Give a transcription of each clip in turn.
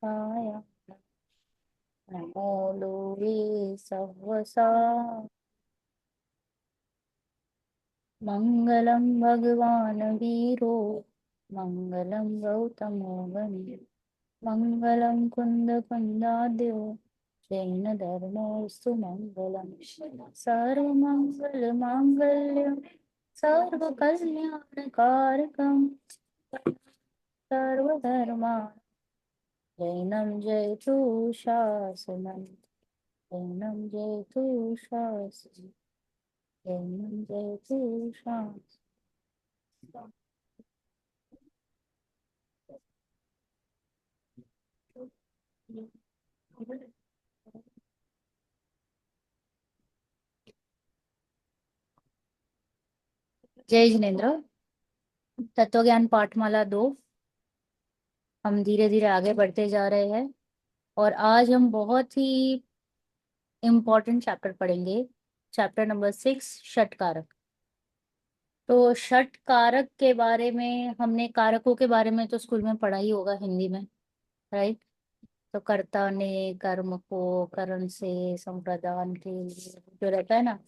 काया नमो लोके सहसा मंगलम भगवान वीरो मंगलम गौतमो गणि मंगलम कुंद कुंदाद्यो जैन धर्मोस्तु मंगलम सर्व मंगल मांगल्यम सर्व कल्याण कारकम सर्वधर्मा जैनम जयतु शासनम जैनम जयतु शासनम जैनम जयतु शासनम। जय जिनेन्द्र। तत्वज्ञान पाठमाला 2। हम धीरे धीरे आगे बढ़ते जा रहे हैं और आज हम बहुत ही इम्पोर्टेंट चैप्टर पढ़ेंगे। चैप्टर नंबर 6, षट कारक। तो षट कारक के बारे में हमने कारकों के बारे में तो स्कूल में पढ़ा ही होगा हिंदी में, राइट। तो कर्ता ने कर्म को करण से संप्रदान के लिए जो रहता है ना,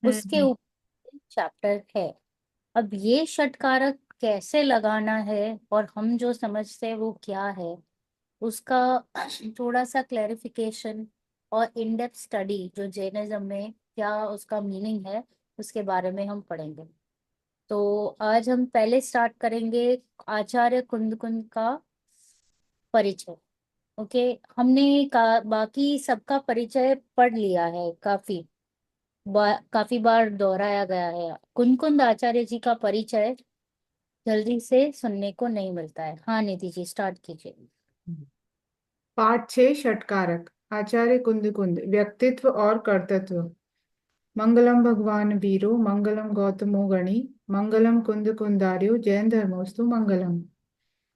उसके हम्म। ऊपर चैप्टर है। अब ये षटकारक कैसे लगाना है और हम जो समझते हैं वो क्या है, उसका थोड़ा सा क्लैरिफिकेशन और इन डेप्थ स्टडी जो जैनिज्म में क्या उसका मीनिंग है उसके बारे में हम पढ़ेंगे। तो आज हम पहले स्टार्ट करेंगे आचार्य कुंद कुंद का परिचय। ओके। हमने बाकी सबका परिचय पढ़ लिया है, काफी बार दोहराया गया है। कुंद कुंद आचार्य जी का परिचय जल्दी से सुनने को नहीं मिलता है। हाँ नीति जी, स्टार्ट कीजिए। पाठ 6, षटकारक। आचार्य कुंद कुंद, व्यक्तित्व और कर्तृत्व। मंगलम भगवान वीरो मंगलम गौतमो गणि मंगलम कुंद कुंदार्यो जैन धर्मोस्तु मंगलम।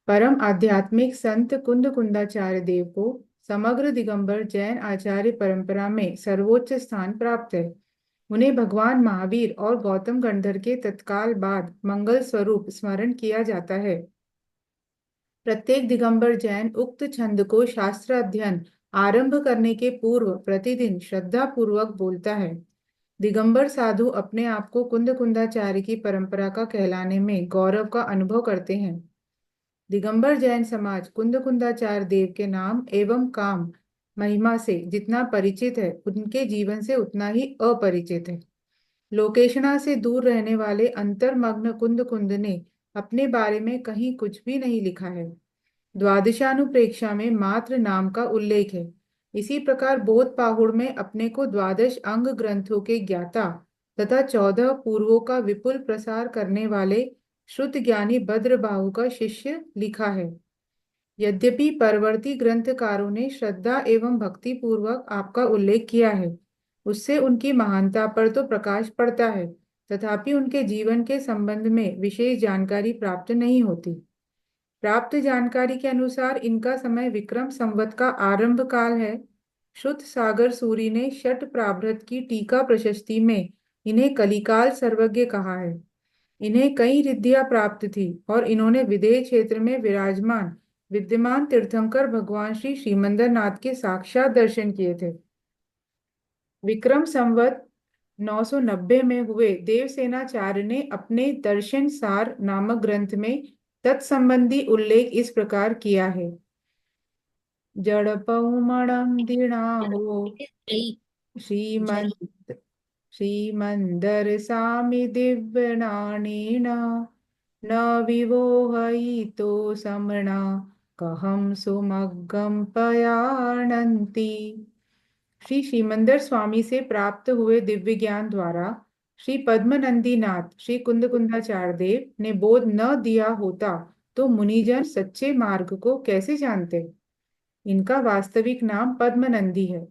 परम आध्यात्मिक संत कुंद कुंदाचार्य देव को समग्र दिगंबर जैन आचार्य परंपरा में सर्वोच्च स्थान प्राप्त है। उन्हें भगवान महावीर और गौतम गंधर के तत्काल बाद मंगल स्वरूप स्मरण किया जाता है। प्रत्येक दिगंबर जैन उक्त छंद को शास्त्र अध्ययन आरंभ करने के पूर्व प्रतिदिन श्रद्धा पूर्वक बोलता है। दिगंबर साधु अपने आप को कुंद कुंदाचार्य की परंपरा का कहलाने में गौरव का अनुभव करते हैं। दिगंबर जैन समाज कुंद कुंदाचार्य देव के नाम एवं काम महिमा से जितना परिचित है, उनके जीवन से उतना ही अपरिचित है। लोकेशना से दूर रहने वाले अंतर्मग्न कुंद कुंद ने अपने बारे में कहीं कुछ भी नहीं लिखा है। द्वादशानुप्रेक्षा में मात्र नाम का उल्लेख है। इसी प्रकार बोध पाहुड़ में अपने को द्वादश अंग ग्रंथों के ज्ञाता तथा 14 पूर्वों का विपुल प्रसार करने वाले श्रुत ज्ञानी भद्रबाहु का शिष्य लिखा है। यद्यपि परवर्ती ग्रंथकारों ने श्रद्धा एवं भक्ति पूर्वक आपका उल्लेख किया है, उससे उनकी महानता पर तो प्रकाश पड़ता है, तथापि उनके जीवन के संबंध में विशेष जानकारी प्राप्त नहीं होती। प्राप्त जानकारी के अनुसार इनका समय विक्रम संवत का आरंभ काल है। श्रुत सागर सूरी ने शट प्राभृत की टीका प्रशस्ति में इन्हें कलिकाल सर्वज्ञ कहा है। इन्हें कई रिद्धियां प्राप्त थी और इन्होंने विदेह क्षेत्र में विराजमान विद्यमान तीर्थंकर भगवान श्री श्रीमंदर नाथ के साक्षात दर्शन किए थे। विक्रम संवत 990 में हुए देवसेनाचार्य ने अपने दर्शन सार नामक ग्रंथ में तत्संबंधी उल्लेख इस प्रकार किया है। जड़पौमणम दीणाहो जय। श्रीमंत श्रीमंदर सामि दिव्यनाणेन न विवोहयितो समणा कहम सुमग्गम पयाणन्ति। श्री श्रीमंदर स्वामी से प्राप्त हुए दिव्य ज्ञान द्वारा श्री पद्मनंदी नाथ श्री कुंद कुंदाचार्य देव ने बोध न दिया होता तो मुनिजन सच्चे मार्ग को कैसे जानते। इनका वास्तविक नाम पद्मनंदी है।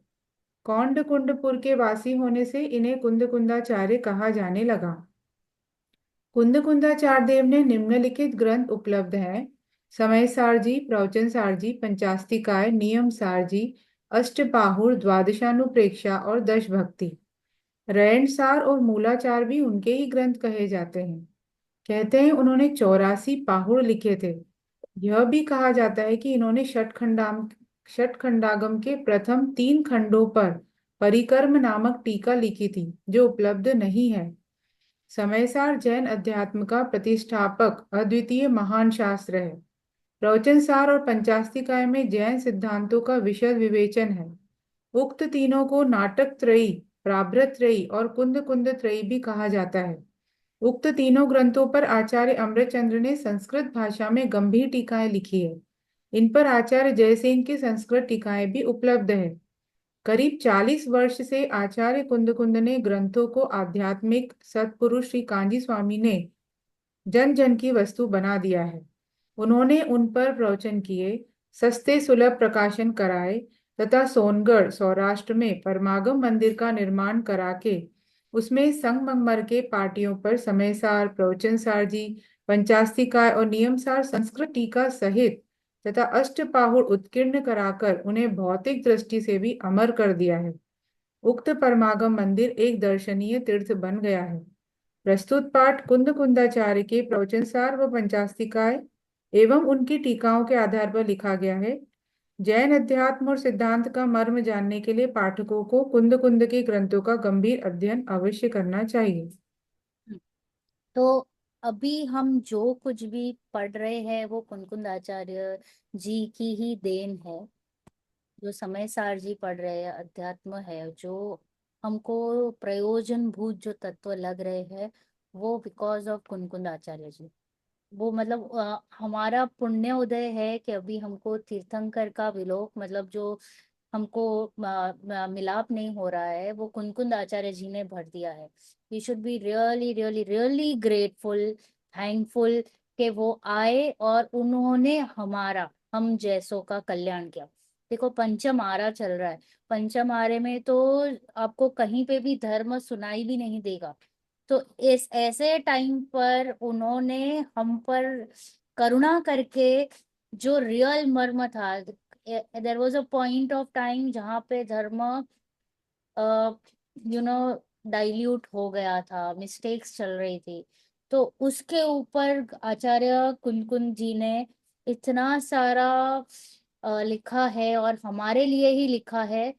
कौंडकुंडपुर के वासी होने से इन्हें कुंद कुंदाचार्य कहा जाने लगा। कुंद कुंदाचार्य देव ने निम्नलिखित ग्रंथ उपलब्ध हैं। समय सारजी, प्रवचन सारजी, पंचास्तिकाय, नियम सारजी, अष्टबाहुर, द्वादशानुप्रेक्षा और दश भक्ति। रैंडसार और मूलाचार भी उनके ही ग्रंथ कहे जाते हैं। कहते हैं उन्होंने 84 पाहुड़ लिखे थे। यह भी कहा जाता है कि इन्होंने षटखंडागम के प्रथम 3 खंडों पर परिकर्म नामक टीका लिखी थी, जो उपलब्ध नहीं है। समयसार जैन अध्यात्म का प्रतिष्ठापक अद्वितीय महान शास्त्र है। प्रवचन सार और पंचास्तिकाय में जैन सिद्धांतों का विशद विवेचन है। उक्त तीनों को नाटक त्रयी, प्राभृत त्रयी और कुंद कुंद त्रयी भी कहा जाता है। उक्त तीनों ग्रंथों पर आचार्य अमृतचंद्र ने संस्कृत भाषा में गंभीर टीकाएं लिखी है। इन पर आचार्य जयसेन की संस्कृत टीकाएं भी उपलब्ध है। करीब 40 वर्ष से आचार्य कुंद कुंद ने ग्रंथों को आध्यात्मिक सत्पुरुष श्री कांजी स्वामी ने जन जन की वस्तु बना दिया है। उन्होंने उन पर प्रवचन किए, सस्ते सुलभ प्रकाशन कराए तथा सोनगढ़ सौराष्ट्र में परमागम मंदिर का निर्माण करा के उसमें संगमरमर के पाटियों पर समयसार, प्रवचनसार जी, पंचास्तिकाय और नियमसार संस्कृत टीका सहित तथा अष्टपाहुड़ उत्कीर्ण कराकर उन्हें भौतिक दृष्टि से भी अमर कर दिया है। उक्त परमागम मंदिर एक दर्शनीय तीर्थ बन गया है। प्रस्तुत पाठ कुंद कुंदाचार्य के प्रवचनसार व पंचास्तिकाय एवं उनकी टीकाओं के आधार पर लिखा गया है। जैन अध्यात्म और सिद्धांत का मर्म जानने के लिए पाठकों को कुंद कुंद के ग्रंथों का गंभीर अध्ययन अवश्य करना चाहिए। तो अभी हम जो कुछ भी पढ़ रहे हैं वो कुनकुंद आचार्य जी की ही देन है। जो समय सार जी पढ़ रहे हैं, अध्यात्म है, जो हमको प्रयोजन भूत जो तत्व लग रहे हैं, वो बिकॉज ऑफ कुनकुंद आचार्य जी। वो मतलब हमारा पुण्य उदय है कि अभी हमको तीर्थंकर का विलोक, मतलब जो हमको मिलाप नहीं हो रहा है, वो कुनकुंद आचार्य जी ने भर दिया है। We should be really really really grateful, thankful कि वो आए और उन्होंने हमारा, हम जैसों का कल्याण किया। देखो पंचम आरा चल रहा है, पंचम आरे में तो आपको कहीं पे भी धर्म सुनाई भी नहीं देगा। तो इस ऐसे टाइम पर उन्होंने हम पर करुणा करके, जो रियल मर्म था, there was a point of time जहाँ पे धर्म यू नो डाइल्यूट हो गया था, मिस्टेक्स चल रही थी। तो उसके ऊपर आचार्य कुनकुन जी ने इतना सारा लिखा है और हमारे लिए ही लिखा है।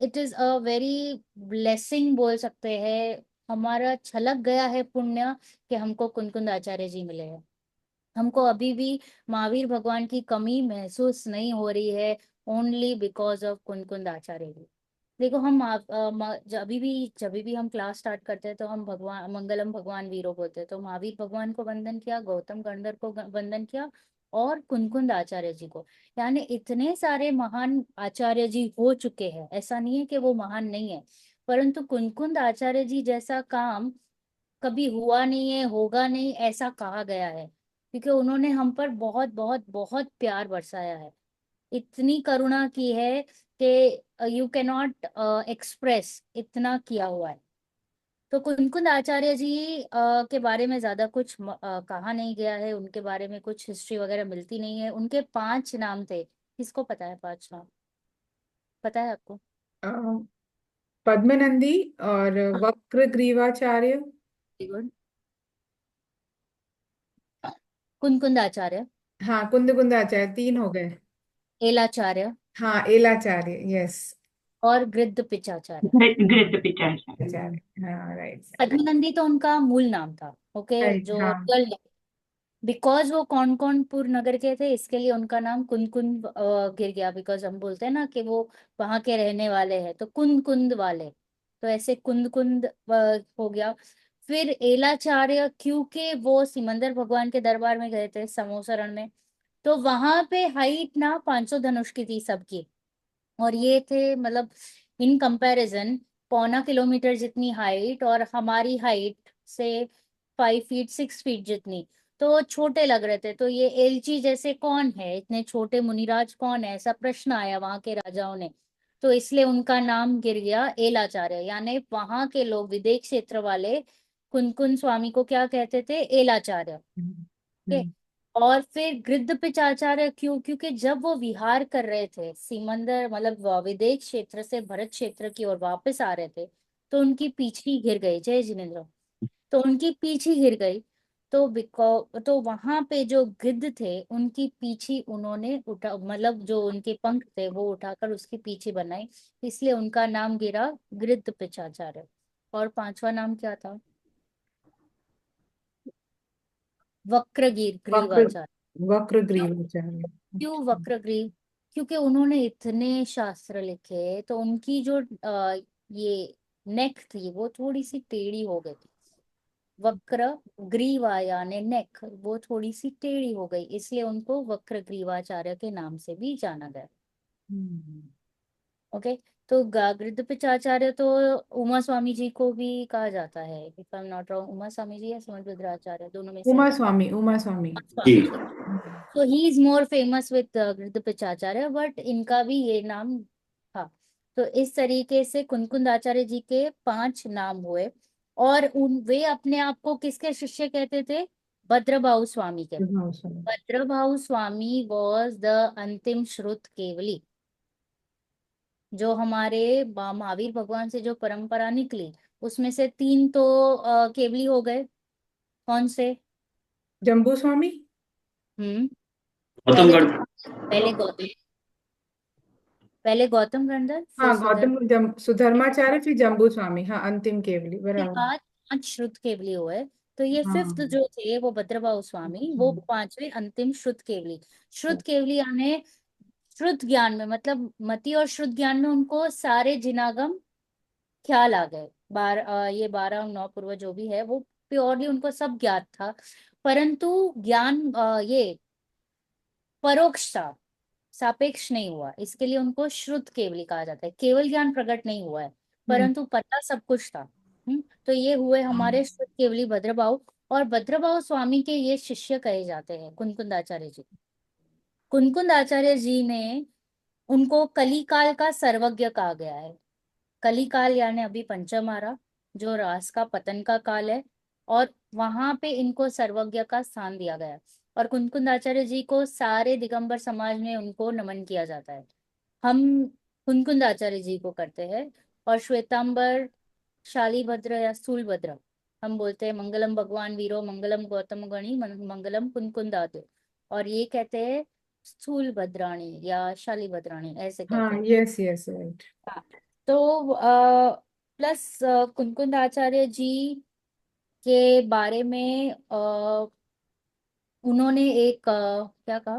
It is a very blessing बोल सकते हैं। हमारा छलक गया है पुण्य कि हमको कुनकुंद आचार्य जी मिले हैं। हमको अभी भी महावीर भगवान की कमी महसूस नहीं हो रही है, ओनली बिकॉज ऑफ कुनकुंद आचार्य जी। देखो हम जब भी हम क्लास स्टार्ट करते हैं तो हम भगवान मंगलम भगवान वीरो बोलते हैं। तो महावीर भगवान को वंदन किया, गौतम गंधर्व को वंदन किया, और कुनकुंद आचार्य जी को। यानी इतने सारे महान आचार्य जी हो चुके हैं, ऐसा नहीं है कि वो महान नहीं है, परंतु कुनकुंद आचार्य जी जैसा काम कभी हुआ नहीं है, होगा नहीं, ऐसा कहा गया है। क्योंकि उन्होंने हम पर बहुत बहुत बहुत प्यार बरसाया है, इतनी करुणा की है कि यू कैन नॉट एक्सप्रेस, इतना किया हुआ है। तो कुनकुंद आचार्य जी के बारे में ज्यादा कुछ कहा नहीं गया है, उनके बारे में कुछ हिस्ट्री वगैरह मिलती नहीं है। उनके 5 नाम थे। किसको पता है 5 नाम? पता है आपको? अ, पद्मनंदी और वक्रग्रीवाचार्य। Very good. कुनकुंद आचार्य, हाँ, कुंद कुंदाचार्य 3 हो गए। एलाचार्य, हाँ, एलाचार्य, यस। और गृध्र पिचाचार्य। गृध पिचार। आचार्य, हाँ, राइट। पद्मनंदी तो उनका मूल नाम था, ओके, राइट, जो हाँ। रियल, बिकॉज वो कौनकौनपुर नगर के थे, इसके लिए उनका नाम कुंद कुंद गिर गया। बिकॉज हम बोलते हैं ना कि वो वहां के रहने वाले हैं, तो कुंद कुंद वाले, तो ऐसे कुंद कुंद हो गया। फिर एलाचार्य, क्योंकि वो सिमंदर भगवान के दरबार में गए थे समोसरण में, तो वहां पे हाइट ना 500 धनुष की थी सबकी, और ये थे मतलब इन कंपैरिजन 0.25 किलोमीटर जितनी हाइट, और हमारी हाइट से 5 फीट 6 फीट जितनी, तो छोटे लग रहे थे। तो ये एलची जैसे कौन है, इतने छोटे मुनिराज कौन है, ऐसा प्रश्न आया वहां के राजाओं ने। तो इसलिए उनका नाम गिर गया एलाचार्य। यानी वहां के लोग, विदेश क्षेत्र वाले, कुनकुन स्वामी को क्या कहते थे? एलाचार्य। हम्म, के हम्म, और फिर गृध्र पिचाचार्य क्यों? क्योंकि जब वो विहार कर रहे थे सिमंदर, मतलब विदेश क्षेत्र से भरत क्षेत्र की ओर वापस आ रहे थे, तो उनकी पीछी गिर गई। जय जिनेन्द्र। तो उनकी पीछी गिर गई। तो वहां पे जो गिद्ध थे उनकी पीछे उन्होंने उठा, मतलब जो उनके पंख थे वो उठाकर उसकी पीछे बनाई, इसलिए उनका नाम गिरा गिद्ध पिचाचार्य। और पांचवा नाम क्या था? वक्रगीर वक्र ग्रीवाचार्य। वक्र क्यों? ग्रीवाचार्य। क्यों अच्छा। वक्रगृह? क्योंकि उन्होंने इतने शास्त्र लिखे तो उनकी जो ये नेक थी वो थोड़ी सी टेढ़ी हो गई थी। वक्र ग्रीवा यानी नेक वो थोड़ी सी टेढ़ी हो गई, इसलिए उनको वक्र ग्रीवाचार्य के नाम से भी जाना गया। हम्म। ओके। तो गृध्र पिचाचार्य तो उमा स्वामी जी को भी कहा जाता है, if I am not wrong, Uma Swami ji या समुद्राचार्य दोनों में से उमा एक। स्वामी, उमा स्वामी। स्वामी जी। जी। So he is more famous with Gridhra Pichacharya, but इनका भी ये नाम था। तो इस तरीके से कुनकुंद आचार्य जी के 5 नाम हुए। और उन वे अपने आप को किसके शिष्य कहते थे? भद्रभाऊ स्वामी के। विभा स्वामी। भद्रभाऊ स्वामी वॉज द अंतिम श्रुत केवली। जो हमारे महावीर भगवान से जो परंपरा निकली उसमें से 3 तो केवली हो गए। कौन से? जम्बू स्वामी। हम्म। गौतम पहले तो गढ़। पहले गौतम पहले गौतम गंधर फिर हाँ, सुधर सुधर्माचार्य, फिर जम्बू स्वामी, हाँ, अंतिम केवली, के बराबर। बाद 5 श्रुत केवली हुए। तो ये हाँ। 5th जो थे वो भद्रभाऊ स्वामी, वो 5वें अंतिम श्रुत केवली। श्रुत केवली यानी श्रुत ज्ञान में, मतलब मति और श्रुत ज्ञान में उनको सारे जिनागम ख्याल आ गए। ये 12 और 9 पूर्व जो भी है वो प्योरली उनको सब ज्ञात था। परंतु ज्ञान ये परोक्ष था, सापेक्ष नहीं हुआ, इसके लिए उनको श्रुत केवली कहा जाता है। केवल ज्ञान प्रकट नहीं हुआ है हम्म। परंतु पता सब कुछ था। तो ये हुए हमारे श्रुत केवली भद्रभाऊ। और भद्रभाऊ स्वामी के ये शिष्य कहे जाते हैं कुनकुंद आचार्य जी। कुनकुंद आचार्य जी ने उनको कलिकाल का सर्वज्ञ कहा गया है। कलिकाल यानी अभी पंचम आरा, जो रास का पतन का काल है, और वहां पे इनको सर्वज्ञ का स्थान दिया गया है। और कुनकुंद आचार्य जी को सारे दिगंबर समाज में उनको नमन किया जाता है। हम कुनकुंद आचार्य जी को करते हैं। और श्वेतांबर शालीभद्र या स्थूलभद्र हम बोलते हैं मंगलम भगवान वीरो मंगलम गौतम गणी मंगलम कुनकुंदादो। और ये कहते हैं स्थूल भद्राणी या शालीभद्राणी ऐसे हाँ, कहते हैं। Yes yes, right. हाँ। तो प्लस कुनकुंद आचार्य जी के बारे में उन्होंने एक क्या कहा,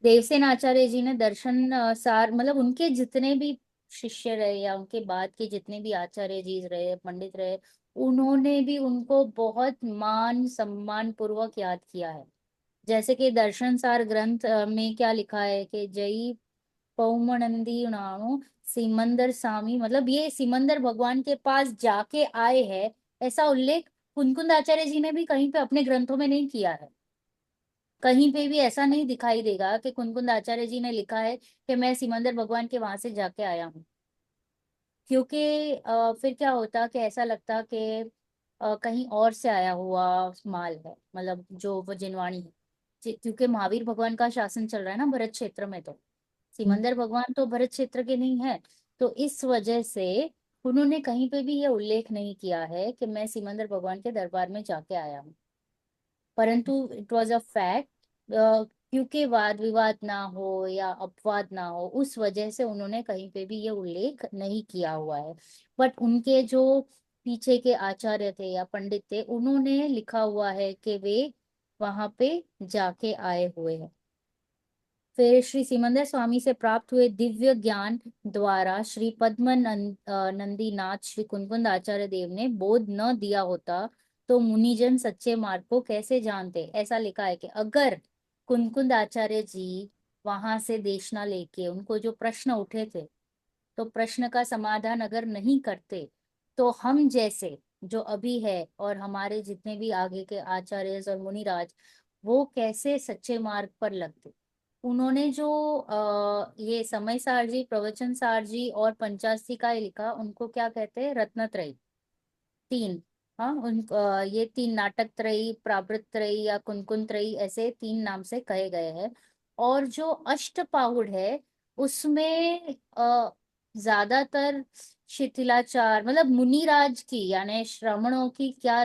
देवसेन आचार्य जी ने दर्शन सार, मतलब उनके जितने भी शिष्य रहे या उनके बाद के जितने भी आचार्य जी रहे, पंडित रहे, उन्होंने भी उनको बहुत मान सम्मान पूर्वक याद किया है। जैसे कि दर्शन सार ग्रंथ में क्या लिखा है कि जय पौमनंदी नाणु सिमंदर स्वामी, मतलब ये सिमंदर भगवान के पास जाके आए हैं, ऐसा उल्लेख कुनकुंद आचार्य जी ने भी कहीं पे अपने ग्रंथों में नहीं किया है। कहीं पे भी ऐसा नहीं दिखाई देगा कि कुनकुंद आचार्य जी ने लिखा है कि मैं सिमंदर भगवान के वहां से जाके आया हूँ। क्योंकि फिर क्या होता कि ऐसा लगता कि कहीं और से आया हुआ माल है, मतलब जो वो जिनवाणी है। क्योंकि महावीर भगवान का शासन चल रहा है ना भरत क्षेत्र में, तो सिमंदर भगवान तो भरत क्षेत्र के नहीं है। तो इस वजह से उन्होंने कहीं पे भी ये उल्लेख नहीं किया है कि मैं सिमंदर भगवान के दरबार में जाके आया हूँ। परंतु इट वॉज अ फैक्ट, क्योंकि वाद विवाद ना हो या अपवाद ना हो उस वजह से उन्होंने कहीं पे भी ये उल्लेख नहीं किया हुआ है। बट उनके जो पीछे के आचार्य थे या पंडित थे उन्होंने लिखा हुआ है कि वे वहां पे जाके आए हुए हैं। फिर श्री सिमंदर स्वामी से प्राप्त हुए दिव्य ज्ञान द्वारा श्री पद्म नंदी नाथ श्री कुनकुंद आचार्य देव ने बोध न दिया होता तो मुनिजन सच्चे मार्ग को कैसे जानते। ऐसा लिखा है कि अगर कुनकुंद आचार्य जी वहां से देशना लेके उनको जो प्रश्न उठे थे, तो प्रश्न का समाधान अगर नहीं करते तो हम जैसे जो अभी है और हमारे जितने भी आगे के आचार्य और मुनिराज वो कैसे सच्चे मार्ग पर लगते। उन्होंने जो ये समय सार जी, प्रवचन सार जी और पंचाशी का लिखा, उनको क्या कहते हैं? रत्नत्रयी। 3। हाँ, ये 3 नाटक त्रयी, प्रावृत त्रयी या कुनकुन त्रयी ऐसे 3 नाम से कहे गए हैं। और जो अष्टपाहुड़ है उसमें ज्यादातर शिथिलाचार मतलब मुनिराज की यानी श्रमणों की क्या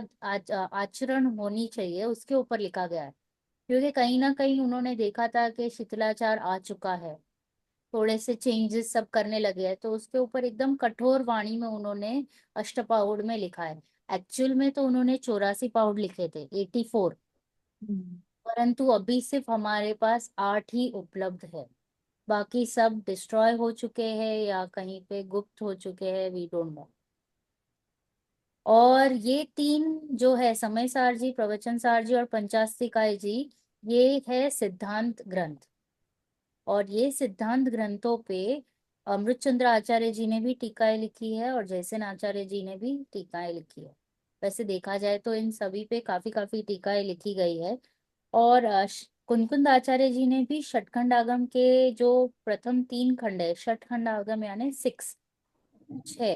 आचरण होनी चाहिए उसके ऊपर लिखा गया है। क्योंकि कहीं ना कहीं उन्होंने देखा था कि शिथिलाचार आ चुका है, थोड़े से चेंजेस सब करने लगे हैं, तो उसके ऊपर एकदम कठोर वाणी में उन्होंने अष्टपाउड में लिखा है। एक्चुअल में तो उन्होंने 84 पाउड लिखे थे, 84। हम्म। परंतु अभी सिर्फ हमारे पास 8 ही उपलब्ध है। बाकी सब डिस्ट्रॉय हो चुके हैं या कहीं पे गुप्त हो चुके हैं, वी डोंट नो। और ये तीन जो है समय सार जी, प्रवचन सार जी और पंचास्तिकाय जी, ये है सिद्धांत ग्रंथ। और ये सिद्धांत ग्रंथों पे अमृतचंद्र आचार्य जी ने भी टीकाएं लिखी है और जयसेन आचार्य जी ने भी टीकाएं लिखी है। वैसे देखा जाए तो इन सभी पे काफी काफी टीकाएं लिखी गई है। और कुनकुंद आचार्य जी ने भी षटखंड आगम के जो प्रथम 3 खंड है, षटखंड आगम यानी 6, 6,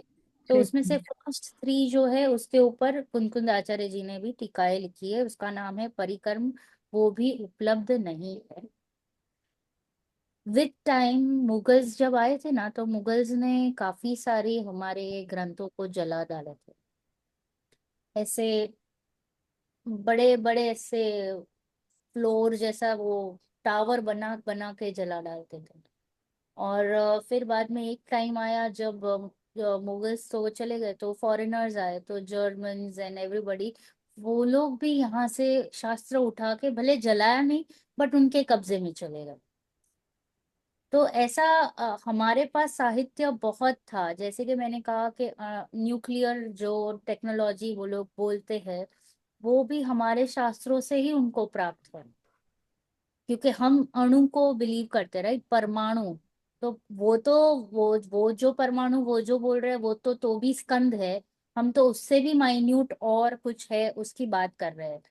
तो ठीक उसमें है। से फर्स्ट 3 जो है उसके ऊपर कुनकुंद आचार्य जी ने भी टीकाएं लिखी है, उसका नाम है परिक्रम। वो भी उपलब्ध नहीं है। विद टाइम मुगल्स जब आए थे ना, तो मुगल्स ने काफी सारे हमारे ग्रंथों को जला डाले थे। ऐसे बड़े बड़े ऐसे फ्लोर जैसा वो टावर बना बना के जला डालते थे। और फिर बाद में एक टाइम आया जब मुगल्स तो चले गए, तो फॉरेनर्स आए, तो जर्मन्स एंड एवरीबॉडी, वो लोग भी यहाँ से शास्त्र उठा के भले जलाया नहीं, बट उनके कब्जे में चले गए। तो ऐसा हमारे पास साहित्य बहुत था। जैसे कि मैंने कहा कि न्यूक्लियर जो टेक्नोलॉजी वो लोग बोलते हैं, वो भी हमारे शास्त्रों से ही उनको प्राप्त है। क्योंकि हम अणु को बिलीव करते, राइट, परमाणु। तो वो जो परमाणु वो जो बोल रहे हैं, वो तो भी स्कंद है। हम तो उससे भी माइन्यूट और कुछ है उसकी बात कर रहे हैं।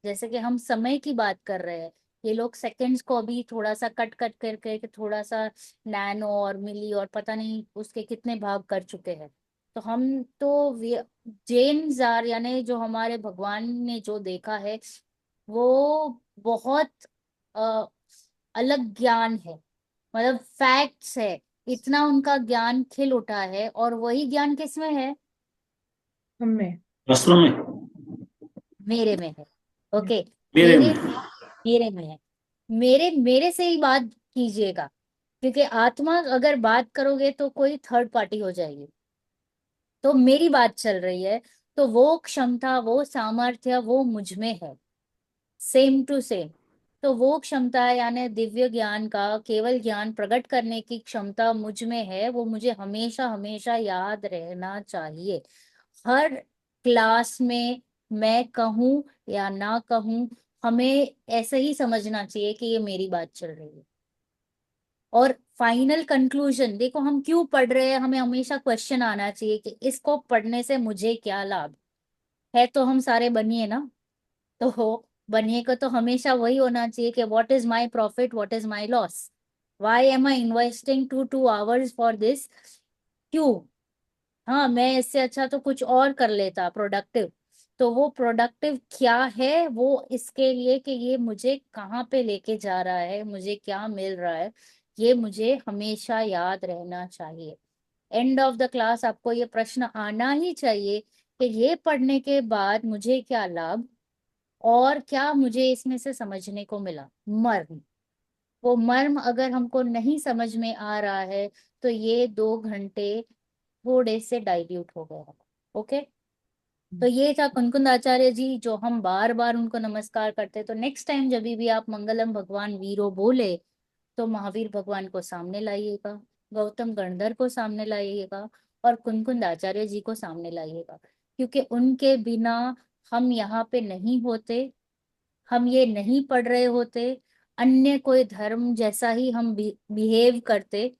जैसे कि हम समय की बात कर रहे हैं, ये लोग सेकंड्स को अभी थोड़ा सा कट कट करके थोड़ा सा नैनो और मिली और पता नहीं उसके कितने भाग कर चुके हैं। तो हम तो जैन जार यानी जो हमारे भगवान ने जो देखा है, वो बहुत अ, अलग ज्ञान है, मतलब फैक्ट्स है। इतना उनका ज्ञान खिल उठा है, और वही ज्ञान किसमें है? हमें। शास्त्रों में। मेरे में है। ओके। मेरे मेरे में। मेरे में है। मेरे मेरे से ही बात कीजिएगा। क्योंकि आत्मा अगर बात करोगे तो कोई थर्ड पार्टी हो जाएगी। तो मेरी बात चल रही है, तो वो क्षमता वो सामर्थ्य वो मुझ में है, सेम टू सेम। तो वो क्षमता यानी दिव्य ज्ञान का केवल ज्ञान प्रकट करने की क्षमता मुझ में है, वो मुझे हमेशा हमेशा याद रहना चाहिए। हर क्लास में मैं कहूँ या ना कहूँ, हमें ऐसे ही समझना चाहिए कि ये मेरी बात चल रही है। और फाइनल कंक्लूजन देखो, हम क्यों पढ़ रहे हैं, हमें हमेशा क्वेश्चन आना चाहिए कि इसको पढ़ने से मुझे क्या लाभ है। तो हम सारे बनिए ना, तो बनिए को तो हमेशा वही होना चाहिए कि what is my profit, what is my loss, why am I investing 2 2 hours for this, क्यों। हाँ, मैं इससे अच्छा तो कुछ और कर लेता प्रोडक्टिव। तो वो प्रोडक्टिव क्या है, वो इसके लिए कि ये मुझे कहाँ पे लेके जा रहा है, मुझे क्या मिल रहा है, ये मुझे हमेशा याद रहना चाहिए। एंड ऑफ द क्लास आपको ये प्रश्न आना ही चाहिए कि ये पढ़ने के बाद मुझे क्या लाभ, और क्या मुझे इसमें से समझने को मिला, मर्म। वो मर्म अगर हमको नहीं समझ में आ रहा है, तो ये 2 घंटे थोड़े से डाइल्यूट हो गए। ओके। तो ये था कुनकुंद आचार्य जी, जो हम बार बार उनको नमस्कार करते हैं। तो नेक्स्ट टाइम जब भी आप मंगलम भगवान वीरो बोले, तो महावीर भगवान को सामने लाइएगा, गौतम गणधर को सामने लाइएगा, और कुनकुंद आचार्य जी को सामने लाइएगा। क्योंकि उनके बिना हम यहाँ पे नहीं होते, हम ये नहीं पढ़ रहे होते, अन्य कोई धर्म जैसा ही हम बिहेव करते।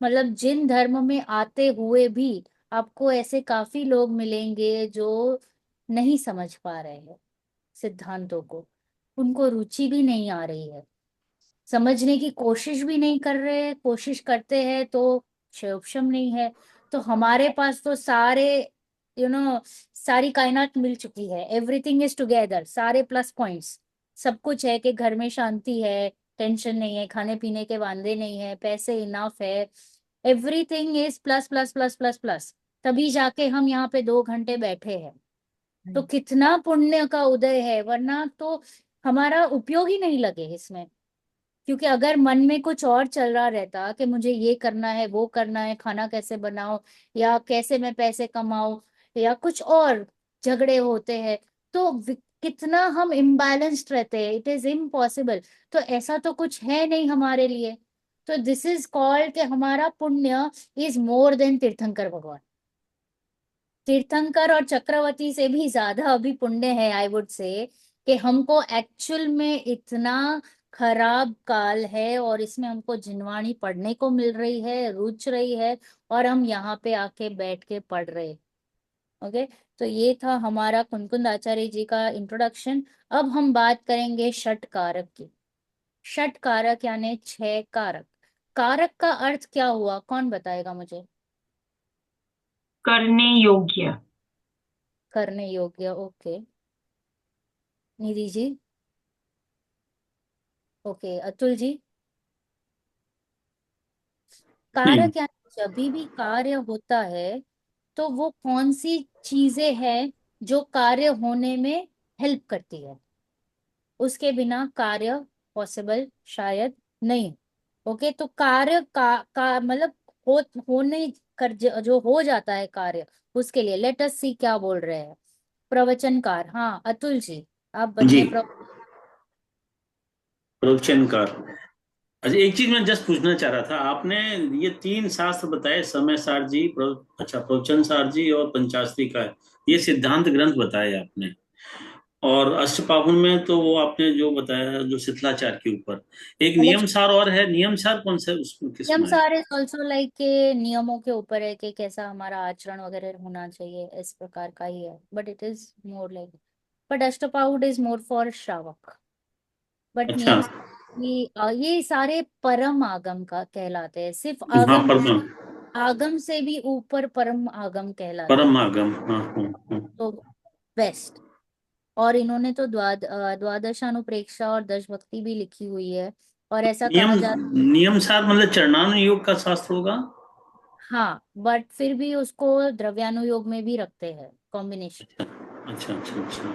मतलब जिन धर्म में आते हुए भी आपको ऐसे काफी लोग मिलेंगे जो नहीं समझ पा रहे हैं सिद्धांतों को, उनको रुचि भी नहीं आ रही है, समझने की कोशिश भी नहीं कर रहे हैं, कोशिश करते हैं तो सक्षम नहीं है। तो हमारे पास तो सारे यू नो सारी कायनात मिल चुकी है, एवरीथिंग इज टुगेदर, सारे प्लस पॉइंट्स, सब कुछ है कि घर में शांति है, टेंशन नहीं है, खाने पीने के वांदे नहीं है, पैसे इनफ है, everything is plus plus plus plus plus, तभी जाके हम यहाँ पे 2 घंटे बैठे हैं। तो कितना पुण्य का उदय है, वरना तो हमारा उपयोग ही नहीं लगे इसमें। क्योंकि अगर मन में कुछ और चल रहा रहता कि मुझे ये करना है, वो करना है, खाना कैसे बनाओ, या कैसे मैं पैसे कमाऊं, या कुछ और झगड़े होते हैं, तो कितना हम इम्बैलेंस्ड रहते हैं, इट इज इम्पॉसिबल। तो ऐसा तो कुछ है नहीं हमारे लिए। तो दिस इज कॉल्ड कि हमारा पुण्य इज मोर देन तीर्थंकर भगवान। तीर्थंकर और चक्रवर्ती से भी ज्यादा अभी पुण्य है, आई वुड से, कि हमको एक्चुअल में इतना खराब काल है और इसमें हमको जिनवाणी पढ़ने को मिल रही है, रुच रही है, और हम यहाँ पे आके बैठ के पढ़ रहे। ओके। तो ये था हमारा कुंकुंद आचार्य जी का इंट्रोडक्शन। अब हम बात करेंगे षट कारक की। षट कारक यानी 6 कारक। कारक का अर्थ क्या हुआ, कौन बताएगा मुझे? करने योग्य। करने योग्य, ओके। निधि जी? ओके, अतुल जी? हम्म। कारक यानी जब भी कार्य होता है, तो वो कौन सी चीजें हैं जो कार्य होने में हेल्प करती है, उसके बिना कार्य पॉसिबल शायद नहीं। ओके, तो कार्य का मतलब हो होने कर जो हो जाता है कार्य, उसके लिए लेट अस सी क्या बोल रहे हैं प्रवचनकार। हाँ अतुल जी, आप जी, बताएं प्रवचनकार। अच्छा, एक चीज मैं जस्ट पूछना चाह रहा था, आपने ये 3 शास्त्र बताए, समय सार जी, अच्छा, प्रवचन सार जी और पंचास्त्री का, ये सिद्धांत ग्रंथ बताए आपने। और अष्टपाहुन में तो वो आपने जो बताया है, जो शिथलाचार के ऊपर एक नियम सार और है, नियम सार कौन सा है, उसमें किस नियम में है? सार इज ऑल्सो लाइक के नियमों के ऊपर है कि कैसा हमारा आचरण वगैरह होना चाहिए, इस प्रकार का ही है, but it is more like, but Ashtapahud is more for shravak. But अच्छा। नियम ये सारे परम आगम का कहलाते हैं, सिर्फ हाँ, आगम नहीं, परम। आगम से भी ऊपर परम आगम कहलाते हैं। परम आगम, हाँ, हाँ, हाँ। तो बेस्ट। और इन्होंने तो द्वादशानुप्रेक्षा और दश भक्ति भी लिखी हुई है, और ऐसा नियम कहा जा। नियम सार मतलब चरणानुयोग का शास्त्र होगा। हाँ, बट फिर भी उसको द्रव्यानुयोग में भी रखते हैं, कॉम्बिनेशन। अच्छा, अच्छा, अच्छा,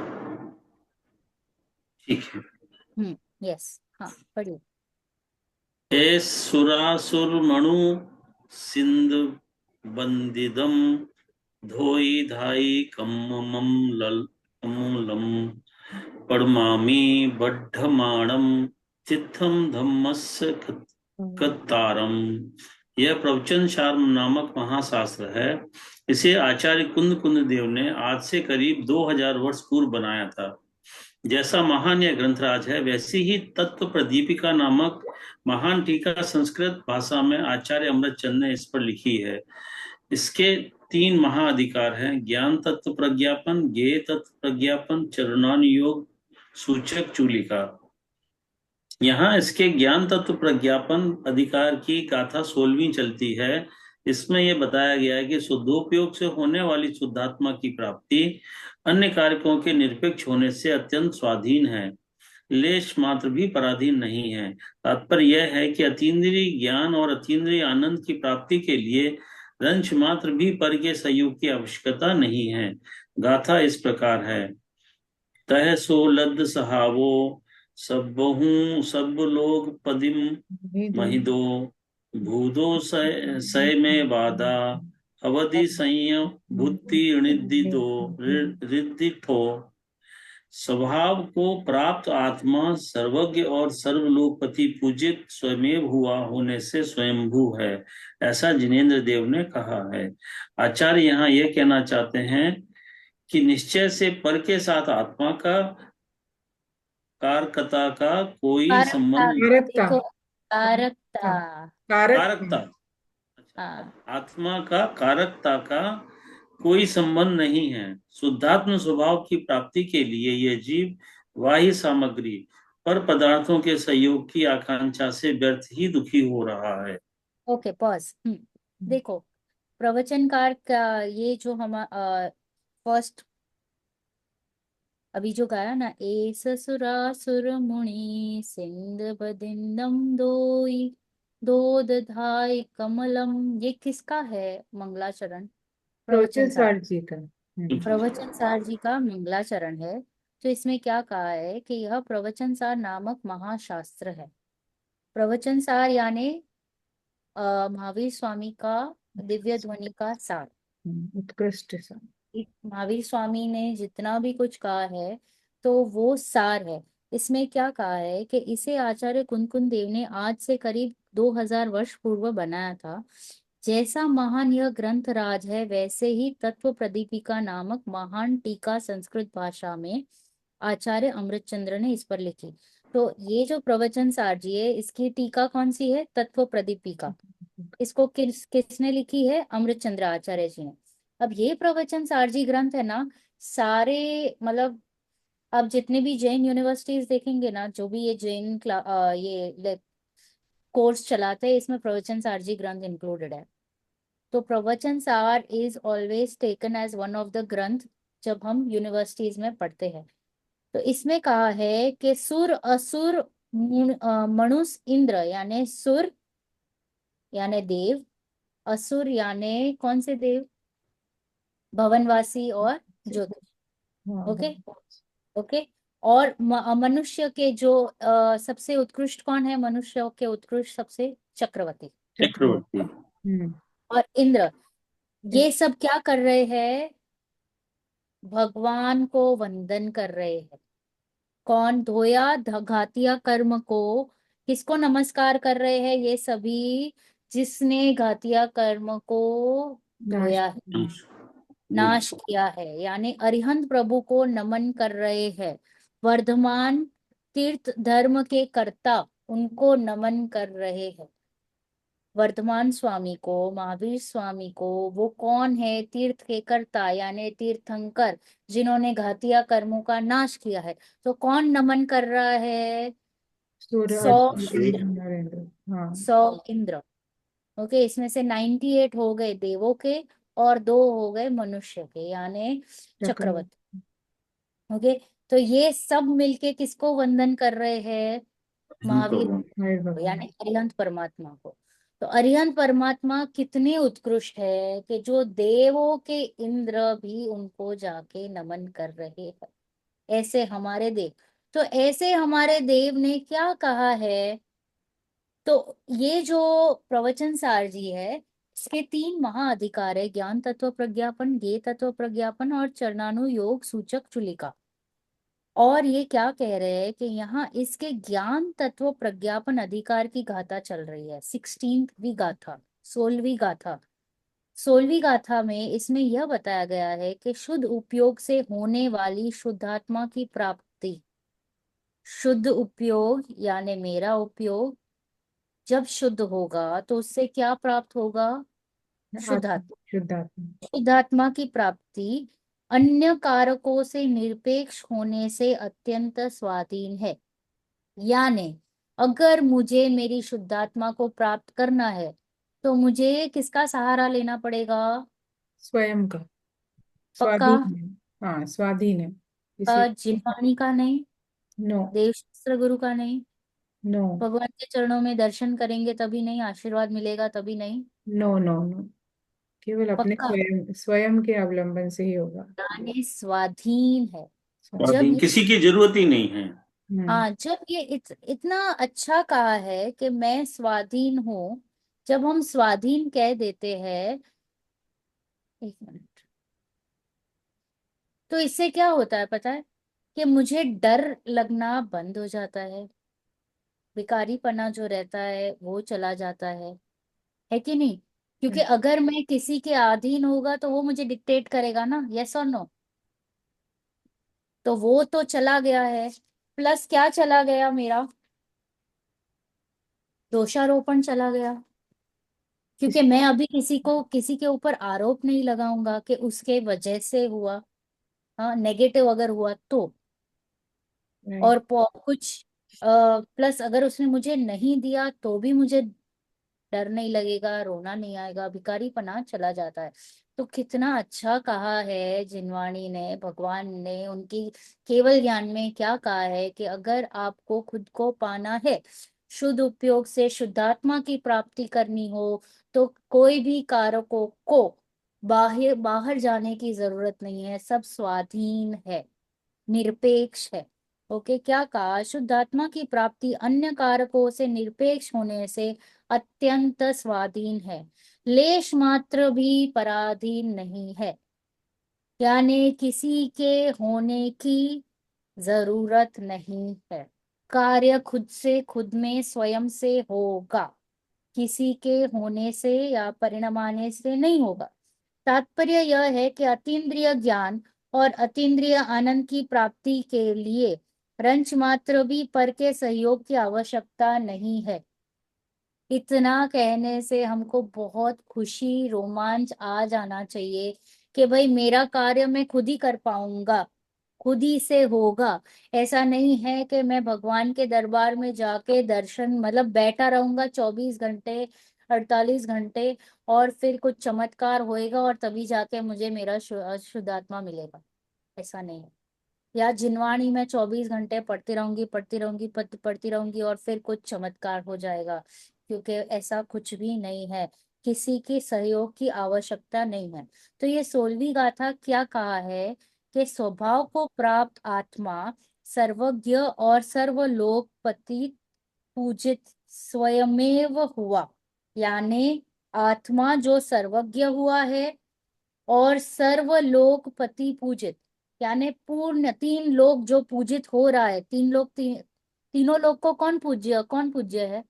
ठीक है। यस। हाँ, पढ़िए। सुरासुरमणु सिंध बंदिदम धोई धाई कम्मम कम्मलम पड़मामी बड्ढमाणम चित्थम धम्मस्य कत्तारम। यह प्रवचन शार्म नामक महाशास्त्र है। इसे आचार्य कुंद कुंद देव ने आज से करीब 2000 वर्ष पूर्व बनाया था। जैसा महान यह ग्रंथराज है, वैसी ही तत्व प्रदीपिका नामक महान टीका संस्कृत भाषा में आचार्य अमृतचंद ने इस पर लिखी है। इसके 3 महाअधिकार हैं: ज्ञान तत्व प्रज्ञापन, ज्ञेय तत्व प्रज्ञापन, चरणानुयोग सूचक चूलिका। यहाँ इसके ज्ञान तत्व प्रज्ञापन अधिकार की गाथा 16वीं चलती है। इसमें यह बताया गया है कि शुद्धोपयोग से होने वाली शुद्धात्मा की प्राप्ति अन्य कारकों के निरपेक्ष होने से अत्यंत स्वाधीन है, लेश मात्र भी पराधीन नहीं है। तात्पर्य यह है कि अतीन्द्रिय ज्ञान और अतीन्द्रिय आनंद की प्राप्ति के लिए रंच मात्र भी पर के सहयोग की आवश्यकता नहीं है। गाथा इस प्रकार है: तह सो लद सहावो सबहु सब लोग पदिम महिदो भूदो सय में बाधा अवधि संयम भूति ऋद्धि दो रिद्धि ठो। स्वभाव को प्राप्त आत्मा सर्वज्ञ और सर्वलोकपति पूजित स्वयमेव हुआ होने से स्वयंभू है, ऐसा जिनेन्द्र देव ने कहा है। आचार्य यहाँ यह कहना चाहते हैं कि निश्चय से पर के साथ आत्मा का कारकता का कोई कारकता, संबंध। कारकता। देखो, कारकता। कारकता। कारकता। हाँ। अच्छा, आत्मा का कारकता का कोई संबंध नहीं है। शुद्धात्म स्वभाव की प्राप्ति के लिए यह जीव बाह्य सामग्री पर पदार्थों के सहयोग की आकांक्षा से व्यर्थ ही दुखी हो रहा है। Okay, pause. देखो, प्रवचनकार का ये जो हम फर्स्ट अभी जो गाया ना, ए ससुरा सुर मुनि सिंध बदिंदम दोई, दो दधाई कमलम, ये किसका है मंगलाचरण? प्रवचन प्रवचन सार। सार जी का। प्रवचन सार जी का मंगलाचरण है। तो इसमें क्या कहा है कि यह प्रवचन सार नामक महाशास्त्र है। प्रवचन सार यानी महावीर स्वामी का दिव्य ध्वनि का सार। उत्कृष्ट सा। महावीर स्वामी ने जितना भी कुछ कहा है तो वो सार है। इसमें क्या कहा है कि इसे आचार्य कुंदकुंद देव ने आज से करीब 2000 वर्ष पूर्व बनाया था। जैसा महान यह ग्रंथ राज है, वैसे ही तत्व प्रदीपिका नामक महान टीका संस्कृत भाषा में आचार्य अमृतचंद्र ने इस पर लिखी। तो ये जो प्रवचन सार जी है, इसकी टीका कौन सी है? तत्व प्रदीपिका। इसको किसने लिखी है? अमृतचंद्र आचार्य जी ने। अब ये प्रवचन सारजी ग्रंथ है ना, सारे मतलब आप जितने भी जैन यूनिवर्सिटीज देखेंगे ना, जो भी ये ये कोर्स चलाते हैं, इसमें प्रवचन सारजी ग्रंथ इंक्लूडेड है। तो प्रवचन सार is always taken as one of the ग्रंथ जब हम यूनिवर्सिटीज में पढ़ते हैं। तो इसमें कहा है कि सुर असुर मनुष इंद्र, यानी सुर यानी देव, असुर यानी कौन से देव? भवनवासी और ज्योतिष। हाँ ओके। ओके। और मनुष्य के जो सबसे उत्कृष्ट कौन है? मनुष्य के उत्कृष्ट सबसे चक्रवर्ती चक्रवर्ती। चक्रवर्ती। और इंद्र। ये सब क्या कर रहे हैं? भगवान को वंदन कर रहे हैं। कौन? धोया घातिया कर्म को। किसको नमस्कार कर रहे हैं ये सभी? जिसने घातिया कर्म को नाश। धोया है, नाश किया है, यानी अरिहंत प्रभु को नमन कर रहे हैं। वर्धमान तीर्थ धर्म के कर्ता, उनको नमन कर रहे हैं। वर्धमान स्वामी को, महावीर स्वामी को। वो कौन है? तीर्थ के कर्ता यानी तीर्थंकर, जिन्होंने घातिया कर्मों का नाश किया है। तो कौन नमन कर रहा है? सूर्य 100 अर्जुन इंद्र। नरेंद्र। हाँ। 100 इंद्र। ओके, इसमें से 98 हो गए देवों के और 2 हो गए मनुष्य के, यानी चक्रवर्ती। चक्रवर्ती। ओके। तो ये सब मिलके किसको वंदन कर रहे हैं? महावीर भगवान। हाय को, भगवान। यानी अरिहंत परमात्मा को। तो अरिहंत परमात्मा कितने उत्कृष्ट है कि जो देवों के इंद्र भी उनको जाके नमन कर रहे हैं। ऐसे हमारे देव। तो ऐसे हमारे देव ने क्या कहा है? तो ये जो प्रवचन सार जी है, इसके 3 महाअधिकार है: ज्ञान तत्व प्रज्ञापन, ज्ञेय तत्व प्रज्ञापन और चरणानुयोग सूचक चुलिका। और ये क्या कह रहे हैं कि यहाँ इसके ज्ञान तत्व प्रज्ञापन अधिकार की गाथा चल रही है। 16वीं गाथा, 16वीं गाथा। 16वीं गाथा में इसमें यह बताया गया है कि शुद्ध उपयोग से होने वाली शुद्धात्मा की प्राप्ति। शुद्ध उपयोग यानी मेरा उपयोग जब शुद्ध होगा तो उससे क्या प्राप्त होगा? आत्मा शुद्धात्मा। शुद्धात्मा। शुद्धात्मा की प्राप्ति अन्य कारकों से निरपेक्ष होने से अत्यंत स्वाधीन है। यानी अगर मुझे मेरी शुद्धात्मा को प्राप्त करना है तो मुझे किसका सहारा लेना पड़ेगा? स्वयं का। पक्का? स्वाधीन है। हाँ स्वाधीन है। का इसे। जिनवाणी का नहीं, नो। देवशास्त्र गुरु का नहीं, नो। भगवान के चरणों में दर्शन करेंगे तभी नहीं, आशीर्वाद मिलेगा तभी नहीं। नो। नो। नो। केवल अपने पक्का? स्वयं स्वयं के अवलंबन से ही होगा। यानी स्वाधीन है। जब स्वाधीन। स्वाधीन, ये, किसी की जरूरत ही नहीं है। हाँ, जब ये इतना अच्छा कहा है कि मैं स्वाधीन हूँ। जब हम स्वाधीन कह देते हैं, 1 मिनट, तो इससे क्या होता है पता है? कि मुझे डर लगना बंद हो जाता है। विकारीपना जो रहता है वो चला जाता है कि नहीं? क्योंकि अगर मैं किसी के अधीन होगा तो वो मुझे डिक्टेट करेगा ना, यस और नो? तो वो तो चला गया है। प्लस क्या चला गया मेरा? दोषारोपण चला गया। क्योंकि इस। मैं अभी किसी के ऊपर आरोप नहीं लगाऊंगा कि उसके वजह से हुआ। हाँ, नेगेटिव अगर हुआ तो। राइट। और कुछ प्लस अगर उसने मुझे नहीं दिया तो भी मुझे डर नहीं लगेगा, रोना नहीं आएगा, भिखारीपना चला जाता है। तो कितना अच्छा कहा है जिनवाणी ने, भगवान ने उनकी केवल ज्ञान में क्या कहा है कि अगर आपको खुद को पाना है शुद्ध उपयोग से शुद्धात्मा की प्राप्ति करनी हो तो कोई भी कारकों को बाहर बाहर जाने की जरूरत नहीं है, सब स्वाधीन है, निरपेक्ष है। ओके, क्या कहा? शुद्धात्मा की प्राप्ति अन्य कारकों से निरपेक्ष होने से अत्यंत स्वाधीन है, लेश मात्र भी पराधीन नहीं है, यानी किसी के होने की जरूरत नहीं है। कार्य खुद से खुद में स्वयं से होगा, किसी के होने से या परिणाम आने से नहीं होगा। तात्पर्य यह है कि अतीन्द्रिय ज्ञान और अतीन्द्रिय आनंद की प्राप्ति के लिए रंच मात्र भी पर के सहयोग की आवश्यकता नहीं है। इतना कहने से हमको बहुत खुशी, रोमांच आ जाना चाहिए कि भाई मेरा कार्य मैं खुद ही कर पाऊंगा, खुद ही से होगा। ऐसा नहीं है कि मैं भगवान के दरबार में जाके दर्शन मतलब बैठा रहूंगा 24 घंटे, 48 घंटे, और फिर कुछ चमत्कार होएगा और तभी जाके मुझे मेरा शुद्धात्मा मिलेगा। ऐसा नहीं है। या जिनवाणी में 24 घंटे पढ़ती रहूंगी और फिर कुछ चमत्कार हो जाएगा, क्योंकि ऐसा कुछ भी नहीं है, किसी की सहयोग की आवश्यकता नहीं है। तो ये 16वीं गाथा क्या कहा है कि स्वभाव को प्राप्त आत्मा सर्वज्ञ और सर्वलोकपति पूजित स्वयमेव हुआ, यानी आत्मा जो सर्वज्ञ हुआ है और सर्वलोकपति पूजित, यानी पूर्ण तीन लोग जो पूजित हो रहा है, तीन लोग तीनों लोग को कौन पूज्य है?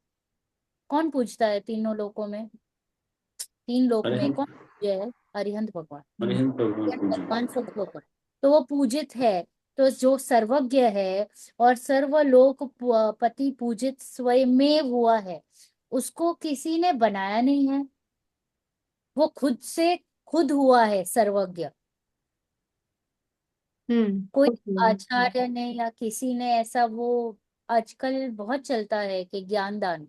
कौन पूजता है तीनों लोकों में? तीन लोक अरे में हम कौन पूज्य है? अरिहंत भगवान। अरिहंत भगवान अरिहंत पूजित भगवान है। सब लोग, तो वो पूजित है। तो जो सर्वज्ञ है और सर्वलोक पति पूजित स्वयमेव हुआ है, उसको किसी ने बनाया नहीं है, वो खुद से खुद हुआ है सर्वज्ञ। कोई खुद हुआ है। आचार्य ने या किसी ने ऐसा वो, आजकल बहुत चलता है कि ज्ञान दान,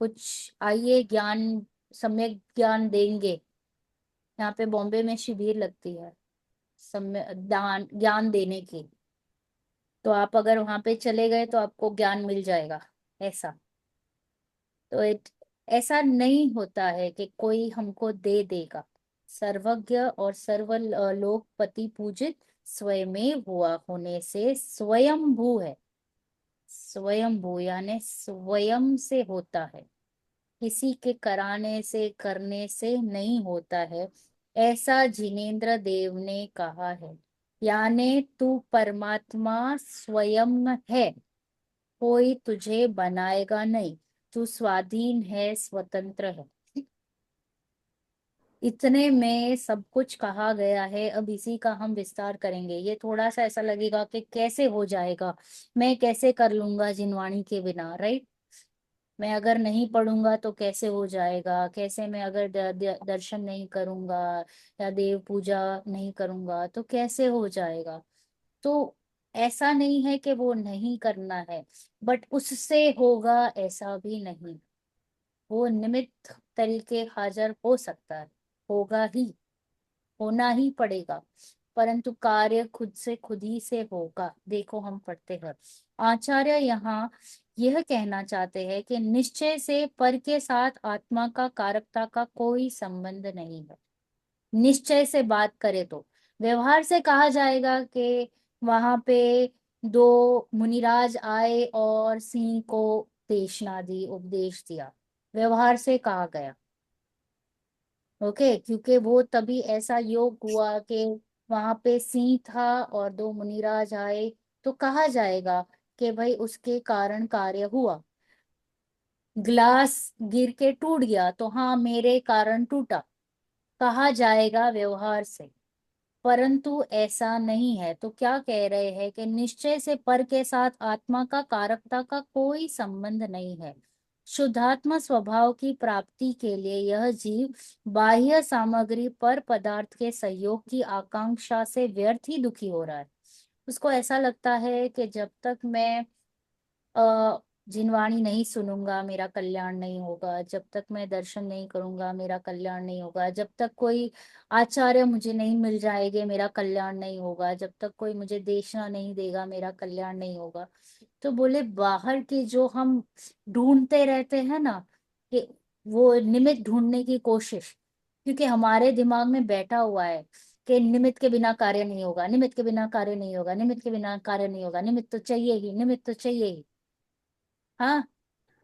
कुछ आइए ज्ञान, सम्यक ज्ञान देंगे। यहाँ पे बॉम्बे में शिविर लगती है सम्य दान ज्ञान देने की, तो आप अगर वहां पे चले गए तो आपको ज्ञान मिल जाएगा, ऐसा। तो ऐसा नहीं होता है कि कोई हमको दे देगा। सर्वज्ञ और लोकपति पूजित स्वयमेव हुआ होने से स्वयंभू है, स्वयंभू यानी स्वयं से होता है, किसी के कराने से करने से नहीं होता है, ऐसा जिनेन्द्र देव ने कहा है। यानी तू परमात्मा स्वयं है, कोई तुझे बनाएगा नहीं, तू स्वाधीन है, स्वतंत्र है। इतने में सब कुछ कहा गया है। अब इसी का हम विस्तार करेंगे। ये थोड़ा सा ऐसा लगेगा कि कैसे हो जाएगा, मैं कैसे कर लूंगा जिनवाणी के बिना, राइट? मैं अगर नहीं पढ़ूंगा तो कैसे हो जाएगा, कैसे मैं अगर दर्शन नहीं करूंगा या देव पूजा नहीं करूंगा तो कैसे हो जाएगा? तो ऐसा नहीं है कि वो नहीं करना है, बट उससे होगा ऐसा भी नहीं। वो निमित्त तरीके हाजिर हो सकता है, होगा ही, होना ही पड़ेगा, परंतु कार्य खुद से खुद ही से होगा। देखो हम पढ़ते हैं, आचार्य यहाँ यह कहना चाहते हैं कि निश्चय से पर के साथ आत्मा का कारकता का कोई संबंध नहीं है। निश्चय से बात करें तो व्यवहार से कहा जाएगा कि वहां पे दो मुनिराज आए और सिंह को देशना दी, उपदेश दिया, व्यवहार से कहा गया। ओके, क्योंकि वो तभी ऐसा योग हुआ कि वहां पे सिंह था और दो मुनिराज आए, तो कहा जाएगा कि भाई उसके कारण कार्य हुआ। ग्लास गिर के टूट गया तो हाँ मेरे कारण टूटा, कहा जाएगा व्यवहार से। परंतु ऐसा नहीं है। तो क्या कह रहे हैं कि निश्चय से पर के साथ आत्मा का कारकता का कोई संबंध नहीं है। शुद्धात्मा स्वभाव की प्राप्ति के लिए यह जीव बाह्य सामग्री पर पदार्थ के सहयोग की आकांक्षा से व्यर्थ ही दुखी हो रहा है। उसको ऐसा लगता है कि जब तक मैं जिनवाणी नहीं सुनूंगा मेरा कल्याण नहीं होगा, जब तक मैं दर्शन नहीं करूंगा मेरा कल्याण नहीं होगा, जब तक कोई आचार्य मुझे नहीं मिल जाएंगे मेरा कल्याण नहीं होगा, जब तक कोई मुझे देशना नहीं देगा मेरा कल्याण नहीं होगा। तो बोले बाहर के जो हम ढूंढते रहते हैं ना, कि वो निमित्त ढूंढने की कोशिश, क्योंकि हमारे दिमाग में बैठा हुआ है कि निमित्त के बिना कार्य नहीं होगा, निमित्त के बिना कार्य नहीं होगा, निमित्त के बिना कार्य नहीं होगा, निमित्त तो चाहिए ही, निमित्त तो चाहिए ही। हाँ,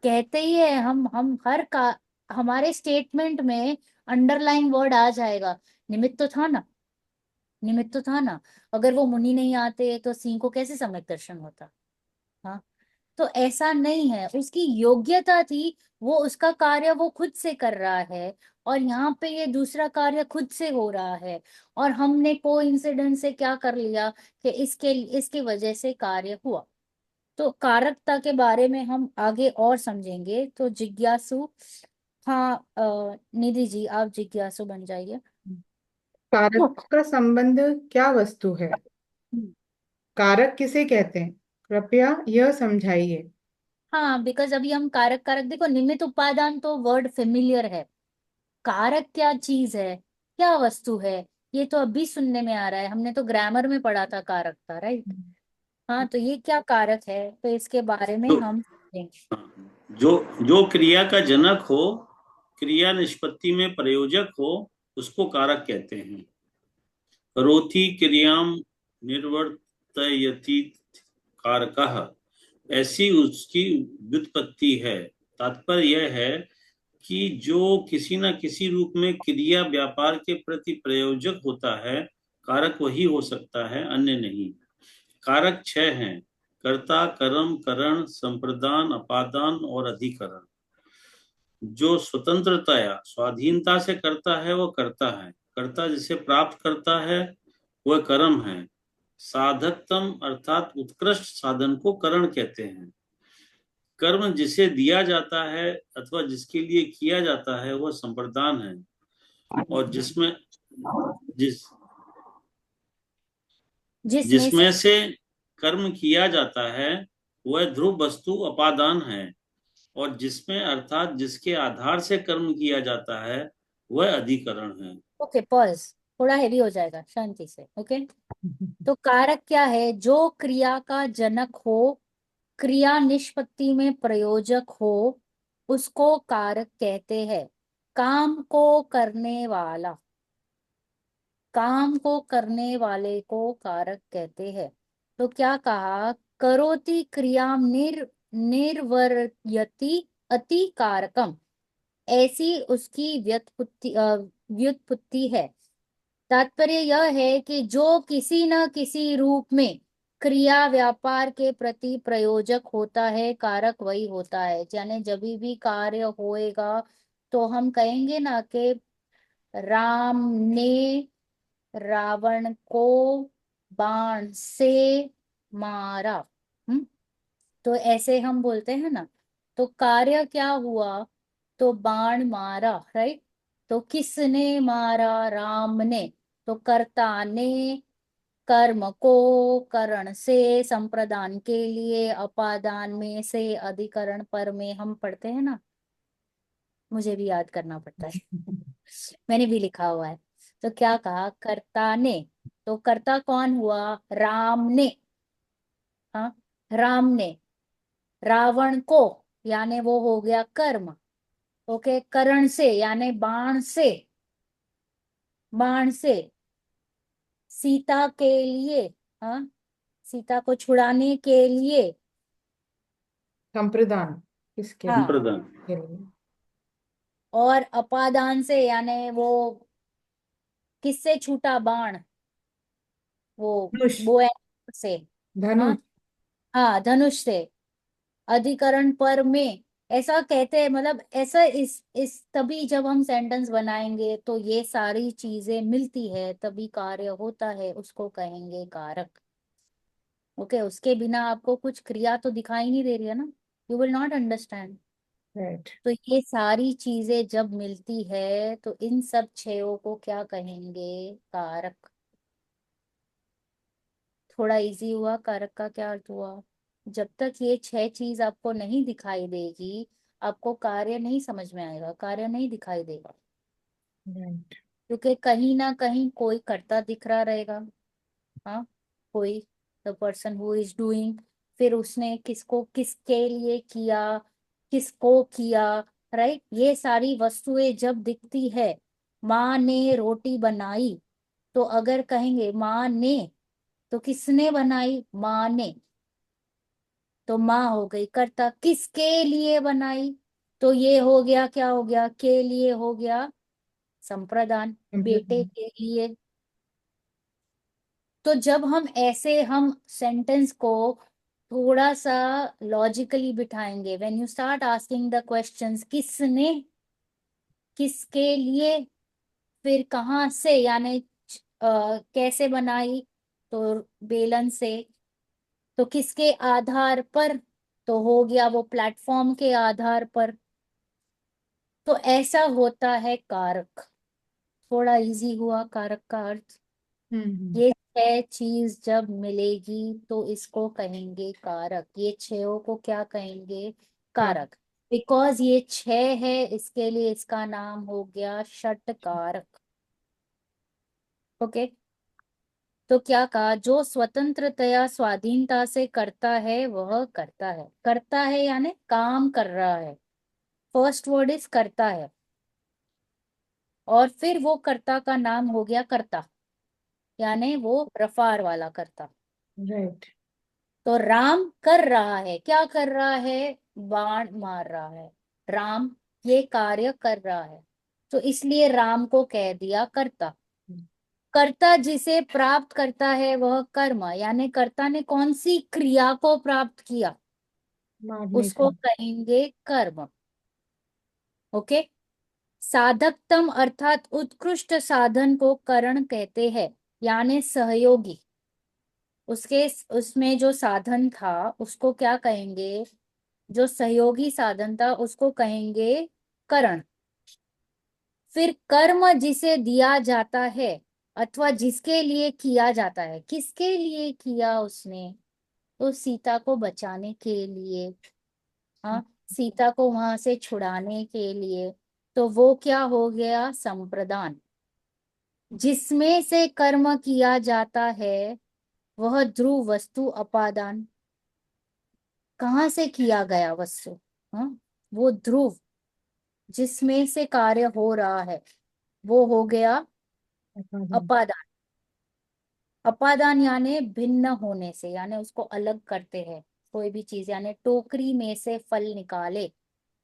कहते ही है हम हर का हमारे स्टेटमेंट में अंडरलाइन वर्ड आ जाएगा, निमित्त तो था ना, निमित्त तो था ना। अगर वो मुनि नहीं आते तो सिंह को कैसे सम्यक दर्शन होता। हाँ, तो ऐसा नहीं है, उसकी योग्यता थी, वो उसका कार्य वो खुद से कर रहा है, और यहाँ पे ये दूसरा कार्य खुद से हो रहा है, और हमने को इंसिडेंस से क्या कर लिया कि इसके इसकी वजह से कार्य हुआ। तो कारकता के बारे में हम आगे और समझेंगे। तो जिज्ञासु, हाँ, निधि जी आप जिज्ञासु बन जाइए। कारक का संबंध क्या वस्तु है? कारक किसे कहते हैं? कृपया यह समझाइए। हाँ, बिकॉज अभी हम कारक कारक देखो, निमित्त उपादान तो वर्ड फेमिलियर है, कारक क्या चीज है, क्या वस्तु है, ये तो अभी सुनने में आ रहा है, हमने तो ग्रामर में पढ़ा था कारक का, राइट। हाँ, तो ये क्या कारक है, तो इसके बारे में जो हम समझेंगे। जो जो क्रिया का जनक हो, क्रिया निष्पत्ति में प्रयोजक हो, उसको कारक कहते हैं। करोति क्रियाम निर्वर्तयति कारकः, ऐसी उसकी व्युत्पत्ति है। तात्पर्य यह है कि जो किसी न किसी रूप में क्रिया व्यापार के प्रति प्रयोजक होता है, कारक वही हो सकता है, अन्य नहीं। कारक 6 हैं: कर्ता, कर्म, करण, संप्रदान, अपादान और अधिकरण। जो स्वतंत्रतया स्वाधीनता से करता है वह कर्ता है। कर्ता जिसे प्राप्त करता है वह कर्म है। साधकतम अर्थात उत्कृष्ट साधन को करण कहते हैं। कर्म जिसे दिया जाता है अथवा जिसके लिए किया जाता है वह संप्रदान है, और जिसमें जिस जिसमें से जिसमें से कर्म किया जाता है वह ध्रुव वस्तु अपादान है, और जिसमें अर्थात जिसके आधार से कर्म किया जाता है वह अधिकरण है। ओके, पॉज, थोड़ा हेवी हो जाएगा, शांति से, ओके। तो कारक क्या है? जो क्रिया का जनक हो, क्रिया निष्पत्ति में प्रयोजक हो, उसको कारक कहते हैं। काम को करने वाला, काम को करने वाले को कारक कहते हैं। तो क्या कहा? करोति क्रिया निर्वर्यति अति कारकम, ऐसी उसकी व्युत्पत्ति है। तात्पर्य यह है कि जो किसी न किसी रूप में क्रिया व्यापार के प्रति प्रयोजक होता है, कारक वही होता है। यानी जब भी कार्य होएगा तो हम कहेंगे ना कि राम ने रावण को बाण से मारा। हम्म, तो ऐसे हम बोलते हैं ना। तो कार्य क्या हुआ? तो बाण मारा, राइट। तो किसने मारा? राम ने। तो कर्ता ने कर्म को करण से, संप्रदान के लिए, अपादान में से, अधिकरण पर में हम पढ़ते हैं ना, मुझे भी याद करना पड़ता है मैंने भी लिखा हुआ है। तो क्या कहा? कर्ता ने। तो कर्ता कौन हुआ? राम ने। हाँ, राम ने। रावण को, यानी वो हो गया कर्म। ओके, करण से यानी बाण से, बाण से। सीता के लिए, हाँ, सीता को छुड़ाने के लिए। संप्रदान किसके हाँ, संप्रदान। लिए? और अपादान से यानी वो किससे छूटा बाण? वो धनुष। बो से। हाँ, धनुष। हाँ, धनुष से। अधिकरण पर में, ऐसा कहते हैं, मतलब ऐसा इस तभी जब हम सेंटेंस बनाएंगे तो ये सारी चीजें मिलती है तभी कार्य होता है, उसको कहेंगे कारक। ओके, उसके बिना आपको कुछ क्रिया तो दिखाई नहीं दे रही है ना, you will not understand. Right. तो ये सारी चीजें जब मिलती है तो इन सब छयों को क्या कहेंगे? कारक। थोड़ा इजी हुआ? कारक का क्या अर्थ हुआ? जब तक ये 6 चीज आपको नहीं दिखाई देगी, आपको कार्य नहीं समझ में आएगा, कार्य नहीं दिखाई देगा। राइट। क्योंकि कहीं ना कहीं कोई करता दिख रहा रहेगा। हाँ, कोई, the person who is doing, फिर उसने किसको किसके लिए किया, किसको किया। राइट, ये सारी वस्तुएं जब दिखती है, माँ ने रोटी बनाई, तो अगर कहेंगे माँ ने, तो किसने बनाई? माँ ने। तो माँ हो गई कर्ता, किसके लिए बनाई? तो ये हो गया, क्या हो गया? के लिए हो गया संप्रदान, बेटे संप्रदान। के लिए। तो जब हम ऐसे हम सेंटेंस को थोड़ा सा लॉजिकली बिठाएंगे, when you start asking the questions, किसने, किसके लिए, फिर कहाँ से, यानी कैसे बनाई, तो बेलन से, तो किसके आधार पर, तो हो गया वो प्लेटफॉर्म के आधार पर। तो ऐसा होता है कारक। थोड़ा इजी हुआ कारक का अर्थ। हम्म। ये 6 चीज जब मिलेगी तो इसको कहेंगे कारक। ये 6 को क्या कहेंगे? कार। कारक। बिकॉज ये 6 है, इसके लिए इसका नाम हो गया षट कारक। ओके। तो क्या कहा? जो स्वतंत्रतया स्वाधीनता से करता है वह करता है। करता है यानी काम कर रहा है। फर्स्ट वर्ड इज करता है, और फिर वो कर्ता का नाम हो गया कर्ता, यानी वो रफार वाला कर्ता। राइट। तो राम कर रहा है, क्या कर रहा है? बाण मार रहा है। राम ये कार्य कर रहा है, तो इसलिए राम को कह दिया कर्ता। कर्ता जिसे प्राप्त करता है वह कर्म, यानी कर्ता ने कौन सी क्रिया को प्राप्त किया, मारने उसको का। कहेंगे कर्म। ओके। साधकतम अर्थात उत्कृष्ट साधन को करण कहते हैं, यानी सहयोगी। उसके उसमें जो साधन था उसको क्या कहेंगे? जो सहयोगी साधन था उसको कहेंगे करण। फिर कर्म जिसे दिया जाता है अथवा जिसके लिए किया जाता है, किसके लिए किया उसने? तो सीता को बचाने के लिए। हाँ, सीता को वहां से छुड़ाने के लिए। तो वो क्या हो गया? संप्रदान। जिसमें से कर्म किया जाता है वह ध्रुव वस्तु अपादान। कहाँ से किया गया वस्तु? हाँ, वो ध्रुव जिसमें से कार्य हो रहा है वो हो गया अपादान। अपादान। अपादान यानी भिन्न होने से, यानी उसको अलग करते हैं। कोई भी चीज, यानी टोकरी में से फल निकाले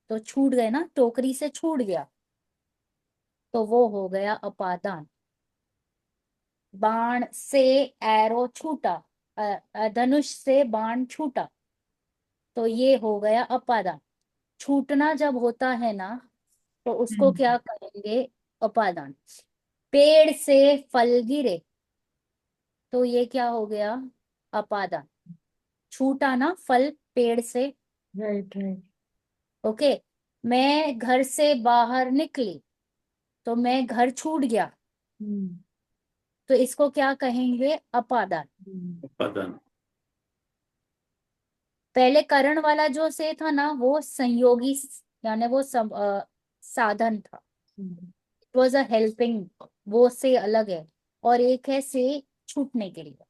तो छूट गए ना, टोकरी से छूट गया, तो वो हो गया अपादान। बाण से एरो छूटा, धनुष से बाण छूटा, तो ये हो गया अपादान। छूटना जब होता है ना, तो उसको हम्म। क्या कहेंगे? अपादान। पेड़ से फल गिरे, तो ये क्या हो गया? अपादान। छूटा ना फल पेड़ से। Right right. ओके। मैं घर से बाहर निकली, तो मैं घर छूट गया, हम्म। तो इसको क्या कहेंगे? अपादान। उत्पादन। पहले करण वाला जो से था ना, वो संयोगी, यानी वो सब साधन था। हम्म। इट वॉज अ हेल्पिंग, वो से अलग है। और एक है से छूटने के लिए,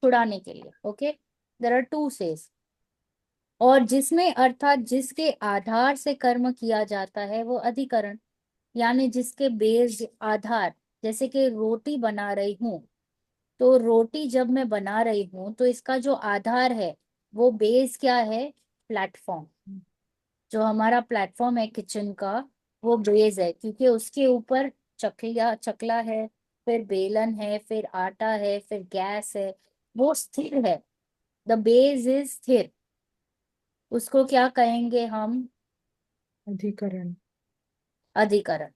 छुड़ाने के लिए। Okay, there are two sage. और जिसमें अर्थात जिसके आधार से कर्म किया जाता है वो अधिकरण, यानी जिसके बेस आधार, जैसे कि रोटी बना रही हूँ, तो रोटी जब मैं बना रही हूँ तो इसका जो आधार है, वो बेस क्या है? प्लेटफॉर्म। जो हमारा प्लेटफॉर्म है किचन का, वो बेस है, क्योंकि उसके ऊपर चकला चकला है, फिर बेलन है, फिर आटा है, फिर गैस है, वो स्थिर है। द बेस इज स्थिर। उसको क्या कहेंगे हम? अधिकरण। अधिकरण।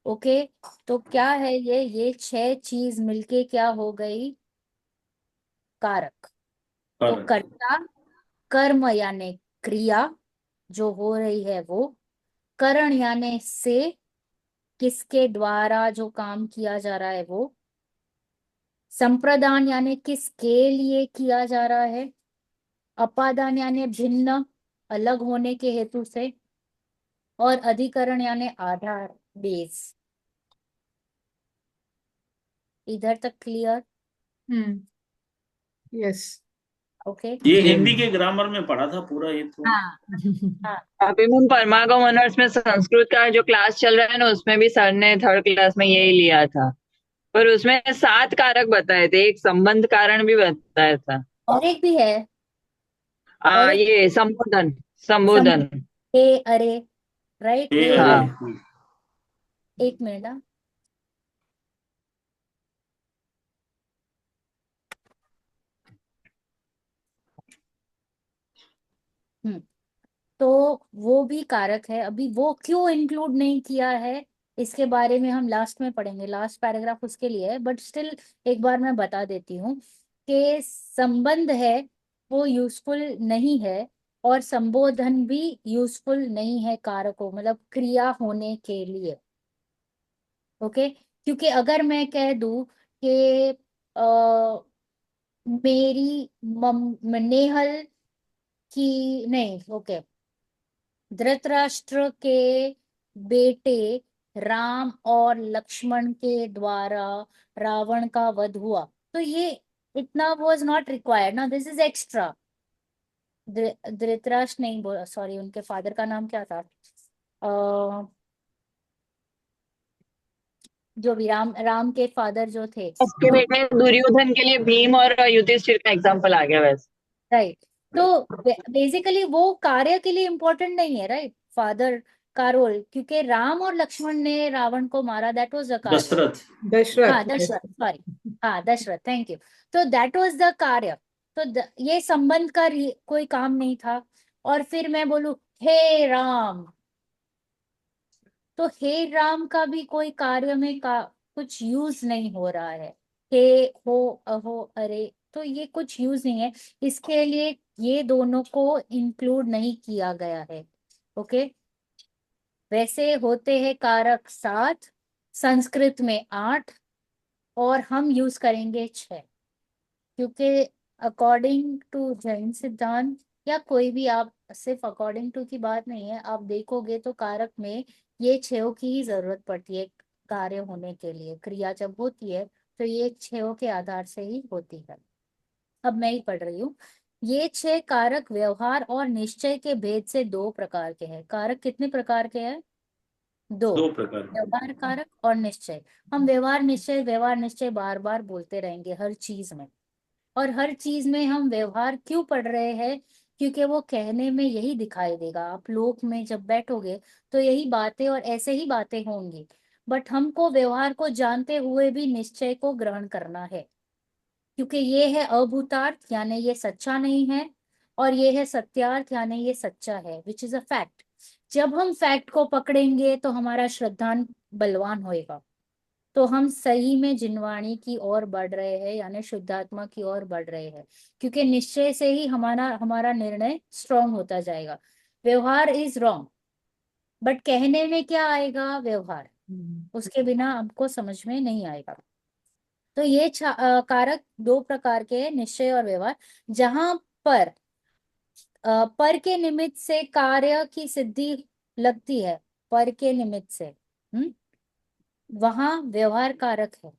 ओके। तो क्या है ये 6 चीज मिलके क्या हो गई? कारक। तो कारक। कर्ता, कर्म यानी क्रिया जो हो रही है वो, करण यानी से, किसके द्वारा जो काम किया जा रहा है वो, संप्रदान यानी किसके लिए किया जा रहा है, अपादान यानी भिन्न, अलग होने के हेतु से, और अधिकरण यानी आधार, बेस। इधर तक क्लियर? यस। ओके। ये हिंदी के ग्रामर में पढ़ा था पूरा ये तो। हाँ हाँ अभी मैम परमागम ऑनर्स में संस्कृत का जो क्लास चल रहा है ना, उसमें भी सर ने थर्ड क्लास में यही लिया था, पर उसमें 7 कारक बताए थे, एक संबंध कारण भी बताया था। और एक भी है, और एक ये संबोधन, सम, संबोधन। ए अरे, राइट, ए ए अरे। अरे। हाँ। एक मिनट। हाँ। हम्म। तो वो भी कारक है, अभी वो क्यों इंक्लूड नहीं किया है इसके बारे में हम लास्ट में पढ़ेंगे, लास्ट पैराग्राफ उसके लिए है, बट स्टिल एक बार मैं बता देती हूँ कि संबंध है वो यूजफुल नहीं है, और संबोधन भी यूजफुल नहीं है कारकों, मतलब क्रिया होने के लिए। ओके। क्योंकि अगर मैं कह दूं कि मेरी नेहल की, नहीं, ओके, धृतराष्ट्र के बेटे राम और लक्ष्मण के द्वारा रावण का वध हुआ, तो ये इतना वाज नॉट रिक्वायर्ड ना, दिस इज एक्स्ट्रा। धृतराष्ट्र नहीं बोला, सॉरी, उनके फादर का नाम क्या था, जो भी राम के फादर जो थे। उसके बेटे दुर्योधन के लिए भीम और युधिष्ठिर का एग्जाम्पल आ गया वैसे। राइट। तो बेसिकली वो कार्य के लिए इम्पोर्टेंट नहीं है, राइट, फादर का रोल, क्योंकि राम और लक्ष्मण ने रावण को मारा, दैट वाज द कार्य। दशरथ। हाँ, दशरथ। दशरथ, सॉरी। हाँ, दशरथ, थैंक यू। तो दैट वाज द कार्य। तो ये संबंध का कोई काम नहीं था। और फिर मैं बोलूं हे राम, तो हे राम का भी कोई कार्य में कुछ यूज नहीं हो रहा है। हे, हो, अहो, अरे, तो ये कुछ यूज नहीं है, इसके लिए ये दोनों को इंक्लूड नहीं किया गया है। ओके। वैसे होते हैं कारक 7, संस्कृत में 8, और हम यूज करेंगे 6, क्योंकि अकॉर्डिंग टू जैन सिद्धांत, या कोई भी, आप सिर्फ अकॉर्डिंग टू की बात नहीं है, आप देखोगे तो कारक में ये 6 की ही जरूरत पड़ती है कार्य होने के लिए, क्रिया जब होती है तो ये 6 के आधार से ही होती है। अब मैं ही पढ़ रही हूँ। ये 6 कारक व्यवहार और निश्चय के भेद से 2 प्रकार के हैं। कारक कितने प्रकार के हैं? 2। 2 प्रकार। व्यवहार कारक और निश्चय। हम व्यवहार निश्चय बार बार बोलते रहेंगे हर चीज में, और हर चीज में हम व्यवहार क्यों पढ़ रहे हैं, क्योंकि वो कहने में यही दिखाई देगा, आप लोक में जब बैठोगे तो यही बातें और ऐसे ही बातें होंगी, बट हमको व्यवहार को जानते हुए भी निश्चय को ग्रहण करना है, क्योंकि ये है अभूतार्थ यानी ये सच्चा नहीं है, और ये है सत्यार्थ यानी ये सच्चा है, विच इज अ फैक्ट। जब हम फैक्ट को पकड़ेंगे तो हमारा श्रद्धान बलवान होएगा, तो हम सही में जिनवाणी की ओर बढ़ रहे हैं, यानी शुद्धात्मा की ओर बढ़ रहे हैं, क्योंकि निश्चय से ही हमारा हमारा निर्णय स्ट्रांग होता जाएगा। व्यवहार इज रॉन्ग, बट कहने में क्या आएगा? व्यवहार, उसके बिना हमको समझ में नहीं आएगा। तो ये कारक 2 प्रकार के हैं, निश्चय और व्यवहार। जहां पर पर के निमित्त से कार्य की सिद्धि लगती है, पर के निमित्त से, वहां व्यवहार कारक है,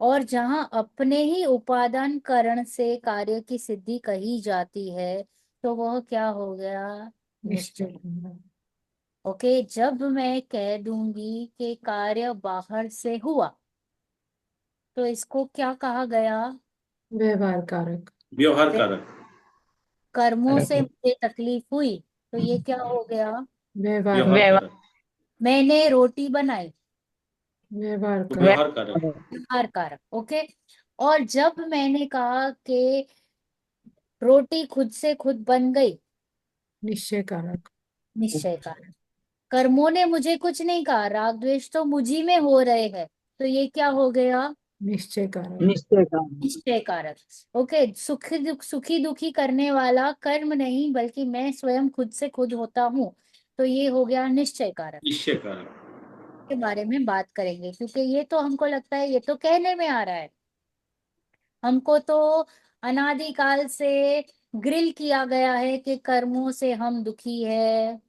और जहां अपने ही उपादान करण से कार्य की सिद्धि कही जाती है, तो वह क्या हो गया? निश्चय। निश्चय। ओके। जब मैं कह दूंगी कि कार्य बाहर से हुआ, तो इसको क्या कहा गया? व्यवहार कारक। व्यवहार कारक। कर्मों से मुझे तकलीफ हुई, तो ये क्या हो गया? व्यवहार। व्यवहार कारक। मैंने रोटी बनाई, व्यवहार तो कारक। व्यवहार कारक। व्यवहार कारक। ओके। और जब मैंने कहा कि रोटी खुद से खुद बन गई, निश्चय कारक। निश्चय कारक। कर्मों ने मुझे कुछ नहीं कहा, राग द्वेष तो मुझी में हो रहे हैं, तो ये क्या हो गया? निश्चय कारक। निश्चय का। निश्चय कारक। ओके। सुखी दुखी करने वाला कर्म नहीं, बल्कि मैं स्वयं खुद से खुद होता हूँ, तो ये हो गया निश्चय कारक। निश्चय कारक। के बारे में बात करेंगे, क्योंकि ये तो हमको लगता है ये तो कहने में आ रहा है, हमको तो अनादिकाल से ग्रिल किया गया है कि कर्मों से हम दुखी है,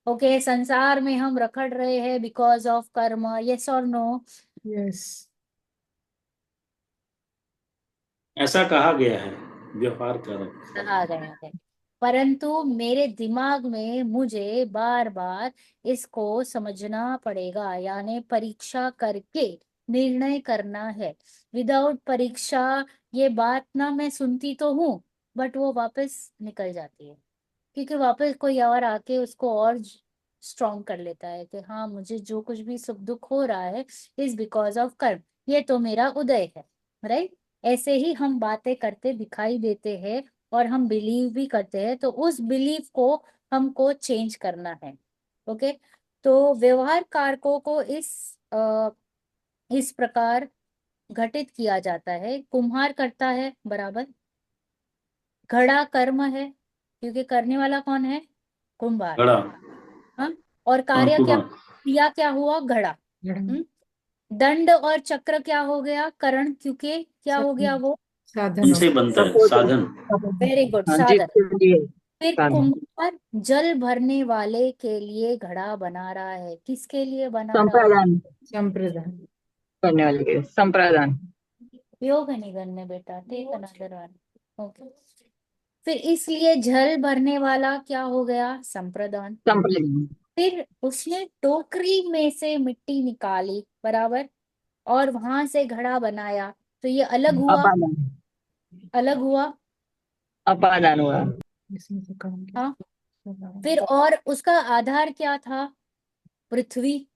ओके, संसार में हम रखड़ रहे हैं बिकॉज ऑफ कर्म, यस और नो? यस। ऐसा कहा गया है व्यवहार कारक। कहा गया है, परंतु मेरे दिमाग में मुझे बार बार इसको समझना पड़ेगा, यानी परीक्षा करके निर्णय करना है। विदाउट परीक्षा ये बात ना मैं सुनती तो हूँ, बट वो वापस निकल जाती है, क्योंकि वापस कोई और आके उसको और स्ट्रॉन्ग कर लेता है कि हाँ, मुझे जो कुछ भी सुख दुख हो रहा है इज बिकॉज ऑफ कर्म, ये तो मेरा उदय है, राइट? ऐसे ही हम बातें करते दिखाई देते हैं और हम बिलीव भी करते हैं, तो उस बिलीव को हमको चेंज करना है। ओके, तो व्यवहार कारकों को इस प्रकार घटित किया जाता है। कुम्हार करता है बराबर, घड़ा कर्म है, क्योंकि करने वाला कौन है? कुम्हार। घड़ा। हाँ, और हाँ, कार्य क्या, कुमार। क्रिया क्या हुआ? घड़ा। घड़ा। हम्म, दंड और चक्र क्या हो गया? करण, क्योंकि क्या हो गया साधन। वो? साधन उनसे बनता है सपोर्ट। साधन। वेरी गुड, हाँ, जिद साधन। के लिए फिर साधन। कुम्हार जल भरने वाले के लिए घड़ा बना रहा है, किसके लिए बना रहा है? संप्रदान संप्रदान। करने वाले के लिए संप्रदान। योग नहीं करने बेटा, टेक अनदर वन। ओके, फिर इसलिए जल भरने वाला क्या हो गया? संप्रदान। संप्रदान। फिर उसने टोकरी में से मिट्टी निकाली बराबर, और वहां से घड़ा बनाया, तो ये अलग हुआ, अपादान। अलग हुआ। अपादान हुआ। इसमें से काम हाँ, किया। फिर और उसका आधार क्या था? पृथ्वी।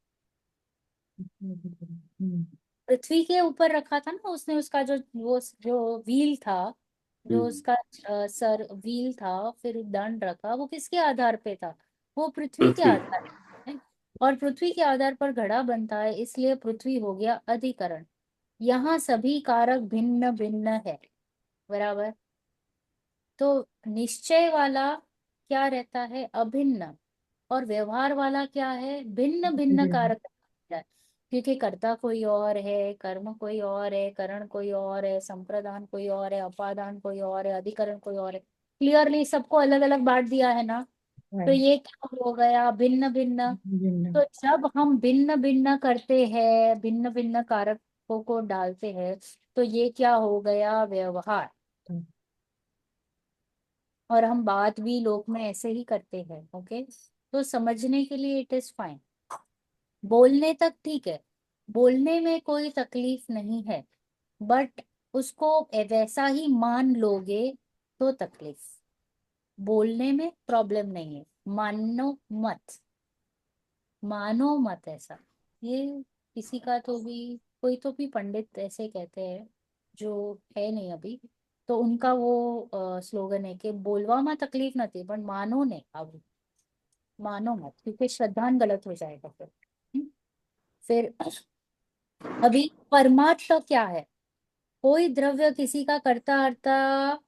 हम्म। पृथ्वी के ऊपर रखा था ना उसने, उसका जो वो जो व्हील था, जो हम्म, उसका सर व्हील था, फिर दंड रखा, वो किसके आधार पे था? वो पृथ्वी के पृथ्वी। आधार पे है। और पृथ्वी के आधार पर घड़ा बनता है, इसलिए पृथ्वी हो गया अधिकरण। यहाँ सभी कारक भिन्न भिन्न है बराबर, तो निश्चय वाला क्या रहता है? अभिन्न। और व्यवहार वाला क्या है? भिन्न भिन्न कारक रहता है, क्योंकि कर्ता कोई और है, कर्म कोई और है, करण कोई और है, संप्रदान कोई और है, अपादान कोई और है, अधिकरण कोई और है। क्लियरली सबको अलग अलग बांट दिया है ना? तो Right. ये क्या हो गया? भिन्न भिन्न। भिन्न। तो जब हम भिन्न भिन्न करते हैं, भिन्न भिन्न कारकों को डालते हैं, तो ये क्या हो गया? व्यवहार। और हम बात भी लोक में ऐसे ही करते हैं, ओके? तो समझने के लिए इट इज फाइन, बोलने तक ठीक है, बोलने में कोई तकलीफ नहीं है, बट उसको वैसा ही मान लोगे तो तकलीफ। बोलने में प्रॉब्लम नहीं है, मानो मत, मानो मत ऐसा। ये किसी का तो भी, कोई तो भी पंडित ऐसे कहते हैं, जो है नहीं अभी, तो उनका वो स्लोगन है कि बोलवा में तकलीफ नहीं पर मानो नहीं, अब मानो मत, क्योंकि श्रद्धान गलत हो जाएगा फिर। फिर अभी परमार्थ क्या है? कोई द्रव्य किसी का कर्ता हर्ता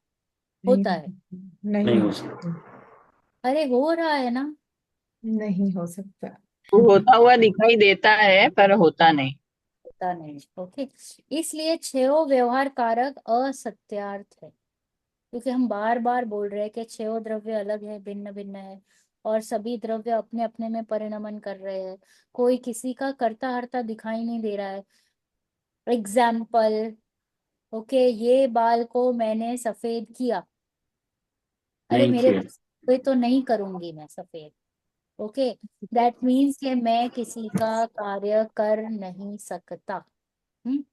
नहीं। होता है? नहीं नहीं हो हो सकता। सकता। अरे हो रहा है ना? नहीं हो सकता। वो होता हुआ दिखाई देता है पर होता नहीं। होता नहीं, ओके। इसलिए छह व्यवहार कारक असत्यार्थ है, क्योंकि हम बार बार बोल रहे हैं कि छह द्रव्य अलग है, भिन्न भिन्न है, और सभी द्रव्य अपने अपने में परिणमन कर रहे हैं, कोई किसी का कर्ता हर्ता दिखाई नहीं दे रहा है। एग्जाम्पल, ओके, ये बाल को मैंने सफेद किया, अरे नहीं मेरे किया। बस हुए तो नहीं करूंगी मैं सफेद, ओके, दैट मीन्स कि मैं किसी का कार्य कर नहीं सकता। हम्म,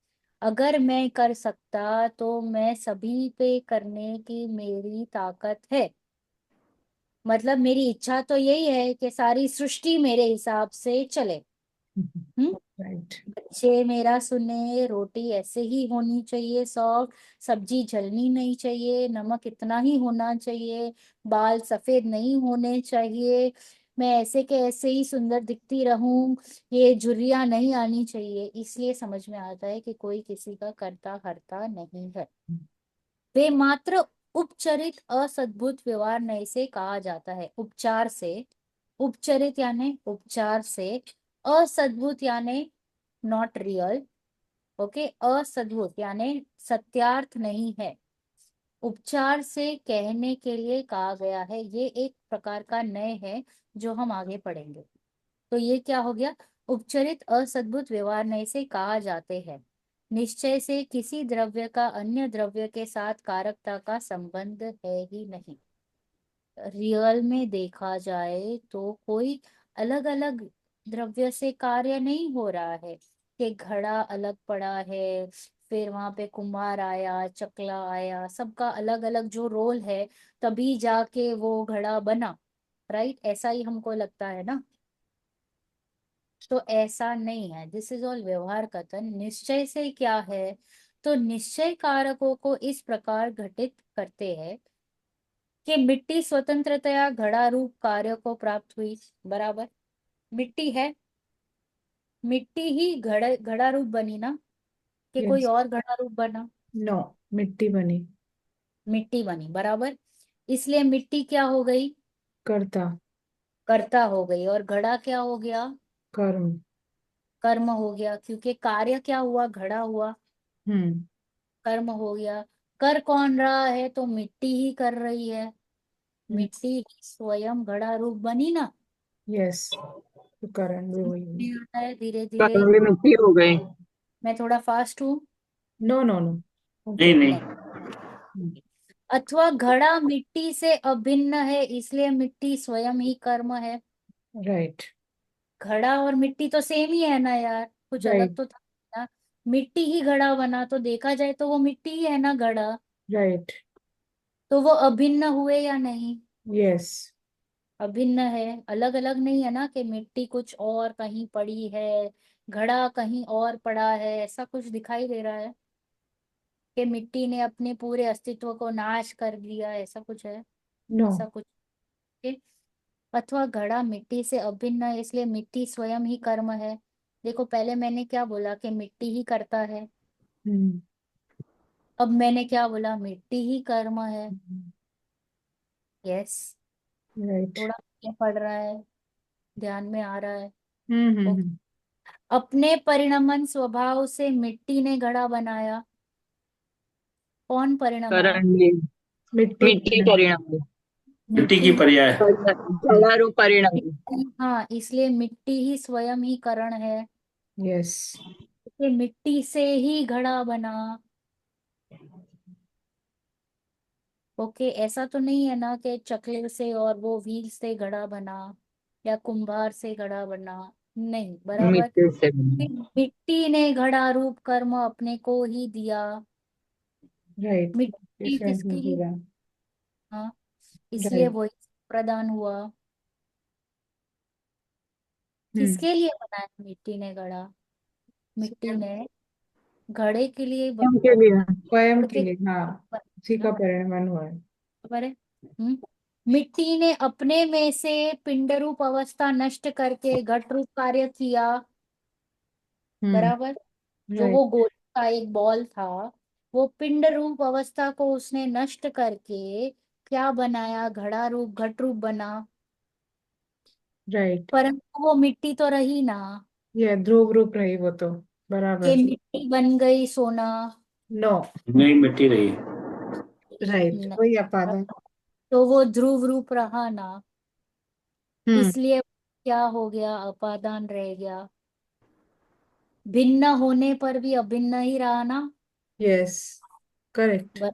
अगर मैं कर सकता तो मैं सभी पे करने की मेरी ताकत है, मतलब मेरी इच्छा तो यही है कि सारी सृष्टि मेरे हिसाब से चले। हम्म, राइट। बच्चे मेरा सुने, रोटी ऐसे ही होनी चाहिए सॉफ्ट, सब्जी जलनी नहीं चाहिए, नमक इतना ही होना चाहिए, बाल सफेद नहीं होने चाहिए, मैं ऐसे के ऐसे ही सुंदर दिखती रहूं, ये झुर्रियां नहीं आनी चाहिए। इसलिए समझ में आता है कि कोई किसी का करता हरता नहीं है, वे मात्र उपचरित असद्भुत व्यवहार नहीं से कहा जाता है। उपचार से, उपचरित यानी उपचार से, असद्भुत यानी नॉट रियल, ओके, असद्भुत यानी सत्यार्थ नहीं है। उपचार से कहने के लिए कहा गया है, ये एक प्रकार का नय है जो हम आगे पढ़ेंगे। तो ये क्या हो गया, उपचरित असद्भुत व्यवहार नय से कहा जाते हैं। निश्चय से किसी द्रव्य का अन्य द्रव्य के साथ कारकता का संबंध है ही नहीं। रियल में देखा जाए तो कोई अलग अलग द्रव्य से कार्य नहीं हो रहा है कि घड़ा अलग पड़ा है, फिर वहां पे कुम्हार आया, चकला आया, सबका अलग अलग जो रोल है, तभी जाके वो घड़ा बना। राइट, ऐसा ही हमको लगता है ना। तो ऐसा नहीं है, दिस इज ऑल व्यवहार कथन। निश्चय से क्या है, तो निश्चय कारकों को इस प्रकार घटित करते हैं कि मिट्टी स्वतंत्रतया घड़ा रूप कार्य को प्राप्त हुई। बराबर, मिट्टी है, मिट्टी ही घड़ा घड़ा रूप बनी ना, कि कोई यस। और घड़ा रूप बना। नो, मिट्टी बनी। मिट्टी बनी, बराबर। इसलिए मिट्टी क्या हो गई, कर्ता। कर्ता हो गई, और घड़ा क्या हो गया, कर्म। कर्म हो गया, क्योंकि कार्य क्या हुआ, घड़ा हुआ, हम्म। कर्म हो गया। कर कौन रहा है, तो मिट्टी ही कर रही है। मिट्टी ही स्वयं घड़ा रूप बनी ना। यस, तो करण भी वही है। ये आता है धीरे धीरे। कर्म भी मिट्टी हो गई। मैं थोड़ा फास्ट हूँ। No no no. नहीं ओके। नहीं। नहीं। अथवा घड़ा मिट्टी से अभिन्न है, इसलिए मिट्टी स्वयं ही कर्म है। राइट। घड़ा और मिट्टी तो सेम ही है ना यार, कुछ अलग राइट। तो था ना। मिट्टी ही घड़ा बना, तो देखा जाए तो वो मिट्टी ही है ना घड़ा। राइट। तो वो अभिन्न हुए या नहीं, यस। अभिन्न है, अलग अलग नहीं है ना, कि मिट्टी कुछ और कहीं पड़ी है, घड़ा कहीं और पड़ा है, ऐसा कुछ दिखाई दे रहा है कि मिट्टी ने अपने पूरे अस्तित्व को नाश कर दिया, ऐसा कुछ है, नो। ऐसा कुछ है। अथवा घड़ा मिट्टी से अभिन्न है, इसलिए मिट्टी स्वयं ही कर्म है। देखो, पहले मैंने क्या बोला कि मिट्टी ही करता है, हम्म। अब मैंने क्या बोला, मिट्टी ही कर्म है। Yes, right. थोड़ा ये पड़ रहा है, ध्यान में आ रहा है। हम्म। ओके। अपने परिणमन स्वभाव से मिट्टी ने घड़ा बनाया। कौन परिणमा, करण भी मिट्टी मिट्टी परिणाम। परिणाम भी। मिट्टी की मिट्टी। पर्याय। घड़ा रूप परिणाम भी। हाँ, इसलिए मिट्टी ही स्वयं ही करण है, यस। इसलिए मिट्टी से ही घड़ा बना। ओके, ऐसा तो नहीं है ना कि चकले से और वो व्हील से घड़ा बना, या कुंभार से घड़ा बना, नहीं, बराबर। मिट्टी से फिर बनी। मिट्टी ने घड़ा रूप कर्म अपने को ही दिया। राइट। मिट्टी डिफरेंट किसके लिए, पूरा। हाँ, इसलिए राइट। वही प्रदान हुआ। हम्म। किसके लिए बनाया मिट्टी ने घड़ा, मिट्टी ने घड़े के लिए स्वयं के लिए। स्वयं के के लिए, हाँ। उसी का ना, परिणाम हुआ है। बराबर है। मिट्टी ने अपने में से पिंड रूप अवस्था नष्ट करके घट रूप कार्य किया। हम्म। बराबर, जो राइट। वो गोल का एक बॉल था, वो पिंड रूप अवस्था को उसने नष्ट करके क्या बनाया, घड़ा रूप घट रूप बना। राइट। परंतु वो मिट्टी तो रही ना, ये ध्रुव रूप रही वो तो। कि बराबर। मिट्टी बन गई सोना। नो। नहीं, मिट्टी रही। राइट, न- वही अपादन। तो वो ध्रुव रूप रहा ना, हम्म। इसलिए क्या हो गया, अपादान रह गया। भिन्न होने पर भी अभिन्न ही रहा ना। Yes, correct. बस।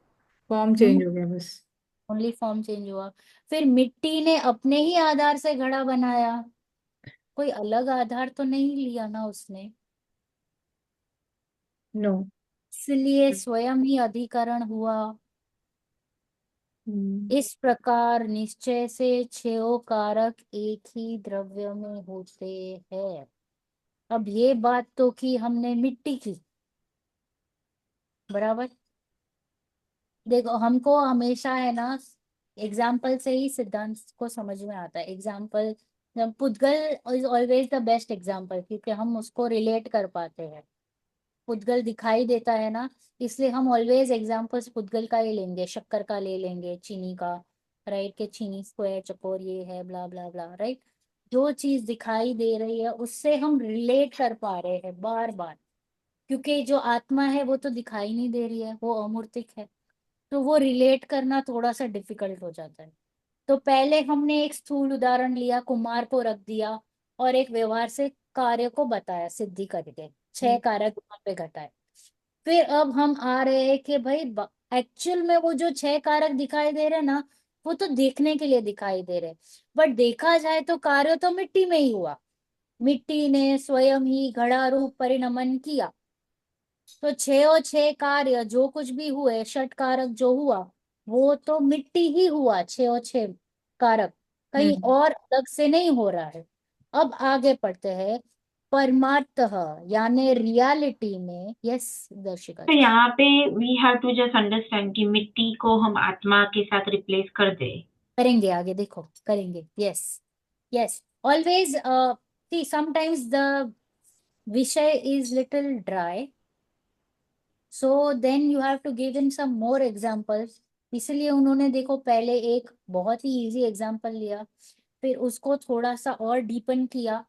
फॉर्म चेंज हो गया बस। ओनली फॉर्म चेंज हुआ। फिर मिट्टी ने अपने ही आधार से घड़ा बनाया, कोई अलग आधार तो नहीं लिया ना उसने, नो। इसलिए स्वयं ही अधिकरण हुआ। हम्म। इस प्रकार निश्चय से छह कारक एक ही द्रव्य में होते हैं। अब ये बात तो की हमने मिट्टी की, बराबर। देखो, हमको हमेशा है ना, एग्जाम्पल से ही सिद्धांत को समझ में आता है। Example, pudgal is always the best example, क्योंकि हम उसको रिलेट कर पाते हैं। पुद्गल दिखाई देता है ना, इसलिए हम ऑलवेज एग्जाम्पल्स पुद्गल का ही लेंगे, शक्कर का ले लेंगे, चीनी का। राइट, के चीनी स्क्वायर चकोर ये है, ब्ला ब्ला ब्ला, राइट। जो चीज दिखाई दे रही है उससे हम रिलेट कर पा रहे हैं बार बार, क्योंकि जो आत्मा है वो तो दिखाई नहीं दे रही है, वो अमूर्तिक है। तो वो रिलेट करना थोड़ा सा डिफिकल्ट हो जाता है। तो पहले हमने एक स्थूल उदाहरण लिया, कुमार को रख दिया और एक व्यवहार से कार्य को बताया सिद्धि करके, 6 कारक वहां पे घटाए। फिर अब हम आ रहे हैं कि भाई एक्चुअल में वो जो 6 कारक दिखाई दे रहे हैं ना, वो तो देखने के लिए दिखाई दे रहे, बट देखा जाए तो कार्य तो मिट्टी में ही हुआ। मिट्टी ने स्वयं ही घड़ा रूप परिणमन किया। तो 6 और 6 कार्य जो कुछ भी हुए, 6 कारक जो हुआ, वो तो मिट्टी ही हुआ। 6 और 6 कारक कहीं हम्म और अलग से नहीं हो रहा है। अब आगे पढ़ते हैं। परमार्थः यानी रियलिटी में, यस दर्शिका तो जी। यहाँ पे we have to just understand कि मिट्टी को हम आत्मा के साथ रिप्लेस कर दे। करेंगे आगे, देखो करेंगे। Yes, yes, always see sometimes the vishay is little dry, so then you have to give in some more examples. इसलिए उन्होंने देखो पहले एक बहुत ही इजी एग्जांपल लिया, फिर उसको थोड़ा सा और डीपन किया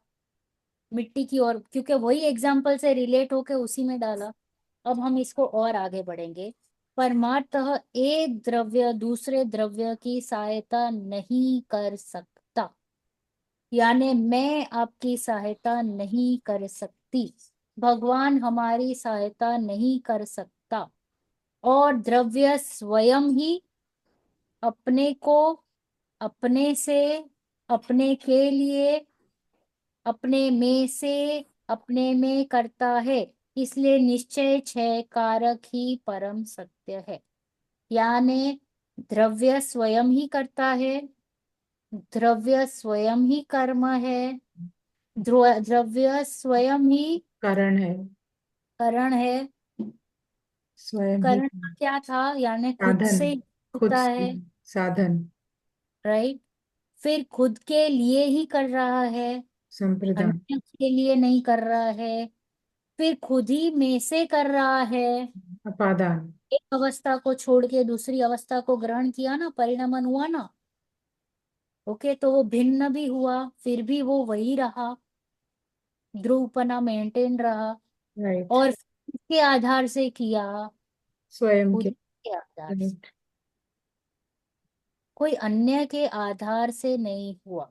मिट्टी की ओर, क्योंकि वही एग्जांपल से रिलेट होके उसी में डाला। अब हम इसको और आगे बढ़ेंगे। परमार्थः एक द्रव्य दूसरे द्रव्य की सहायता नहीं कर सकता, यानी मैं आपकी सहायता नहीं कर सकती, भगवान हमारी सहायता नहीं कर सकता, और द्रव्य स्वयं ही अपने को अपने से, अपने के लिए, अपने में से, अपने में करता है। इसलिए निश्चय 6 कारक ही परम सत्य है। यानी द्रव्य स्वयं ही करता है, द्रव्य स्वयं ही कर्म है, द्रव्य स्वयं ही कारण है, करण है। स्वयं ही करण का क्या था, यानी खुद साधन, से ही खुद होता से है, साधन, राइट। फिर खुद के लिए ही कर रहा है, संप्रदान, अन्य के लिए नहीं कर रहा है। फिर खुद ही में से कर रहा है, अपादान, एक अवस्था को छोड़ के दूसरी अवस्था को ग्रहण किया ना, परिणमन हुआ ना। ओके, तो वो भिन्न भी हुआ, फिर भी वो वही रहा, ध्रुवपना मेंटेन रहा। राइट, और इसके आधार से किया, स्वयं के, खुद के आधार से, राइट, कोई अन्य के आधार से नहीं हुआ।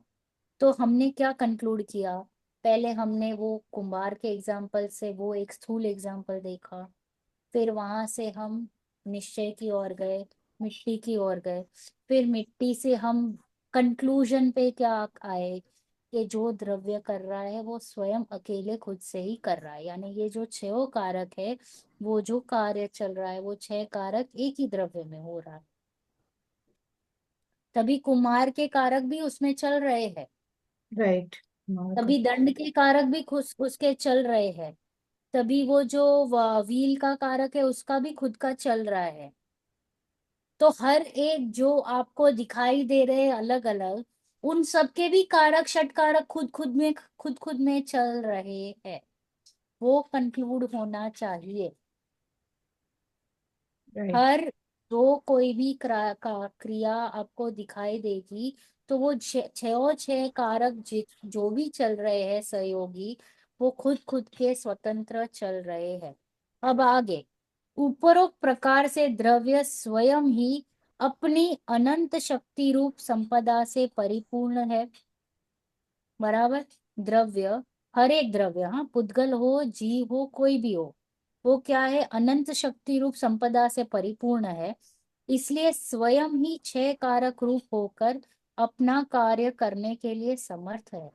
तो हमने क्या कंक्लूड किया, पहले हमने वो कुंभार के एग्जाम्पल से वो एक स्थूल एग्जाम्पल देखा, फिर वहां से हम निश्चय की ओर गए, मिट्टी की ओर गए, फिर मिट्टी से हम कंक्लूजन पे क्या आए कि जो द्रव्य कर रहा है वो स्वयं अकेले खुद से ही कर रहा है, यानी ये जो 6 कारक है, वो जो कार्य चल रहा है वो 6 कारक एक ही द्रव्य में हो रहा है। तभी कुमार के कारक भी उसमें चल रहे हैं, राइट, तभी दंड के कारक भी खुद उसके चल रहे हैं, तभी वो जो व्हील का कारक है उसका भी खुद का चल रहा है। तो हर एक जो आपको दिखाई दे रहे हैं अलग अलग, उन सबके भी कारक षटकारक खुद खुद में चल रहे हैं, वो कंक्लूड होना चाहिए। राइट, हर जो कोई भी क्रिया आपको दिखाई देगी, तो वो 6 कारक जो भी चल रहे हैं सहयोगी, वो खुद खुद के स्वतंत्र चल रहे हैं। अब आगे, उपरोक्त प्रकार से द्रव्य स्वयं ही अपनी अनंत शक्ति रूप संपदा से परिपूर्ण है। बराबर। द्रव्य, हर एक द्रव्य, हाँ, पुद्गल हो जीव हो कोई भी हो, वो क्या है, अनंत शक्ति रूप संपदा से परिपूर्ण है। इसलिए स्वयं ही 6 कारक रूप होकर अपना कार्य करने के लिए समर्थ है।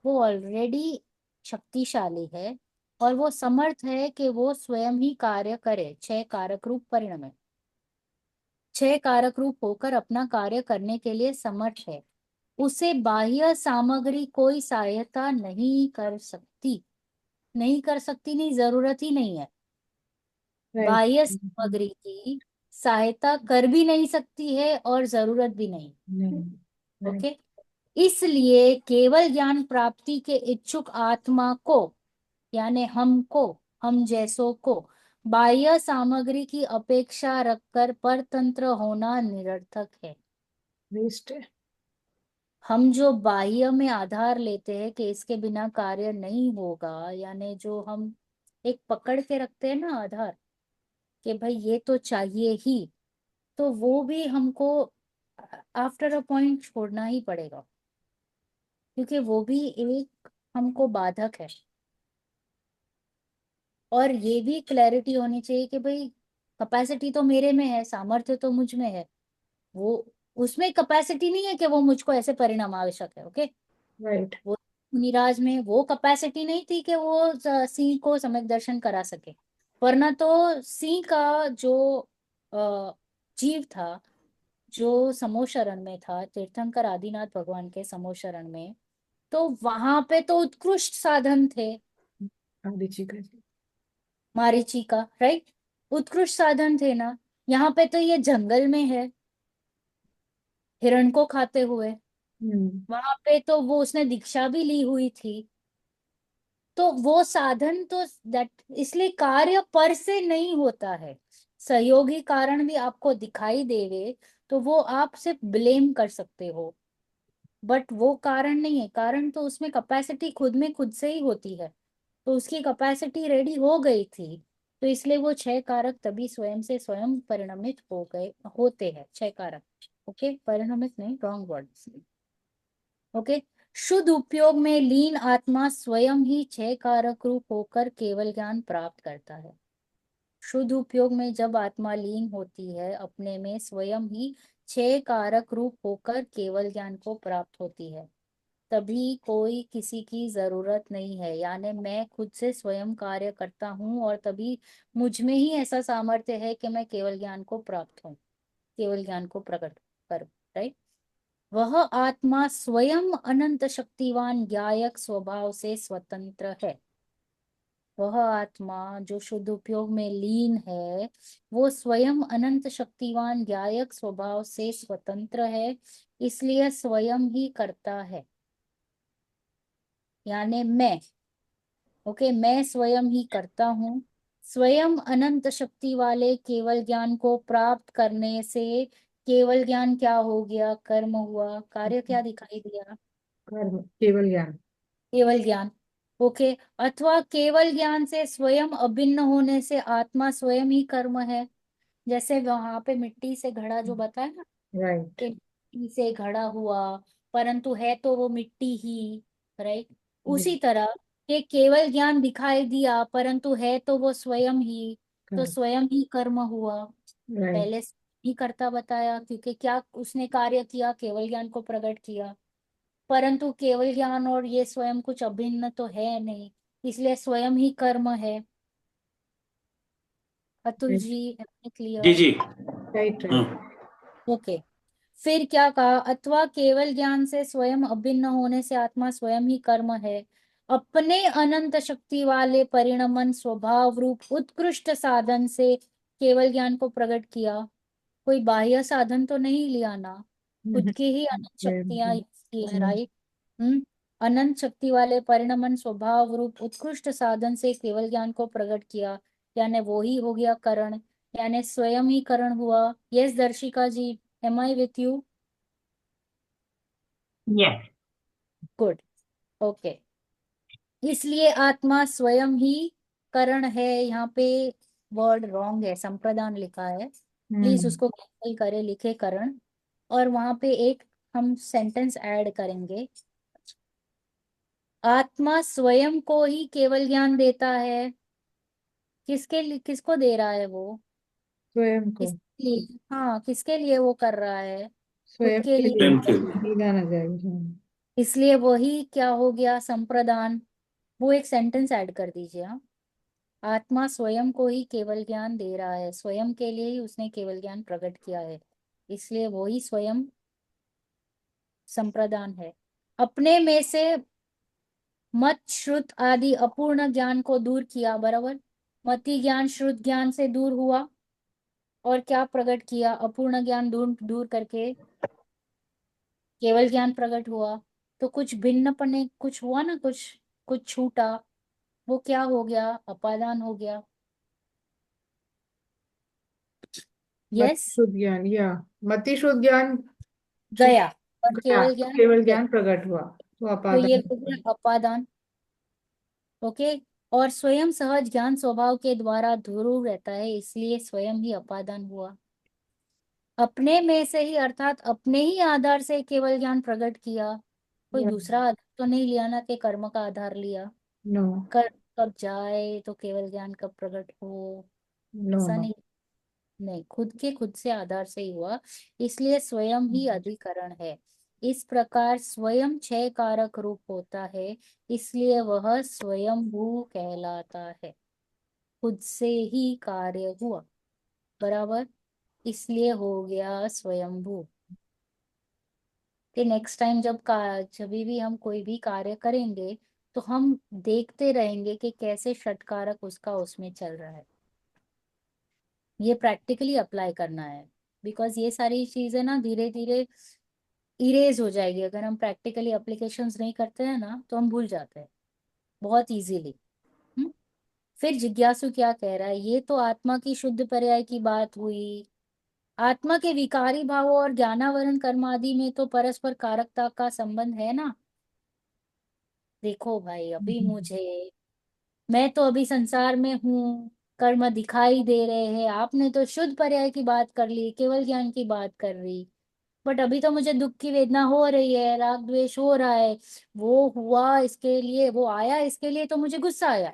वो ऑलरेडी शक्तिशाली है और वो समर्थ है कि वो स्वयं ही कार्य करे, 6 कारक रूप परिणमे, 6 कारक रूप होकर अपना कार्य करने के लिए समर्थ है। उसे बाह्य सामग्री कोई सहायता नहीं कर सकती, नहीं कर सकती नहीं, जरूरत ही नहीं है। राइट, बाह्य सामग्री की सहायता कर भी नहीं सकती है और जरूरत भी नहीं। नहीं, राइट, ओके, इसलिए केवल ज्ञान प्राप्ति के इच्छुक आत्मा को, यानी हमको, हम जैसों को बाह्य सामग्री की अपेक्षा रखकर परतंत्र होना निरर्थक है। वेस्ट है, हम जो बाह्य में आधार लेते हैं कि इसके बिना कार्य नहीं होगा, यानी जो हम एक पकड़ के रखते हैं ना आधार, कि भाई ये तो चाहिए ही, तो वो भी हमको आफ्टर अ पॉइंट छोड़ना ही पड़ेगा, क्योंकि वो भी एक हमको बाधक है। और ये भी क्लैरिटी होनी चाहिए कि भाई कैपेसिटी तो मेरे में है, सामर्थ्य तो मुझ में है, वो उसमें कैपेसिटी नहीं है कि वो मुझको ऐसे परिणाम आवश्यक है। Okay, right. वो मुनिराज में वो कैपेसिटी नहीं थी कि वो सिंह को सम्यक दर्शन करा सके, वरना तो सिंह का जो अ, जीव था, जो समोशरण में था, तीर्थंकर आदिनाथ भगवान के समोशरण में, तो वहां पे तो उत्कृष्ट साधन थे आदिची का। मारीची का, राइट, उत्कृष्ट साधन थे ना। यहाँ पे तो ये जंगल में है, हिरण को खाते हुए। हम्म। वहां पे तो वो उसने दीक्षा भी ली हुई थी, तो वो साधन तो दैट, इसलिए कार्य पर से नहीं होता है। सहयोगी कारण भी आपको दिखाई देवे तो वो आप सिर्फ ब्लेम कर सकते हो, बट वो कारण नहीं है। कारण तो उसमें कैपेसिटी खुद में खुद से ही होती है, तो उसकी कैपेसिटी रेडी हो गई थी, तो इसलिए वो छह कारक तभी स्वयं से स्वयं परिणमित हो गए, होते हैं छह कारक। ओके, परिणमित नहीं, रॉन्ग वर्ड। ओके, शुद्ध उपयोग में लीन आत्मा स्वयं ही छह कारक रूप होकर केवल ज्ञान प्राप्त करता है। शुद्ध उपयोग में जब आत्मा लीन होती है अपने में, स्वयं ही छह कारक रूप होकर केवल ज्ञान को प्राप्त होती है। तभी कोई किसी की जरूरत नहीं है, यानी मैं खुद से स्वयं कार्य करता हूँ और तभी मुझ में ही ऐसा सामर्थ्य है कि मैं केवल ज्ञान को प्राप्त हूँ, केवल ज्ञान को प्रकट कर, राइट। वह आत्मा स्वयं अनंत शक्तिवान ज्ञायक स्वभाव से स्वतंत्र है। वह आत्मा जो शुद्ध उपयोग में लीन है, वो स्वयं अनंत शक्तिवान ज्ञायक स्वभाव से स्वतंत्र है, इसलिए स्वयं ही करता है। यानी मैं, ओके, मैं स्वयं ही करता हूँ। स्वयं अनंत शक्ति वाले केवल ज्ञान को प्राप्त करने से केवल ज्ञान क्या हो गया? कर्म हुआ। कार्य क्या दिखाई दिया? कर्म, केवल ज्ञान। केवल ज्ञान। ओके, अथवा केवल ज्ञान से स्वयं अभिन्न होने से आत्मा स्वयं ही कर्म है। जैसे वहां पे मिट्टी से घड़ा जो बताया ना, राइट। कि मिट्टी से घड़ा हुआ, परंतु है तो वो मिट्टी ही, राइट। उसी तरह के केवल ज्ञान दिखाई दिया परंतु है तो वो स्वयं ही, तो कर्म। स्वयं ही कर्म हुआ। राइट। पहले से ही करता बताया, क्योंकि क्या उसने कार्य किया? केवल ज्ञान को प्रकट किया। परंतु केवल ज्ञान और ये स्वयं कुछ अभिन्न तो है नहीं, इसलिए स्वयं ही कर्म है। अतुल राइट। जी, जी क्लियर? जी। राइट। राइट। हाँ। ओके, फिर क्या कहा? अथवा केवल ज्ञान से स्वयं अभिन्न होने से आत्मा स्वयं ही कर्म है। अपने अनंत शक्ति वाले परिणमन स्वभाव रूप उत्कृष्ट साधन से केवल ज्ञान को प्रकट किया। कोई बाह्य साधन तो नहीं लिया ना, खुद की ही अनंत शक्तियां की है, राइट। हम्म, अनंत शक्ति वाले परिणमन स्वभाव रूप उत्कृष्ट साधन से केवल ज्ञान को प्रकट किया, यानी वो ही हो गया करण, यानी स्वयं ही करण हुआ। Yes Darshika ji, am I with you? Yes. Good. Okay, इसलिए आत्मा स्वयं ही करण है। यहाँ पे वर्ड रॉन्ग है, संप्रदान लिखा है, प्लीज हम्म। उसको कैंसिल करे, लिखे करण। और वहां पे एक हम सेंटेंस ऐड करेंगे, आत्मा स्वयं को ही केवल ज्ञान देता है। किसके लिए, किसको दे रहा है वो? स्वयं को। किसके लिए? हाँ, किसके लिए वो कर रहा है? खुद स्वयं के के लिए। लिए। स्वयं के लिए। लीला न जाएगी। इसलिए वही क्या हो गया? संप्रदान। वो एक सेंटेंस ऐड कर दीजिए, हाँ। आत्मा स्वयं को ही केवल ज्ञान दे रहा है, स्वयं के लिए ही उसने केवल ज्ञान प्रकट किया है, इसलिए वो ही स्वयं संप्रदान है। अपने में से मत श्रुत आदि अपूर्ण ज्ञान को दूर किया, बराबर। मति ज्ञान श्रुत ज्ञान से दूर हुआ और क्या प्रकट किया? अपूर्ण ज्ञान दूर दूर करके केवल ज्ञान प्रकट हुआ। तो कुछ भिन्नपने कुछ हुआ ना, कुछ कुछ छूटा, वो क्या हो गया? अपादान हो गया। मति यस, शुद्ध ज्ञान, या मति शुद्ध ज्ञान छूट गया और गया केवल तो ज्ञान केवल गया, ज्ञान प्रकट हुआ, तो तो ये अपादान। हो गया अपादान। ओके, और स्वयं सहज ज्ञान स्वभाव के द्वारा ध्रुव रहता है, इसलिए स्वयं ही अपादान हुआ। अपने में से ही, अर्थात अपने ही आधार से केवल ज्ञान प्रकट किया। कोई या दूसरा आधार तो नहीं लिया ना, कि कर्म का आधार लिया। नो कर्म कब जाए तो केवल ज्ञान कब प्रकट हो, नो ऐसा नो नहीं। नहीं, खुद से आधार से ही हुआ, इसलिए स्वयं ही अधिकरण है। इस प्रकार स्वयं छह कारक रूप होता है, इसलिए वह स्वयंभू कहलाता है। खुद से ही कार्य हुआ, बराबर, इसलिए हो गया स्वयंभू। कि नेक्स्ट टाइम जब भी हम कोई भी कार्य करेंगे, तो हम देखते रहेंगे कि कैसे षटकारक उसका उसमें चल रहा है। ये प्रैक्टिकली अप्लाई करना है, बिकॉज ये सारी चीजें ना धीरे धीरे इरेज हो जाएगी। अगर हम प्रैक्टिकली एप्लीकेशंस नहीं करते हैं ना, तो हम भूल जाते हैं बहुत इजीली। फिर जिज्ञासु क्या कह रहा है, ये तो आत्मा की शुद्ध पर्याय की बात हुई। आत्मा के विकारी भावों और ज्ञानावरण कर्म आदि में तो परस्पर कारकता का संबंध है ना। देखो भाई, मैं तो अभी संसार में हूँ, कर्म दिखाई दे रहे हैं, आपने तो शुद्ध पर्याय की बात कर ली, केवल ज्ञान की बात कर रही। बट अभी तो मुझे दुख की वेदना हो रही है, राग द्वेष हो रहा है, वो हुआ इसके लिए, वो आया इसके लिए, तो मुझे गुस्सा आया।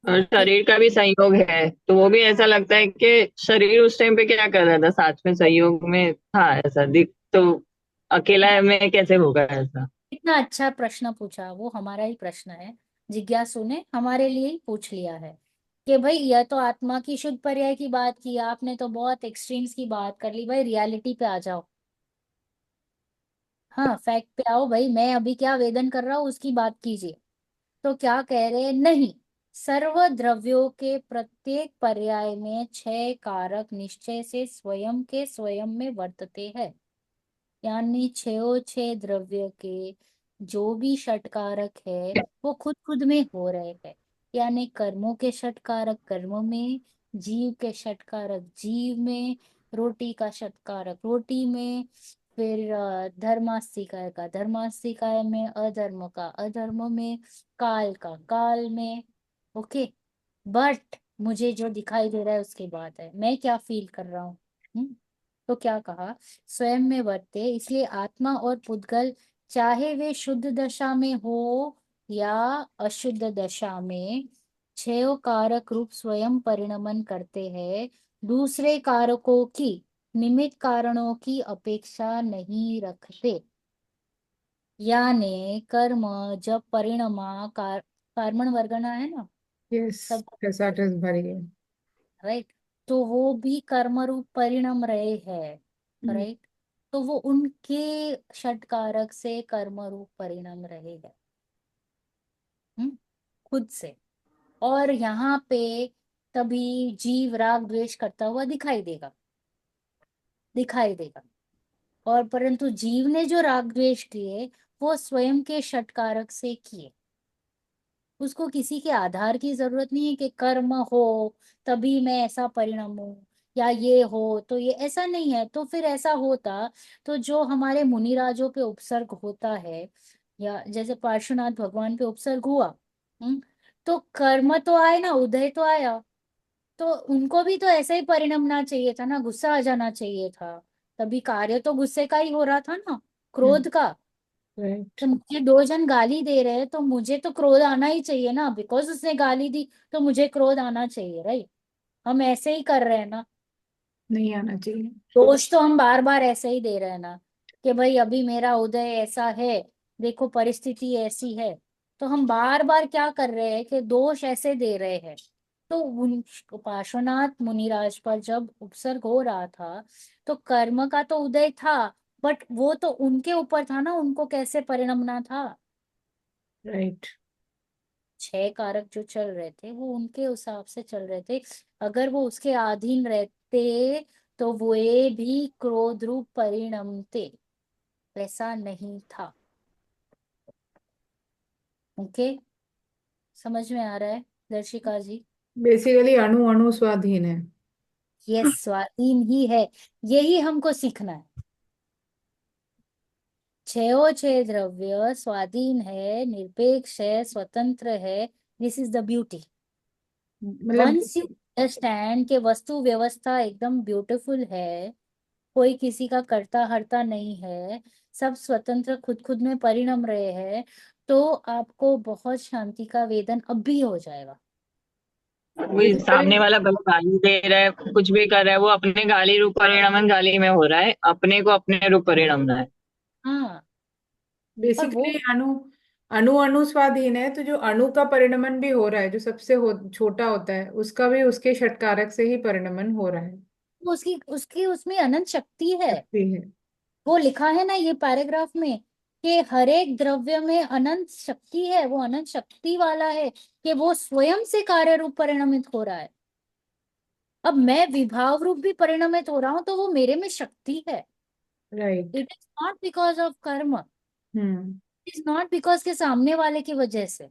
और कि शरीर का भी संयोग है, तो वो भी ऐसा लगता है कि शरीर उस टाइम पे क्या कर रहा था, साथ में संयोग में था, ऐसा दिख तो अकेला में कैसे होगा ऐसा। इतना अच्छा प्रश्न पूछा, वो हमारा ही प्रश्न है, जिज्ञासु ने हमारे लिए ही पूछ लिया है। कि भाई यह तो आत्मा की शुद्ध पर्याय की बात की, आपने तो बहुत एक्सट्रीम्स की बात कर ली, भाई रियलिटी पे आ जाओ। हाँ, फैक्ट पे आओ भाई, मैं अभी क्या वेदन कर रहा हूँ उसकी बात कीजिए। तो क्या कह रहे हैं, नहीं, सर्व द्रव्यों के प्रत्येक पर्याय में छह कारक निश्चय से स्वयं के स्वयं में वर्तते हैं। यानी छो छह द्रव्य के जो भी षटकारक है, वो खुद खुद में हो रहे हैं। यानी कर्मों के षटकारक कर्म में, जीव के षटकारक जीव में, रोटी का षटकारक रोटी में, फिर धर्मास्तिकाय का धर्मास्तिकाय में, अधर्म का अधर्म में, काल का काल में। ओके, बट मुझे जो दिखाई दे रहा है उसकी बात है, मैं क्या फील कर रहा हूँ। तो क्या कहा, स्वयं में वर्ते, इसलिए आत्मा और पुद्गल, चाहे वे शुद्ध दशा में हो या अशुद्ध दशा में, छह कारक रूप स्वयं परिणमन करते हैं, दूसरे कारकों की, निमित्त कारणों की अपेक्षा नहीं रखते। यानी कर्म जब परिणमा कर्मण वर्गना है ना, यस तब, ऐसा भरी है। राइट, तो वो भी कर्म रूप परिणम रहे हैं, राइट। तो वो उनके षटकारक से कर्म रूप परिणम रहे हैं, हम्म, खुद से। और यहाँ पे तभी जीव राग द्वेष करता हुआ दिखाई देगा। और परंतु जीव ने जो राग द्वेष किए, वो स्वयं के षटकारक से किए। उसको किसी के आधार की जरूरत नहीं है कि कर्म हो तभी मैं ऐसा परिणम हूं, या ये हो तो ये, ऐसा नहीं है। तो फिर ऐसा होता, तो जो हमारे मुनिराजों पे उपसर्ग होता है, या जैसे पार्श्वनाथ भगवान पे उपसर्ग हुआ, हम्म, तो कर्म तो आए ना, उदय तो आया, तो उनको भी तो ऐसा ही परिणमना चाहिए था ना, गुस्सा आ जाना चाहिए था। तभी कार्य तो गुस्से का ही हो रहा था ना, क्रोध का। राइट तो मुझे दो जन गाली दे रहे हैं, तो मुझे तो क्रोध आना ही चाहिए ना, बिकॉज उसने गाली दी, तो मुझे क्रोध आना चाहिए, राइट। हम ऐसे ही कर रहे हैं ना, नहीं आना चाहिए। दोष तो हम बार बार ऐसे ही दे रहे हैं ना, कि भाई अभी मेरा उदय ऐसा है, देखो परिस्थिति ऐसी है। तो हम बार बार क्या कर रहे हैं कि दोष ऐसे दे रहे हैं। तो उन पार्श्वनाथ मुनिराज पर जब उपसर्ग हो रहा था, तो कर्म का तो उदय था, बट वो तो उनके ऊपर था ना, उनको कैसे परिणमना था। राइट छह कारक जो चल रहे थे, वो उनके हिसाब से चल रहे थे। अगर वो उसके अधीन रहते, तो वो ये भी क्रोध रूप परिणमते, वैसा नहीं था। ओके, समझ में आ रहा है दर्शिका जी। बेसिकली अणु अणु स्वाधीन है। ये स्वाधीन ही है, यही हमको सीखना है। छो छह द्रव्य स्वाधीन है, निरपेक्ष है, स्वतंत्र है। This is the beauty. मतलब वंस यू अंडरस्टैंड कि वस्तु व्यवस्था एकदम ब्यूटीफुल है, कोई किसी का करता हरता नहीं है, सब स्वतंत्र खुद खुद में परिणम रहे हैं, तो आपको बहुत शांति का वेदन अब भी हो जाएगा। वही बेसिकली सामने वाला भले गाली दे रहा है, कुछ भी कर रहा है, वो अपने गाली रूप परिणमन गाली में हो रहा है, अपने को अपने रूप परिणमना है। हाँ। और वो बेसिकली अणु अणु अणु स्वाधीन है, तो जो अणु का परिणमन भी हो रहा है, जो सबसे छोटा होता है, उसका भी उसके षटकारक से ही परिणमन हो रहा है। उसकी उसकी उसमें अनंत शक्ति है। शक्ति है। वो लिखा है ना ये पैराग्राफ में कि हर एक द्रव्य में अनंत शक्ति है, वो अनंत शक्ति वाला है कि वो स्वयं से कार्य रूप परिणमित हो रहा है। अब मैं विभाव रूप भी परिणमित हो रहा हूं तो वो मेरे में शक्ति है। Right. It is not because of कर्म, हम्म। इट इज नॉट बिकॉज के सामने वाले की वजह से,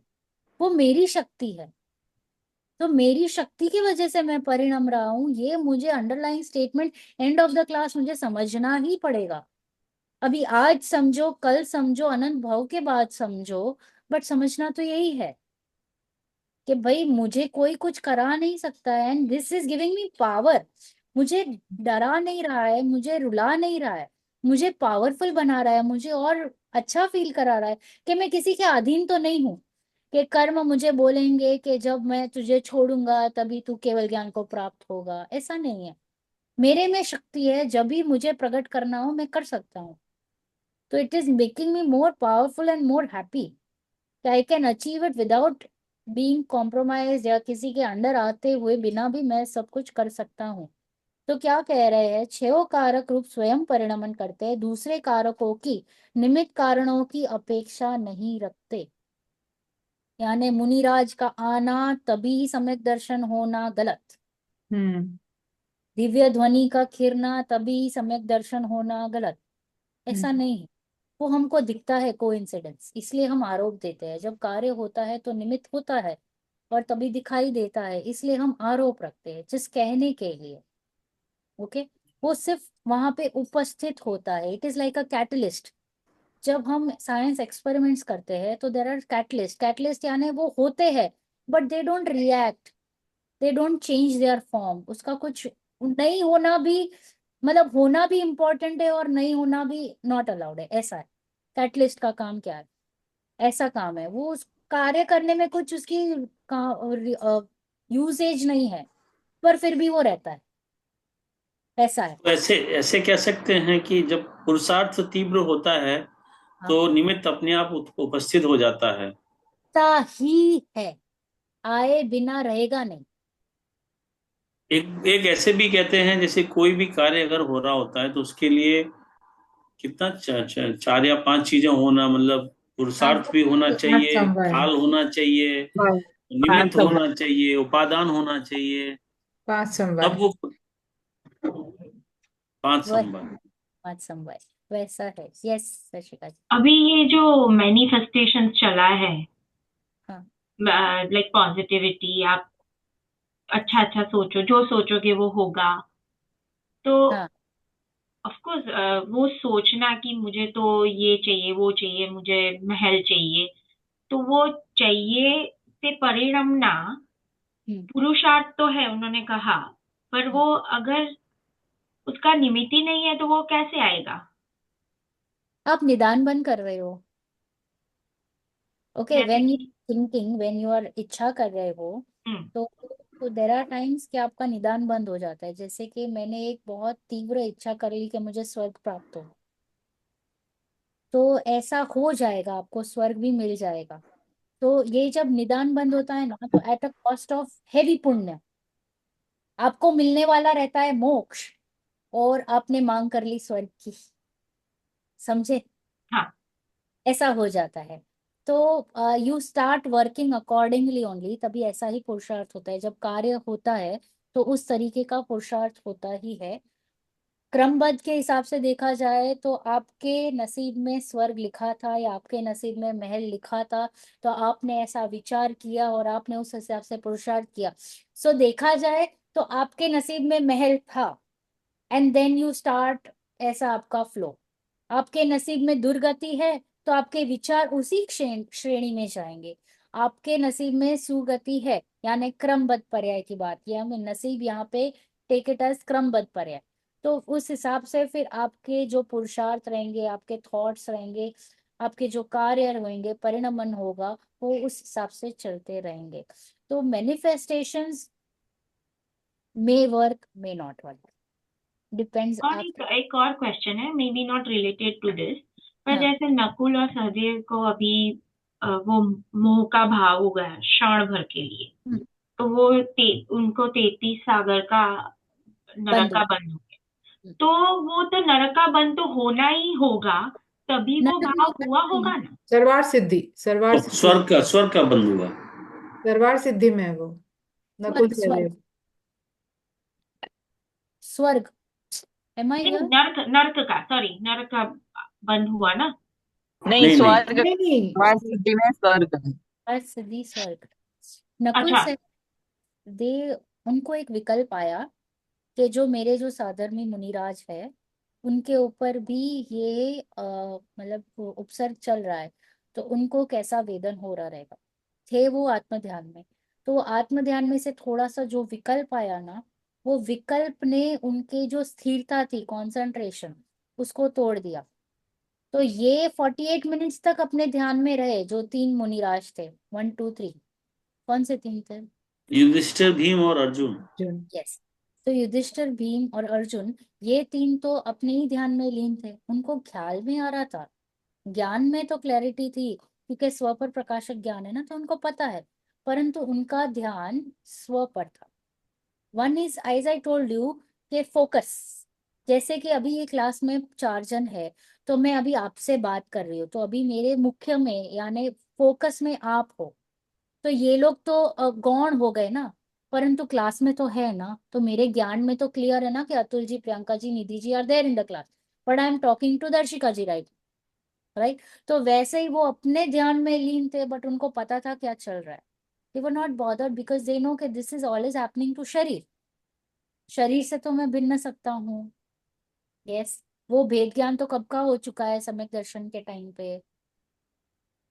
वो मेरी शक्ति है। तो मेरी शक्ति की वजह से मैं परिणम रहा हूँ, ये मुझे underline statement end of the class मुझे समझना ही पड़ेगा। अभी आज समझो, कल समझो, अनंत भाव के बाद समझो, बट समझना तो यही है कि भाई मुझे कोई कुछ करा नहीं सकता है, and this is giving me power. मुझे डरा नहीं रहा है, मुझे रुला नहीं रहा है, मुझे पावरफुल बना रहा है, मुझे और अच्छा फील करा रहा है कि मैं किसी के अधीन तो नहीं हूँ, कि कर्म मुझे बोलेंगे कि जब मैं तुझे छोड़ूंगा तभी तू केवल ज्ञान को प्राप्त होगा। ऐसा नहीं है, मेरे में शक्ति है, जब भी मुझे प्रकट करना हो मैं कर सकता हूँ। तो it is making me more powerful and more happy, I can achieve it without being compromise, या किसी के अंडर आते हुए बिना भी मैं सब कुछ कर सकता हूँ। तो क्या कह रहे हैं, छह कारक रूप स्वयं परिणमन करते हैं, दूसरे कारकों की निमित्त कारणों की अपेक्षा नहीं रखते। यानी मुनिराज का आना तभी सम्यक दर्शन होना गलत, हम्म। दिव्य ध्वनि का खिरना तभी सम्यक दर्शन होना गलत, ऐसा हम्म। नहीं है। वो हमको दिखता है कोइंसिडेंस, इसलिए हम आरोप देते हैं। जब कार्य होता है तो निमित्त होता है और तभी दिखाई देता है, इसलिए हम आरोप रखते हैं जिस कहने के लिए। ओके, वो सिर्फ वहां पे उपस्थित होता है, it is like a catalyst. जब हम साइंस एक्सपेरिमेंट्स करते हैं तो देर आर कैटलिस्ट, कैटलिस्ट यानी वो होते हैं but they don't react, they don't change their form. उसका कुछ नहीं होना भी, मतलब होना भी इम्पोर्टेंट है और नहीं होना भी नॉट अलाउड है, ऐसा है। कैटलिस्ट का काम क्या है, ऐसा काम है, वो उस कार्य करने में कुछ उसकी यूसेज नहीं है, पर फिर भी वो रहता है, ऐसा है। तो ऐसे ऐसे कह सकते हैं कि जब पुरुषार्थ तीव्र होता है हाँ, तो निमित्त अपने आप उपस्थित हो जाता है। ता ही है, आए बिना रहेगा नहीं। एक एक ऐसे भी कहते हैं, जैसे कोई भी कार्य अगर हो रहा होता है तो उसके लिए कितना चार या पांच चीजें होना, मतलब हाँ, पुरुषार्थ भी होना पांच चाहिए, समवाय। काल होना चाहिए, हाँ, पांच निमित्त समवाय। होना चाहिए, उपादान होना चाहिए, पांच तब समवाय। वो पांच वह संबंध। मत समझ, वैसा है। यस शशिका जी। अभी ये जो मैनिफेस्टेशन चला है, हाँ लाइक पॉजिटिविटी, आप अच्छा अच्छा सोचो, जो सोचोगे वो होगा। तो हाँ ऑफ कोर्स वो सोचना कि मुझे तो ये चाहिए, वो चाहिए, मुझे महल चाहिए, तो वो चाहिए से परिणमना हम्म। पुरुषार्थ तो है, उन्होंने कहा। पर वो अगर उसका निमित्त ही नहीं है तो वो कैसे आएगा? आप निदान बंद कर रहे हो। ओके, जैसे व्हेन यू कि थिंकिंग, व्हेन यू आर इच्छा कर रहे हो, हम्म, तो देर आर टाइम्स कि आपका निदान बंद हो जाता है। जैसे कि मैंने एक बहुत तीव्र इच्छा कर ली कि मुझे स्वर्ग प्राप्त हो, तो ऐसा हो जाएगा, आपको स्वर्ग भी मिल जाएगा। तो ये जब निदान बंद होता है ना, तो at a cost of heavy पुण्य आपको मिलने वाला रहता है मोक्ष, और आपने मांग कर ली स्वर्ग की, समझे? हाँ। ऐसा हो जाता है। तो you start working accordingly only, तभी ऐसा ही पुरुषार्थ होता है। जब कार्य होता है तो उस तरीके का पुरुषार्थ होता ही है। क्रमबद्ध के हिसाब से देखा जाए तो आपके नसीब में स्वर्ग लिखा था या आपके नसीब में महल लिखा था, तो आपने ऐसा विचार किया और आपने उस हिसाब से पुरुषार्थ किया। सो देखा जाए तो आपके नसीब में महल था, एंड देन यू स्टार्ट, ऐसा आपका फ्लो। आपके नसीब में दुर्गति है तो आपके विचार उसी श्रेणी में जाएंगे। आपके नसीब में सुगति है, यानी क्रमबद्ध पर्याय की बात किया हमने, नसीब यहाँ पे टेक इट एज क्रमबद्ध पर्याय। तो उस हिसाब से फिर आपके जो पुरुषार्थ रहेंगे, आपके थॉट्स रहेंगे, आपके जो कार्य होंगे, परिणमन होगा, वो उस हिसाब से चलते रहेंगे। तो manifestations may work, may not work, depends और आप। एक और क्वेश्चन है, maybe not related to this, पर हाँ। जैसे नकुल और सहदेव को अभी वो मोह का भाव हो गया क्षण भर के लिए, हम्म, तो वो उनको 33 सागर का नरक बंधु। का बंध हो गया। तो वो तो नरक का बंध तो होना ही होगा, तभी वो नरक भाव नहीं, हुआ नरक नहीं। होगा ना। सर्वार सिद्धि, स्वर्ग का बंद हुआ। सर्वार सिद्धि में है वो, नकुल स्वर्ग, स्वर्ग, सहदेव। स्वर्ग। एम आई नहीं, हियर? नरक, नरक का, सॉरी, नरक का बंध हुआ ना। नहीं, नहीं नहीं, स्वर्ग नहीं नहीं, का सिद्धि में स्वर्ग है। अर्थ सिद्धि स्वर्ग। नकुल अच्छा। से दे उनको एक विकल्प आया कि जो मेरे जो साधर्मी मुनिराज है, उनके ऊपर भी ये मतलब उपसर्ग चल रहा है, तो उनको कैसा वेदन हो रहा रहेगा। थे वो आत्म ध्यान में, तो वो आत्म ध्यान में से थोड़ा सा जो विकल्प आया ना, वो विकल्प ने उनके जो स्थिरता थी, कंसंट्रेशन, उसको तोड़ दिया। तो ये 48 मिनट्स तक अपने ध्यान में रहे जो तीन मुनिराज थे, 1 2 3। कौन से तीन थे? युधिष्ठिर, भीम और अर्जुन। अर्जुन। यस। तो युधिष्ठिर, भीम और अर्जुन, ये तीन तो अपने ही ध्यान में लीन थे, उनको ख्याल में आ रहा था, ज्ञान में तो क्लैरिटी थी, क्योंकि स्व पर प्रकाशक ज्ञान है ना, तो उनको पता है, परंतु उनका ध्यान स्व पर था। One is as I told you के फोकस। जैसे कि अभी ये क्लास में 4 जन है, तो मैं अभी आपसे बात कर रही हूँ, तो अभी मेरे मुख्य में यानी फोकस में आप हो। तो ये लोग तो गौण हो गए ना, परंतु क्लास में तो है ना, तो मेरे ज्ञान में तो क्लियर है ना कि Atul ji, Priyanka ji, Nidhi ji are there in the class, but I am talking to Darshika ji, right? Right. तो वैसे ही वो अपने ध्यान में लीन थे, बट उनको पता था क्या चल रहा है। They were not bothered because they know कि this is all is happening to sharir. शरीर से तो मैं भिन्न सकता हूँ। यस। वो भेद ज्ञान तो कब का हो चुका है, सम्यक दर्शन के टाइम पे।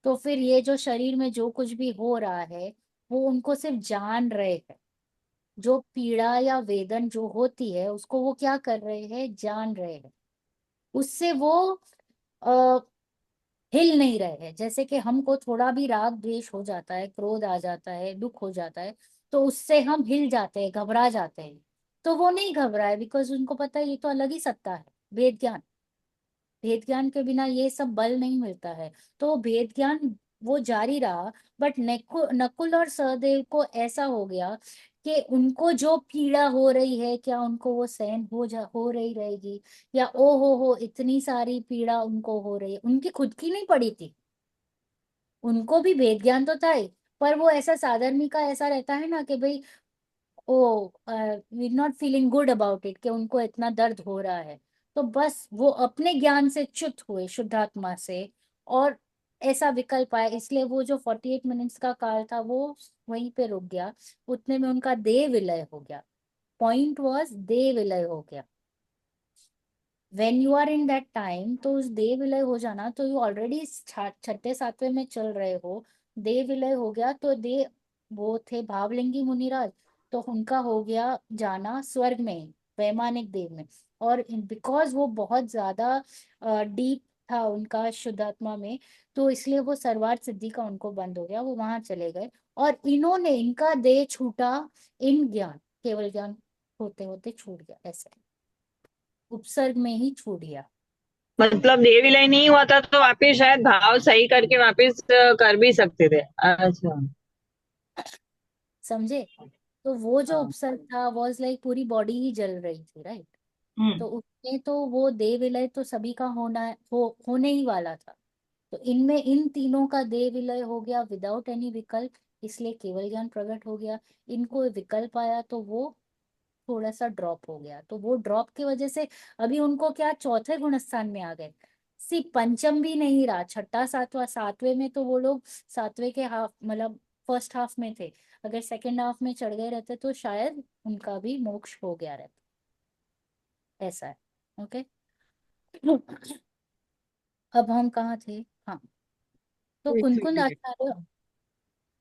तो फिर ये जो शरीर में जो कुछ भी हो रहा है, वो उनको सिर्फ जान रहे हैं। जो पीड़ा या वेदन जो होती है, उसको वो क्या कर रहे हैं, जान रहे हैं। उससे वो आ, हिल नहीं रहे हैं। जैसे कि हमको थोड़ा भी राग द्वेष हो जाता है, क्रोध आ जाता है, दुख हो जाता है, तो उससे हम हिल जाते हैं, घबरा जाते हैं। तो वो नहीं घबराए, बिकॉज उनको पता है ये तो अलग ही सत्ता है, भेद ज्ञान। भेद ज्ञान के बिना ये सब बल नहीं मिलता है। तो भेद ज्ञान वो जारी रहा। बट नकुल और सहदेव को ऐसा हो गया कि उनको जो पीड़ा हो रही है, क्या उनको वो सहन हो रही रहेगी, या ओ हो इतनी सारी पीड़ा उनको हो रही है, उनकी खुद की नहीं पड़ी थी। उनको भी भेद ज्ञान तो था ही, पर वो ऐसा साधर्मी का ऐसा रहता है ना कि भाई oh we not feeling good about it, कि उनको इतना दर्द हो रहा है। तो बस वो अपने ज्ञान से च्युत हुए, शुद्धात्मा से, और ऐसा विकल्प आया, इसलिए वो जो 48 मिनट्स का काल था वो वहीं पे रुक गया। उतने में उनका देह विलय हो गया। पॉइंट वॉज देह विलय हो गया। When you are in that time, तो उस देह विलय हो जाना, तो यू ऑलरेडी छठे सातवें में चल रहे हो। देह विलय हो गया तो देह, वो थे भावलिंगी मुनिराज, तो उनका हो गया जाना स्वर्ग में, वैमानिक देव में। और बिकॉज वो बहुत ज्यादा डीप था उनका शुद्धात्मा में, तो इसलिए वो सर्वार सिद्धि का उनको बंद हो गया, वो वहां चले गए। और इन्होंने, इनका देह छूटा इन ज्ञान, केवल ज्ञान होते होते छूट गया, ऐसे उपसर्ग में ही छूट गया। मतलब देव विलय नहीं हुआ था तो वापिस शायद भाव सही करके वापिस कर भी सकते थे। अच्छा। समझे? तो वो जो हाँ। उपसर्ग था वॉज लाइक पूरी बॉडी ही जल रही थी, राइट? हम्म। तो उसमें तो वो देह विलय तो सभी का होने ही वाला था। तो इनमें इन तीनों का देह विलय हो गया विदाउट एनी विकल्प, इसलिए केवल ज्ञान प्रकट हो गया। इनको विकल्प आया तो वो थोड़ा सा ड्रॉप हो गया, तो वो ड्रॉप की वजह से अभी उनको क्या चौथे गुणस्थान में आ गए। सी पंचम भी नहीं रहा, छठा सातवां, सातवें में तो वो लोग सातवें के हाफ मतलब फर्स्ट हाफ में थे। अगर सेकंड हाफ में चढ़ गए रहते तो शायद उनका भी मोक्ष हो गया रहता। ऐसा है। ओके। अब हम कहाँ थे? हाँ। तो एक कुनकुन सेकंड। आचार्य,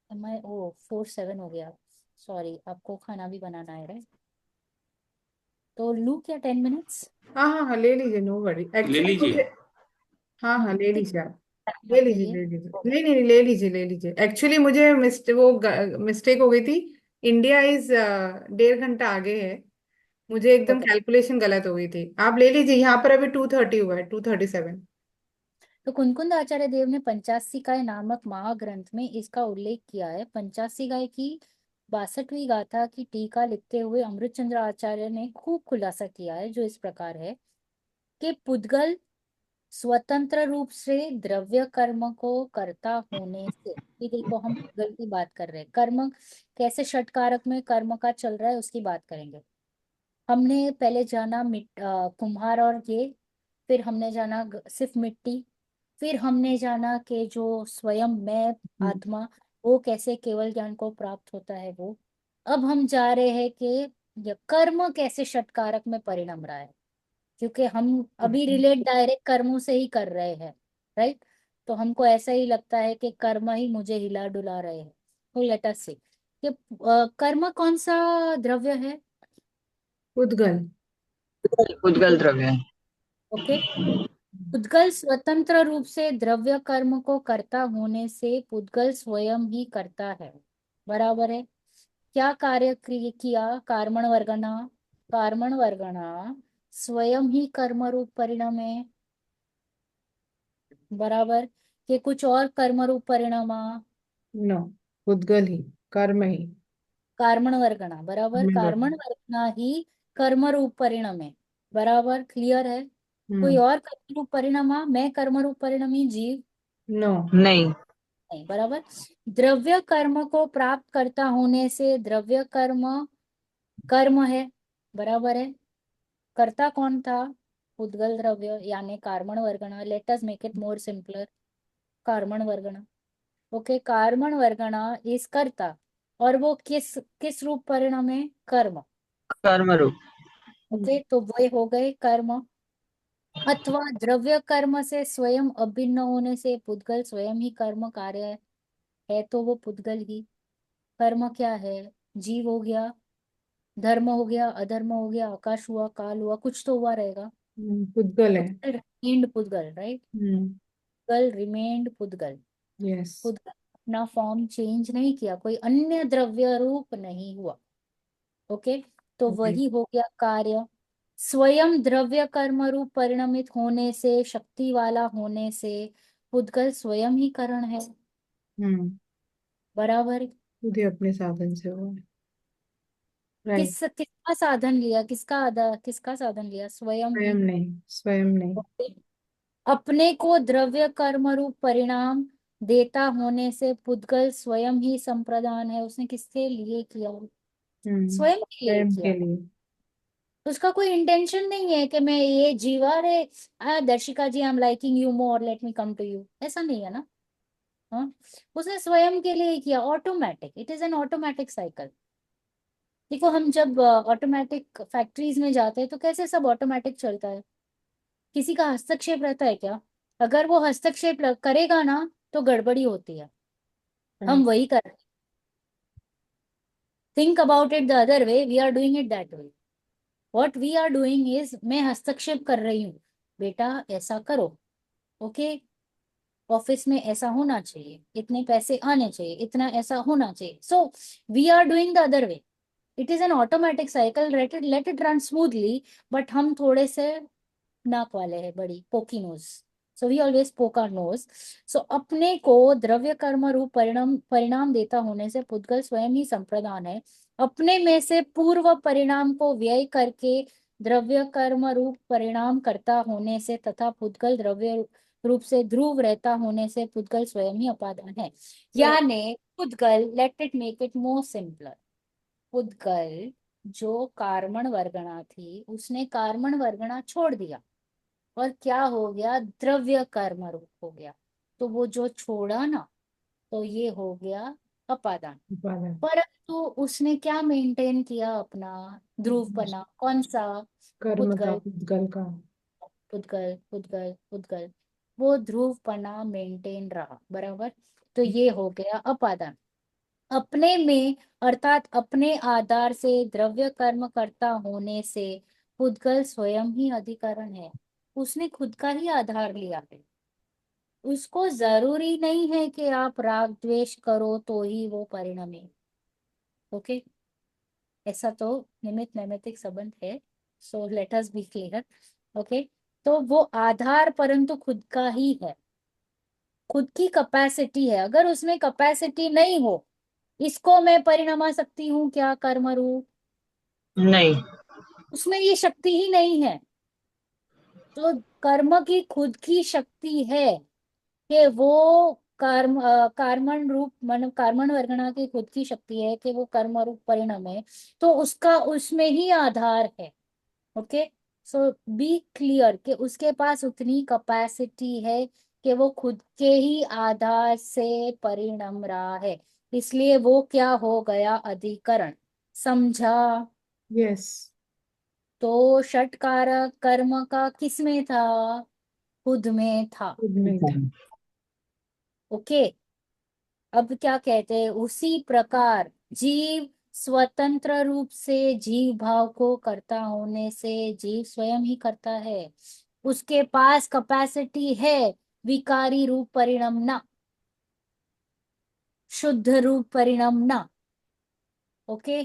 मैं ओ 4 7 हो गया। सॉरी, आपको खाना भी बनाना है, राइट? तो लू क्या 10 मिनट्स? हाँ हाँ हाँ, ले लीजिए, नो वरी। ले एक्चुअली लीजिए। मुझे, हाँ हाँ ले ठीक लीजिए आप। करना ले लीजिए चाहिए। ले लीजिए, नहीं नहीं नहीं, ले लीजिए ले लीजिए। एक्चुअली मुझे मिस्टेक हो गई थी। इंडिया इज 1.5 घंटा आगे है। मुझे एकदम ओके। कैलकुलेशन गलत हो गई थी। आप ले लीजिए, यहाँ पर अभी 2:30 हुआ है, 2:37। तो कुनकुंद आचार्य देव ने पंचासिकाय नामक महाग्रंथ में इसका उल्लेख किया है। पंचासिकाय की 62वीं गाथा की टीका लिखते हुए अमृतचंद्र आचार्य ने खूब खुलासा किया है, जो इस प्रकार है कि पुद्गल स्वतंत्र रूप से द्रव्य कर्म को कर्ता होने से, ये देखो हम पुद्गल की बात कर रहे हैं, कर्म कैसे षटकारक में कर्म का चल रहा है उसकी बात करेंगे। हमने पहले जाना कुम्हार और ये, फिर हमने जाना सिर्फ मिट्टी, फिर हमने जाना कि जो स्वयं मैं हम्म, आत्मा, वो कैसे केवल ज्ञान को प्राप्त होता है वो। अब हम जा रहे हैं कि ये कर्म कैसे षटकारक में परिणम रहा है, क्योंकि हम अभी रिलेट डायरेक्ट कर्मों से ही कर रहे हैं, राइट। तो हमको ऐसा ही लगता है कि कर्म ही मुझे हिला डुला रहे हैं। तो लेट अस सी कि कर्म कौन सा द्रव्य है। पुद्गल। उद्गल द्रव्य है। ओके। पुद्गल स्वतंत्र रूप से द्रव्य कर्म को करता होने से पुद्गल स्वयं ही करता है, बराबर है। क्या कार्य किया कार्मण वर्गणा, कार्मण वर्गणा स्वयं ही कर्म रूप परिणाम है, बराबर। कि कुछ और कर्म रूप परिणाम, नो, पुद्गल ही, कर्म ही। कार्मण वर्गणा, बराबर, कर्म कार्मण वर्ग। वर्गणा ही कर्म रूप परिणाम है, बराबर, क्लियर है। कोई हम्म। और कर्म रूप परिणाम, मैं कर्म रूप परिणामी जीव नो। नहीं। नहीं, बराबर। द्रव्य कर्म को प्राप्त करता होने से द्रव्य कर्म कर्म है, बराबर है। कर्ता कौन था? उद्गल द्रव्य यानी कार्बन वर्गणा। Let us make it more simpler, carbon वर्गणा। ओके, कार्बन वर्गणा इस कर्ता, और वो किस किस रूप परिणाम है? कर्म। कर्म रूप। ओके, तो वो हो गए कर्म। अथवा द्रव्य कर्म से स्वयं अभिन्न होने से पुद्गल स्वयं ही कर्म कार्य है, तो वो पुद्गल ही कर्म क्या है? जीव हो गया, धर्म हो गया, अधर्म हो गया, आकाश हुआ, काल हुआ, कुछ तो हुआ रहेगा। पुद्गल है। पुद्गल रिमेन्ड पुद्गल, राइट। हम्म। पुद्गल रिमेन्ड पुद्गल। यस। पुद्गल अपना फॉर्म चेंज नहीं किया, कोई अन्य द्रव्य रूप नहीं हुआ। ओके, तो ओके। वही हो गया कार्य। स्वयं द्रव्य कर्म रूप परिणमित होने से, शक्ति वाला होने से पुद्गल स्वयं ही कारण है, हम्म। बराबर। खुद ही अपने साधन से हुआ। राइट। किसका साधन लिया, किसका साधन लिया? स्वयं स्वयं ही। नहीं, स्वयं नहीं। अपने को द्रव्य कर्म रूप परिणाम देता होने से पुद्गल स्वयं ही संप्रदान है। उसने किसके लिए किया? स्वयं के लिए स्वयं किया। के लिए। उसका कोई इंटेंशन नहीं है कि मैं ये जीवा रे, Darshika ji, I am liking you more, let me come to you, ऐसा नहीं है ना। हाँ, उसने स्वयं के लिए ही किया, automatic, it is an automatic cycle. देखो हम जब ऑटोमेटिक फैक्ट्रीज में जाते हैं तो कैसे सब ऑटोमेटिक चलता है, किसी का हस्तक्षेप रहता है क्या? अगर वो हस्तक्षेप करेगा ना तो गड़बड़ी होती है। हम राइट। वही कर रहे हैं। Think about it the other way, we are doing it that way. What we are doing is, मैं हस्तक्षेप कर रही हूँ, बेटा ऐसा करो, ओके, ऑफिस में ऐसा होना चाहिए, इतने पैसे आने चाहिए, इतना ऐसा होना चाहिए। So we are doing the other way. It is an automatic cycle, let it run smoothly. But हम थोड़े से नाक वाले हैं, बड़ी pokey nose, so we always poke our nose. सो अपने को द्रव्य कर्म रूप परिणाम परिणाम देता होने से पुद्गल स्वयं ही संप्रदान है। अपने में से पूर्व परिणाम को व्यय करके द्रव्य कर्म रूप परिणाम करता होने से तथा पुद्गल द्रव्य रूप से ध्रुव रहता होने से पुद्गल स्वयं ही अपादान है। सर। यानी पुद्गल, let it make it more simpler, पुद्गल जो कार्मण वर्गणा थी उसने कार्मण वर्गणा छोड़ दिया, और क्या हो गया? द्रव्य कर्म रूप हो गया। तो वो जो छोड़ा ना, तो ये हो गया अपादान। उपादान। परंतु उसने क्या मेंटेन किया? अपना ध्रुवपना, कौन सा? कर्म का, पुद्गल, पुद्गल का। पुद्गल, पुद्गल, पुद्गल, वो ध्रुवपना मेंटेन रहा, बराबर। तो ये हो गया अपादान। अपने में, अर्थात अपने आधार से द्रव्य कर्म करता होने से पुद्गल स्वयं ही अधिकरण है, उसने खुद का ही आधार लिया है। उसको जरूरी नहीं है कि आप राग द्वेष करो तो ही वो परिणमे। ओके, ऐसा तो निमित्त नैमित्तिक संबंध है, so let us B clear. Okay, तो वो आधार परंतु खुद का ही है, खुद की कैपेसिटी है। अगर उसमें कैपेसिटी नहीं हो, इसको मैं परिणमा सकती हूँ क्या कर्म रूप? नहीं। उसमें ये शक्ति ही नहीं है। तो कर्म की खुद की शक्ति है कि वो कर्मण रूप मन कर्मण वर्गणा की खुद की शक्ति है कि वो कर्म रूप परिणम है, तो उसका उसमें ही आधार है। ओके, सो बी क्लियर कि उसके पास उतनी कैपेसिटी है कि वो खुद के ही आधार से परिणम रहा है, इसलिए वो क्या हो गया? अधिकरण। समझा? यस। तो षटकारक कर्म का किस में था? खुद में था। खुद में था। ओके, अब क्या कहते हैं? उसी प्रकार जीव स्वतंत्र रूप से जीव भाव को करता होने से जीव स्वयं ही करता है, उसके पास कैपेसिटी है विकारी रूप परिणमना, शुद्ध रूप परिणमना। ओके,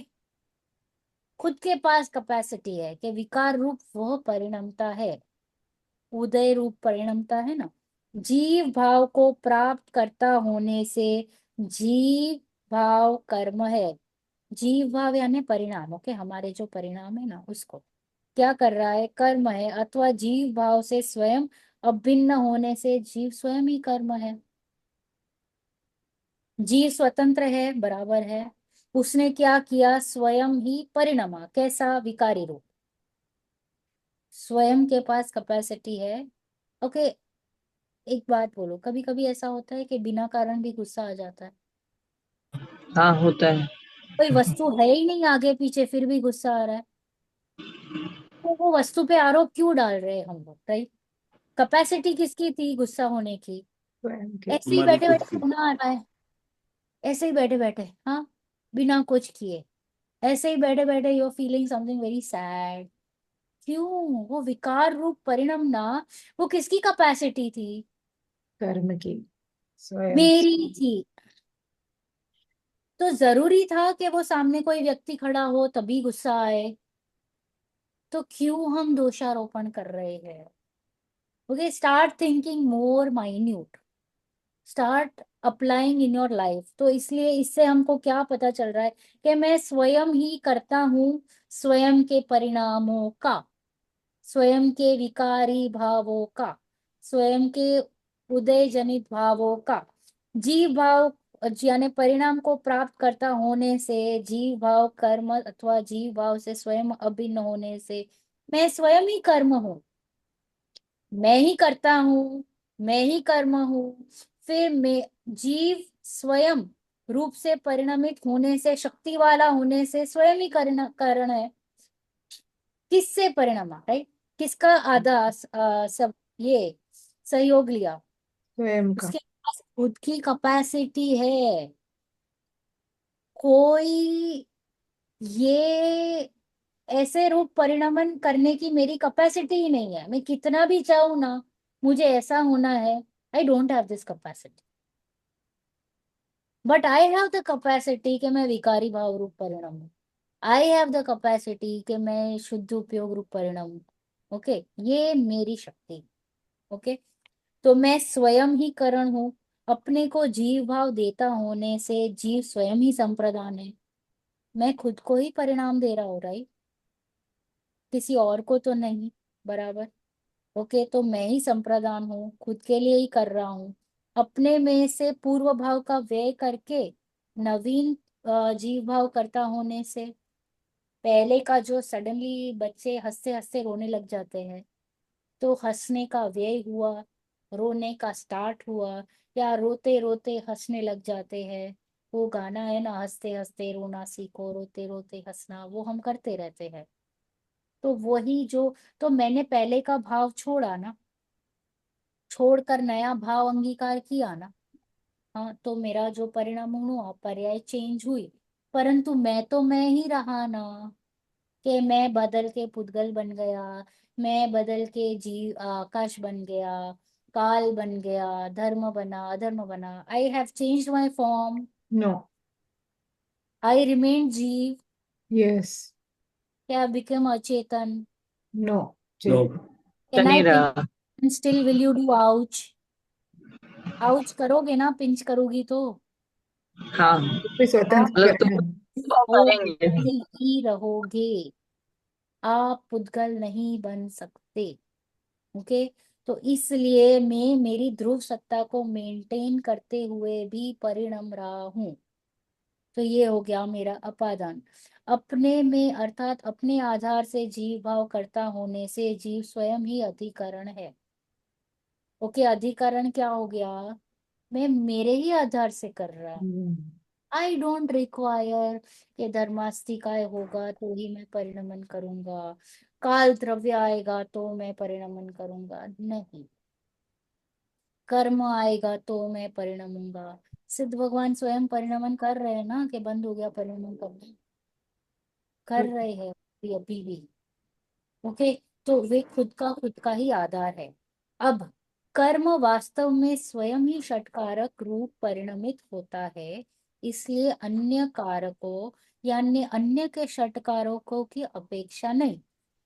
खुद के पास कैपेसिटी है कि विकार रूप वह परिणमता है, उदय रूप परिणमता है ना। जीव भाव को प्राप्त करता होने से जीव भाव कर्म है। जीव भाव यानी परिणाम। ओके, हमारे जो परिणाम है ना उसको क्या कर रहा है? कर्म है, अथवा जीव भाव से स्वयं अभिन्न होने से जीव स्वयं ही कर्म है। जीव स्वतंत्र है, बराबर है। उसने क्या किया? स्वयं ही परिणमा। कैसा? विकारी रूप। स्वयं के पास कैपेसिटी है। ओके, एक बात बोलो, कभी कभी ऐसा होता है कि बिना कारण भी गुस्सा आ जाता है। हाँ, होता है। कोई वस्तु है ही नहीं आगे पीछे, फिर भी गुस्सा आ रहा है, तो वो वस्तु पे आरोप क्यों डाल रहे हैं हम लोग? राइट? कैपेसिटी किसकी थी गुस्सा होने की? स्वयं के। ऐसे ही हमारी बैठे खुद बैठे की। रोना आ रहा है, ऐसे ही बैठे बैठे, हाँ, बिना कुछ किए, ऐसे ही बैठे बैठे you are feeling something very sad. क्यों? वो विकार रूप परिणाम ना, वो किसकी कैपेसिटी थी? कर्म की। स्वयं। मेरी थी। तो जरूरी था कि वो सामने कोई व्यक्ति खड़ा हो तभी गुस्सा आए? तो क्यों हम दोषारोपण कर रहे हैं? Okay, start thinking more minute, start applying in your life. तो इसलिए इससे हमको क्या पता चल रहा है कि मैं स्वयं ही करता हूँ स्वयं के परिणामों का, स्वयं के विकारी भावों का, स्वयं के उदय जनित भावों का। जीव भाव यानी परिणाम को प्राप्त करता होने से जीव भाव कर्म अथवा जीव भाव से स्वयं अभिन्न होने से मैं स्वयं ही कर्म हूँ, मैं ही करता हूँ, मैं ही कर्म हूँ। फिर मैं जीव स्वयं रूप से परिणमित होने से, शक्ति वाला होने से स्वयं ही कारण है। किससे परिणमा? राइट? किसका आधा सब ये सहयोग लिया? स्वयं का। उसके पास खुद की कैपेसिटी है। कोई ये ऐसे रूप परिणमन करने की मेरी कैपेसिटी ही नहीं है। मैं कितना भी चाहूं ना, मुझे ऐसा होना है, I don't have this capacity. But I have the capacity कि मैं विकारी भाव रूप परिणम हूँ। आई हैव द कैपेसिटी कि मैं शुद्ध उपयोग रूप परिणम हूँ। ओके, ये मेरी शक्ति। ओके, तो मैं स्वयं ही करण हूँ। अपने को जीव भाव देता होने से जीव स्वयं ही संप्रदान है। मैं खुद को ही परिणाम दे रहा हूँ, राइट? किसी और को तो नहीं, बराबर। ओके, तो मैं ही संप्रदान हूँ, खुद के लिए ही कर रहा हूँ। अपने में से पूर्व भाव का व्यय करके नवीन जीव भाव करता होने से पहले का जो सडनली बच्चे हंसते हंसते रोने लग जाते हैं, तो हंसने का व्यय हुआ, रोने का स्टार्ट हुआ, या रोते रोते हंसने लग जाते हैं। वो गाना है ना, हंसते हंसते रोना सीखो, रोते रोते हंसना, वो हम करते रहते हैं। तो वही जो, तो मैंने पहले का भाव छोड़ा ना, छोड़कर नया भाव अंगीकार किया ना। हाँ, तो मेरा जो परिणाम हुआ, पर्याय चेंज हुई, परंतु मैं तो मैं ही रहा ना। कि मैं बदल के पुद्गल बन गया, मैं बदल के जीव आकाश बन गया, काल बन गया, धर्म बना, अधर्म बना। I have changed my form, no. I remain जीव, यस। क्या बिकम अचेतन? नो। नो। कैन नहीं आई रहा। Pinch still will you do ouch? Ouch करोगे ना, पिंच करोगी तो? हाँ, कोई आप स्वतंत्र मतलब तुम तो करेंगे। ही रहोगे, आप पुद्गल नहीं बन सकते। ओके, तो इसलिए मैं मेरी ध्रुव सत्ता को मेंटेन करते हुए भी परिणम रहा हूं। तो ये हो गया मेरा अपादान। अपने में अर्थात अपने आधार से जीव भाव करता होने से जीव स्वयं ही अधिकरण है। ओके, अधिकरण क्या हो गया? मैं मेरे ही आधार से कर रहा हूँ। आई डोंट रिक्वायर कि धर्मास्तिकाय होगा तो ही मैं परिणमन करूंगा, काल द्रव्य आएगा तो मैं परिणमन करूंगा, नहीं। कर्म आएगा तो मैं परिणमूंगा। सिद्ध भगवान स्वयं परिणमन कर रहे हैं ना, कि बंद हो गया परिणमन करना? कर रहे हैं अभी भी। ओके, तो वे खुद का ही आधार है। अब कर्म वास्तव में स्वयं ही षटकारक रूप परिणमित होता है, इसलिए अन्य कारकों यानी अन्य के षटकारकों की अपेक्षा नहीं।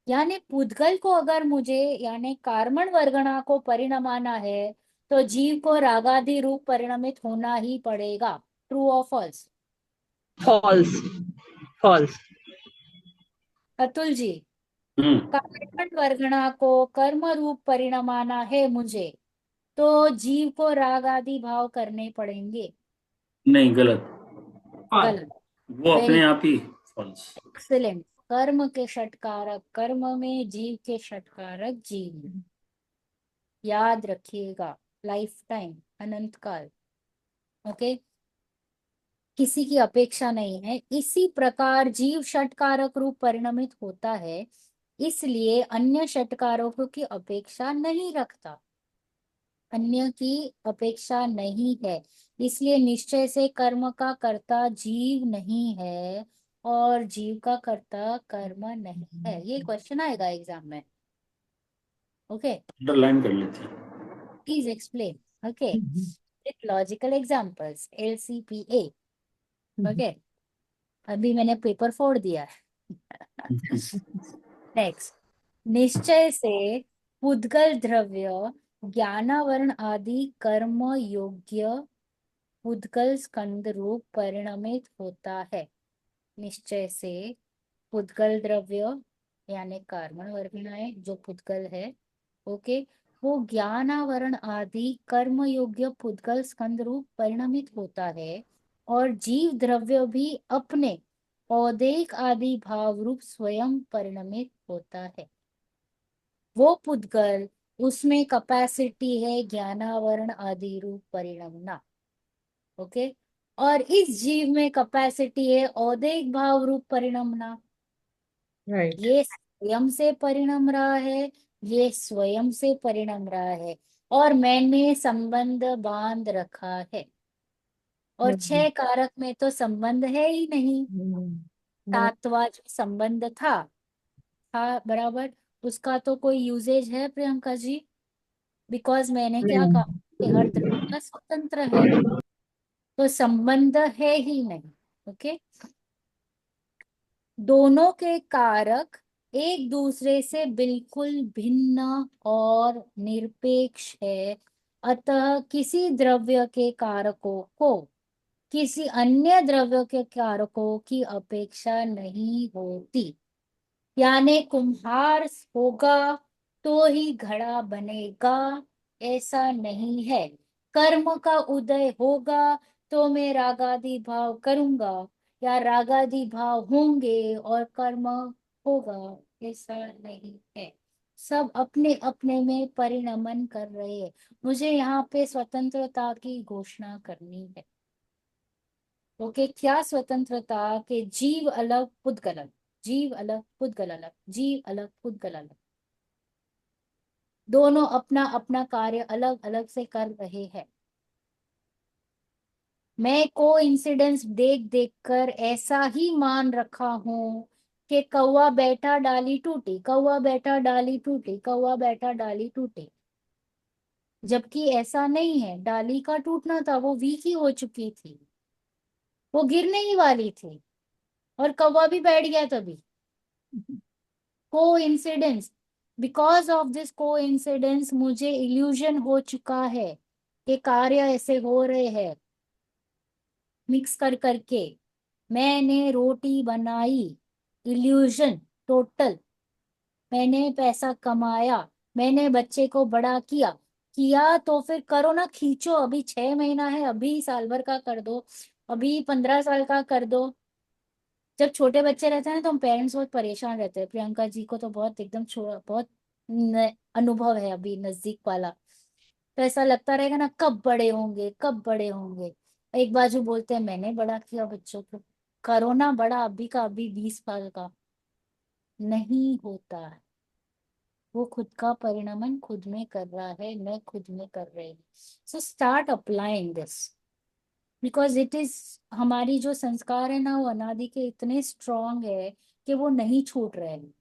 यानी पुद्गल को अगर मुझे यानी कार्मण वर्गणा को परिणमाना है तो जीव को रागादि रूप परिणमित होना ही पड़ेगा। ट्रू और false? False. False. Atul ji, हम्म। कार्मण वर्गणा को कर्म रूप परिणमाना है मुझे, तो जीव को राग आदि भाव करने पड़ेंगे। नहीं, गलत। फॉल्स। गलत। वो वेरी अपने आप ही फॉल्स। एक्सीलेंट। कर्म के षटकारक कर्म में, जीव के षटकारक जीव में। याद रखिएगा, लाइफ टाइम, अनंत काल। ओके, किसी की अपेक्षा नहीं है। इसी प्रकार जीव षटकारक रूप परिणमित होता है, इसलिए अन्य षटकारकों की अपेक्षा नहीं रखता, अन्य की अपेक्षा नहीं है। इसलिए निश्चय से कर्म का कर्ता जीव नहीं है और जीव का कर्ता कर्म नहीं है। ये क्वेश्चन आएगा एग्जाम में। ओके, अंडरलाइन कर लेते हैं। Please explain. Okay, with logical examples, LCPA। Okay, अभी मैंने पेपर फोड़ दिया है। नेक्स्ट, निश्चय से पुद्गल द्रव्य ज्ञानावरण आदि कर्म योग्य पुद्गल स्कंद रूप परिणमित होता है। निश्चय से पुद्गल द्रव्य यानी कार्बन वर्गीनाएं जो पुद्गल है, ओके, वो ज्ञान आवरण आदि कर्म योग्य पुद्गल स्कंद रूप परिणमित होता है और जीव द्रव्य भी अपने औदेक आदि भाव रूप स्वयं परिणमित होता है। वो पुद्गल, उसमें कैपेसिटी है ज्ञानावरण आदि रूप परिणमना। ओके, और इस जीव में कैपेसिटी है औदेक भाव रूप परिणमना। राइट। ये स्वयं से परिणम रहा है, ये स्वयं से परिणम रहा है, और मैंने संबंध बांध रखा है। और छह कारक में तो संबंध है ही नहीं। सातवां जो संबंध था बराबर, उसका तो कोई यूजेज है प्रियंका जी? बिकॉज मैंने क्या कहा कि हर द्रव्य स्वतंत्र है, तो संबंध है ही नहीं। ओके, दोनों के कारक एक दूसरे से बिल्कुल भिन्न और निरपेक्ष है, अतः किसी द्रव्य के कारकों को किसी अन्य द्रव्य के कारकों की अपेक्षा नहीं होती। यानी कुम्हार होगा तो ही घड़ा बनेगा, ऐसा नहीं है। कर्म का उदय होगा तो मैं रागादि भाव करूंगा, या रागादि भाव होंगे और कर्म होगा, ऐसा नहीं है। सब अपने अपने में परिणमन कर रहे हैं। मुझे यहाँ पे स्वतंत्रता की घोषणा करनी है। ओके, क्या स्वतंत्रता? के जीव अलग पुद्गल अलग, जीव अलग पुद्गल अलग, जीव अलग पुद्गल अलग, दोनों अपना अपना कार्य अलग अलग से कर रहे हैं। मैं को इंसिडेंस देख देख कर ऐसा ही मान रखा हूं कि कौवा बैठा डाली टूटी, कौवा बैठा डाली टूटी, कौवा बैठा डाली टूटी। जबकि ऐसा नहीं है, डाली का टूटना था, वो वीक ही हो चुकी थी, वो गिरने ही वाली थी, और कौवा भी बैठ गया तभी। को इंसिडेंस, बिकॉज ऑफ दिस को इंसिडेंस मुझे इल्यूजन हो चुका है कि कार्य ऐसे हो रहे हैं मिक्स कर करके। मैंने रोटी बनाई, इल्यूजन टोटल। मैंने पैसा कमाया, मैंने बच्चे को बड़ा किया, किया तो फिर करो ना, खींचो। अभी 6 महीना है, अभी साल भर का कर दो, अभी 15 साल का कर दो। जब छोटे बच्चे रहते हैं ना तो हम पेरेंट्स बहुत परेशान रहते हैं। प्रियंका जी को तो बहुत एकदम बहुत अनुभव है अभी नजदीक वाला। तो ऐसा लगता रहेगा ना, कब बड़े होंगे, कब बड़े होंगे। एक बाजू बोलते हैं मैंने बड़ा किया बच्चों को, करो ना बड़ा, अभी का अभी 20 साल का। नहीं होता है। वो खुद का परिणमन खुद में कर रहा है, मैं खुद में कर रही हूँ। So start applying this, because it is, हमारी जो संस्कार है ना वो अनादि के इतने स्ट्रांग है कि वो नहीं छूट रहे हैं।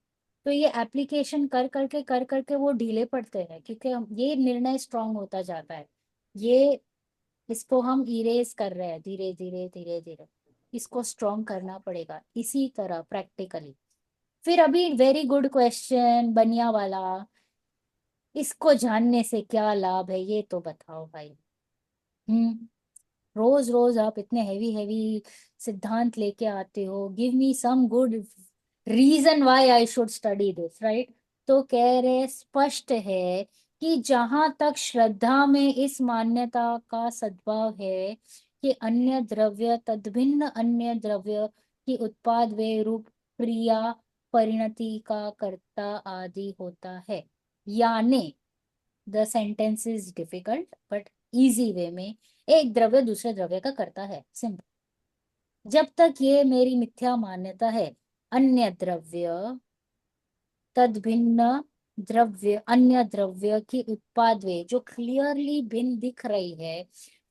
तो ये एप्लीकेशन कर करके वो ढीले पड़ते हैं, क्योंकि ये निर्णय स्ट्रांग होता जाता है। ये, इसको हम इरेज कर रहे हैं धीरे धीरे धीरे धीरे। इसको स्ट्रांग करना पड़ेगा इसी तरह प्रैक्टिकली। फिर अभी वेरी गुड क्वेश्चन बनिया वाला, इसको जानने से क्या लाभ है ये तो बताओ भाई। हम्म। रोज रोज आप इतने हैवी हैवी सिद्धांत लेके आते हो, give me some good reason why I should study this, right. तो कह रहे स्पष्ट है कि जहां तक श्रद्धा में इस मान्यता का सद्भाव है कि अन्य द्रव्य तद्भिन्न अन्य द्रव्य की उत्पाद वे रूप क्रिया परिणति का कर्ता आदि होता है। यानी the sentence is difficult but easy way में, एक द्रव्य दूसरे द्रव्य का करता है, सिंपल। जब तक ये मेरी मिथ्या मान्यता है, अन्य द्रव्य तद भिन्न द्रव्य अन्य द्रव्य की उत्पाद वे, जो क्लियरली भिन्न दिख रही है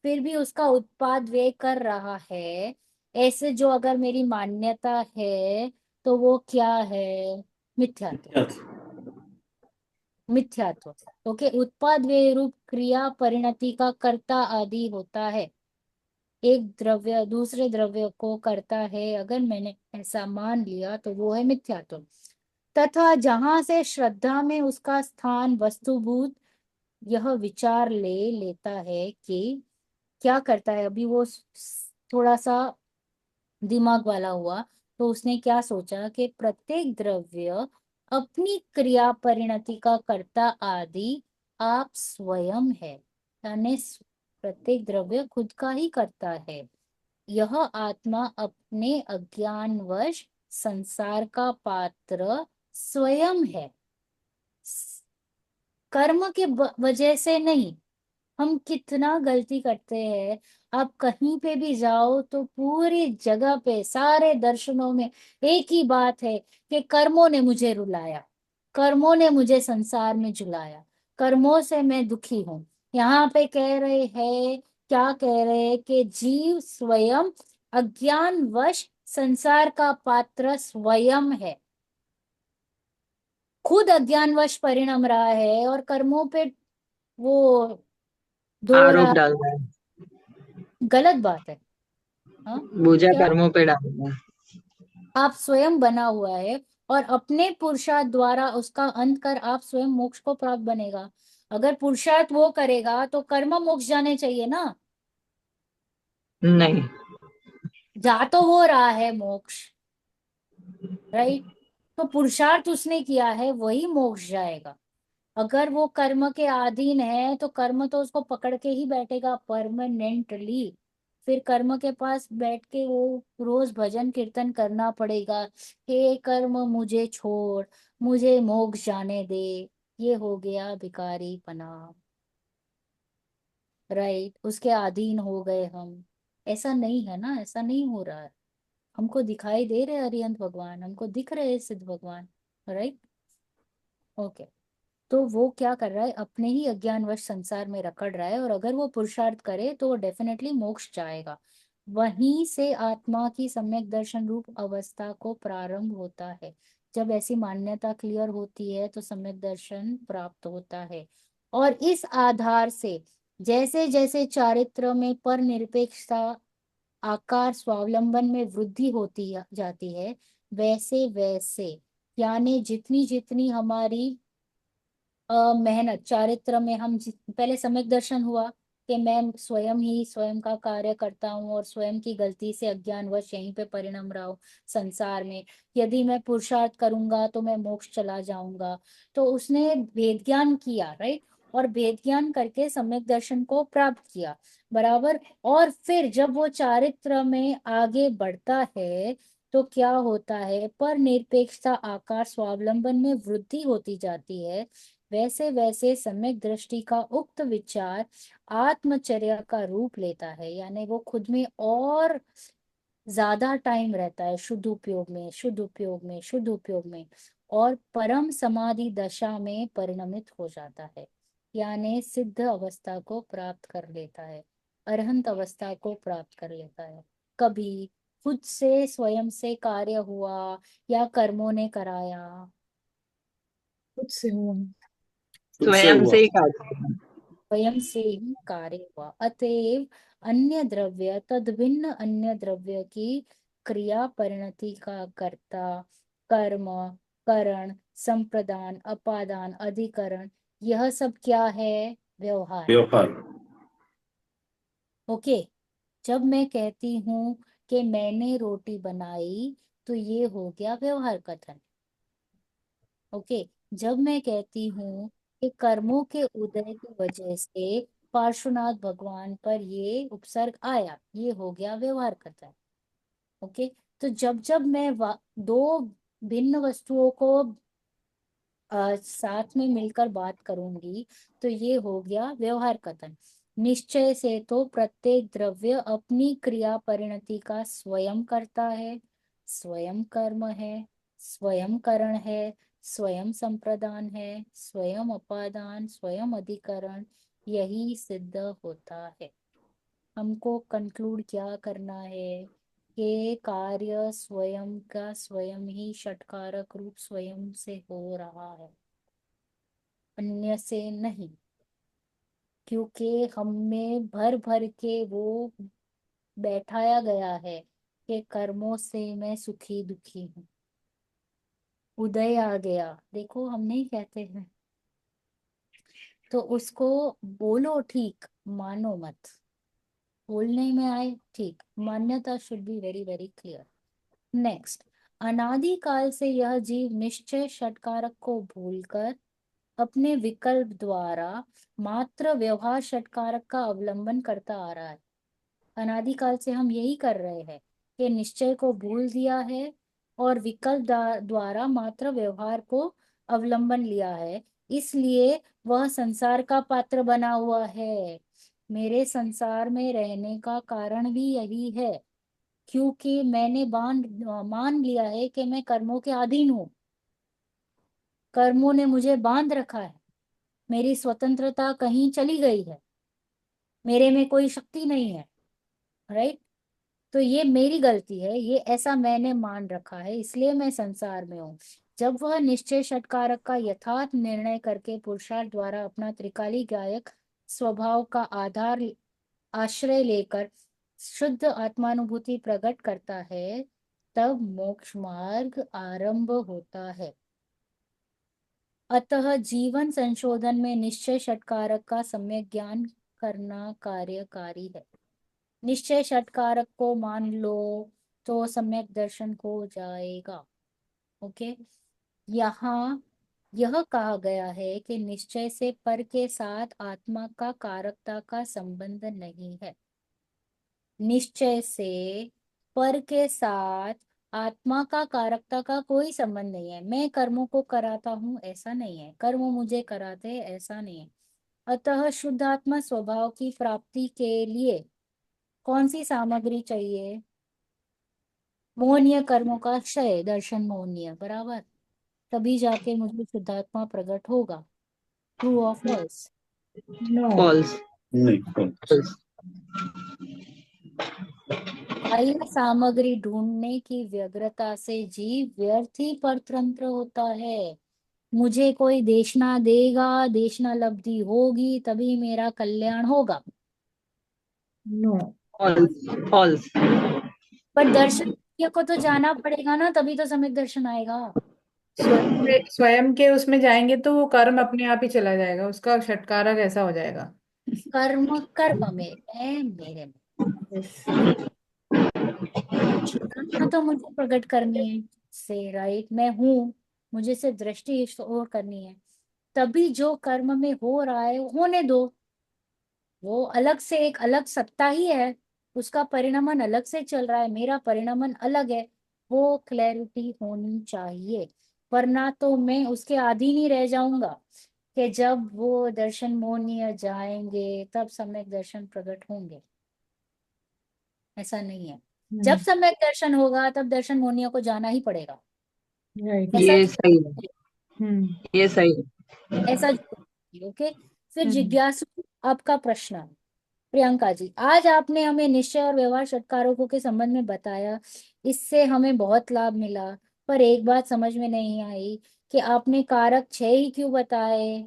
फिर भी उसका उत्पाद वे कर रहा है, ऐसे जो अगर मेरी मान्यता है तो वो क्या है? मिथ्यात्व। मिथ्यात्व। ओके, उत्पाद वे रूप क्रिया परिणति का कर्ता आदि होता है। एक द्रव्य दूसरे द्रव्य को करता है, अगर मैंने ऐसा मान लिया तो वो है मिथ्यात्व। तथा जहां से श्रद्धा में उसका स्थान वस्तुभूत यह विचार ले लेता है कि क्या करता है, अभी वो थोड़ा सा दिमाग वाला हुआ, तो उसने क्या सोचा कि प्रत्येक द्रव्य अपनी क्रिया परिणति का कर्ता आदि आप स्वयं है। यानी प्रत्येक द्रव्य खुद का ही करता है। यह आत्मा अपने अज्ञानवश संसार का पात्र स्वयं है, कर्म के वजह से नहीं। हम कितना गलती करते हैं। आप कहीं पे भी जाओ तो पूरी जगह पे सारे दर्शनों में एक ही बात है कि कर्मों ने मुझे रुलाया, कर्मों ने मुझे संसार में झुलाया, कर्मों से मैं दुखी हूँ। यहाँ पे कह रहे हैं, क्या कह रहे हैं कि जीव स्वयं अज्ञानवश संसार का पात्र स्वयं है, खुद अज्ञानवश परिणम रहा है और कर्मों पे वो दो आरोप रहा। डाल रहा है, गलत बात है। हाँ, बोझा क्या? कर्मों पे डाल रहा है। आप स्वयं बना हुआ है और अपने पुरुषार्थ द्वारा उसका अंत कर आप स्वयं मोक्ष को प्राप्त बनेगा। अगर पुरुषार्थ वो करेगा तो कर्म मोक्ष जाने चाहिए ना। नहीं, जा तो हो रहा है मोक्ष, राइट। तो पुरुषार्थ उसने किया है वही मोक्ष जाएगा। अगर वो कर्म के अधीन है तो कर्म तो उसको पकड़ के ही बैठेगा परमानेंटली। फिर कर्म के पास बैठ के वो रोज भजन कीर्तन करना पड़ेगा, हे कर्म मुझे छोड़, मुझे मोक्ष जाने दे। ये हो गया भिखारी पना, राइट। उसके अधीन हो गए हम। ऐसा नहीं है ना, ऐसा नहीं हो रहा है। हमको दिखाई दे रहे अरिहंत भगवान, हमको दिख रहे हैं सिद्ध भगवान, राइट। ओके। तो वो क्या कर रहा है, अपने ही अज्ञानवश संसार में रखड़ रहा है, और अगर वो पुरुषार्थ करे तो वो डेफिनेटली मोक्ष जाएगा। वहीं से आत्मा की सम्यक दर्शन रूप अवस्था को प्रारंभ होता है। जब ऐसी मान्यता क्लियर होती है तो सम्यक दर्शन प्राप्त होता है। और इस आधार से जैसे जैसे चारित्र में पर निरपेक्षता आकार स्वावलंबन में वृद्धि होती जाती है, वैसे वैसे यानी जितनी जितनी हमारी मेहनत चारित्र में हम पहले सम्यक दर्शन हुआ कि मैं स्वयं ही स्वयं का कार्य करता हूँ और स्वयं की गलती से अज्ञानवश यहीं पे परिणम रहा हूँ संसार में। यदि मैं पुरुषार्थ करूंगा तो मैं मोक्ष चला जाऊंगा। तो उसने भेद ज्ञान किया, राइट, और भेद ज्ञान करके सम्यक दर्शन को प्राप्त किया, बराबर। और फिर जब वो चारित्र में आगे बढ़ता है तो क्या होता है, पर निरपेक्षता आकार स्वावलंबन में वृद्धि होती जाती है। वैसे वैसे सम्यक दृष्टि का उक्त विचार आत्मचर्या का रूप लेता है, यानी वो खुद में और ज्यादा टाइम रहता है शुद्ध उपयोग में, शुद्ध उपयोग में, शुद्ध उपयोग में, और परम समाधि दशा में परिणमित हो जाता है, यानी सिद्ध अवस्था को प्राप्त कर लेता है, अरहंत अवस्था को प्राप्त कर लेता है। कभी खुद से स्वयं से कार्य हुआ या कर्मों ने कराया? खुद से हुआ। खुद से स्वयं हुआ। से ही कार्य। स्वयं से ही कार्य हुआ। अतएव अन्य द्रव्य तद भिन्न अन्य द्रव्य की क्रिया परिणति का कर्ता, कर्म, करण, संप्रदान, अपादान, अधिकरण, यह सब क्या है? व्यवहार। व्यवहार। ओके। जब मैं कहती हूँ कि मैंने रोटी बनाई तो ये हो गया व्यवहार कथन। ओके। जब मैं कहती हूँ कि कर्मों के उदय की वजह से पार्श्वनाथ भगवान पर ये उपसर्ग आया, ये हो गया व्यवहार कथन। ओके। तो जब जब मैं दो भिन्न वस्तुओं को साथ में मिलकर बात करूंगी तो ये हो गया व्यवहार कथन। निश्चय से तो प्रत्येक द्रव्य अपनी क्रिया परिणति का स्वयं करता है, स्वयं कर्म है, स्वयं करण है, स्वयं संप्रदान है, स्वयं अपादान, स्वयं अधिकरण, यही सिद्ध होता है। हमको कंक्लूड क्या करना है कि कार्य स्वयं का स्वयं ही षटकारक रूप स्वयं से हो रहा है, अन्य से नहीं। क्योंकि हमें भर भर के वो बैठाया गया है कि कर्मों से मैं सुखी दुखी हूँ। उदय आ गया, देखो हम नहीं कहते हैं, तो उसको बोलो ठीक, मानो मत। बोलने में आए ठीक, मान्यता should be very very clear. Next, अनादि काल से यह जीव निश्चय षटकारक को भूलकर अपने विकल्प द्वारा मात्र व्यवहार षटकारक का अवलंबन करता आ रहा है। अनादिकाल से हम यही कर रहे हैं कि निश्चय को भूल दिया है और विकल्प द्वारा मात्र व्यवहार को अवलंबन लिया है, इसलिए वह संसार का पात्र बना हुआ है। मेरे संसार में रहने का कारण भी यही है, क्योंकि मैंने मान लिया है कि मैं कर्मों के अधीन हूँ, कर्मों ने मुझे बांध रखा है, मेरी स्वतंत्रता कहीं चली गई है, मेरे में कोई शक्ति नहीं है, राइट। तो ये मेरी गलती है, ये ऐसा मैंने मान रखा है, इसलिए मैं संसार में हूँ। जब वह निश्चय षटकारक का यथार्थ निर्णय करके पुरुषार्थ द्वारा अपना त्रिकाली गायक स्वभाव का आधार आश्रय लेकर शुद्ध आत्मानुभूति प्रकट करता है, तब मोक्ष मार्ग आरंभ होता है। अतः जीवन संशोधन में निश्चय षटकारक का सम्यक ज्ञान करना कार्यकारी है। निश्चय षटकारक को मान लो तो सम्यक दर्शन हो जाएगा। ओके। यहाँ यह कहा गया है कि निश्चय से पर के साथ आत्मा का कारकता का संबंध नहीं है। निश्चय से पर के साथ आत्मा का कारकता का कोई संबंध नहीं है। मैं कर्मों को कराता हूँ ऐसा नहीं है, कर्म मुझे कराते हैं ऐसा नहीं है। अतः शुद्ध आत्मा स्वभाव की प्राप्ति के लिए कौन सी सामग्री चाहिए? मोहनीय कर्मों का क्षय, दर्शन मोहनीय, बराबर। तभी जाके मुझे शुद्धात्मा प्रकट होगा। ट्रू और फॉल्स? नो। फॉल्स। नहीं, false। फॉल्स। बाह्य सामग्री ढूंढने की व्यग्रता से जीव व्यर्थ ही परतंत्र होता है। मुझे कोई देशना देगा, देशना लब्धि होगी, तभी मेरा कल्याण होगा। नो। False, false. पर दर्शन को तो जाना पड़ेगा ना, तभी तो सम्यक दर्शन आएगा। स्वयं के उसमें जाएंगे तो वो कर्म अपने आप ही चला जाएगा, उसका छुटकारा कैसा हो जाएगा? कर्म कर्म में है, मेरे में। यस। हाँ, तो मुझे प्रकट करनी है से, राइट, मैं हूँ, मुझे से दृष्टि और करनी है। तभी जो कर्म में हो रहा है होने दो, वो अलग से एक अलग सत्ता ही है, उसका परिणमन अलग से चल रहा है, मेरा परिणमन अलग है। वो क्लैरिटी होनी चाहिए, वरना तो मैं उसके अधीन ही रह जाऊंगा कि जब वो दर्शन मोहनीय जाएंगे तब सम्यक दर्शन प्रकट होंगे। ऐसा नहीं है, जब सम्यक दर्शन होगा तब दर्शन मोहनीय को जाना ही पड़ेगा। राइट। ऐसा ये सही है, हम्म। ये सही है। ऐसा। ओके, फिर हम्म। जिज्ञासु, आपका प्रश्न। प्रियंका जी, आज आपने हमें निश्चय और व्यवहार षटकारकों के संबंध में बताया, इससे हमें बहुत लाभ मिला। पर एक बात समझ में नहीं आई कि आपने कारक 6 ही क्यों बताए।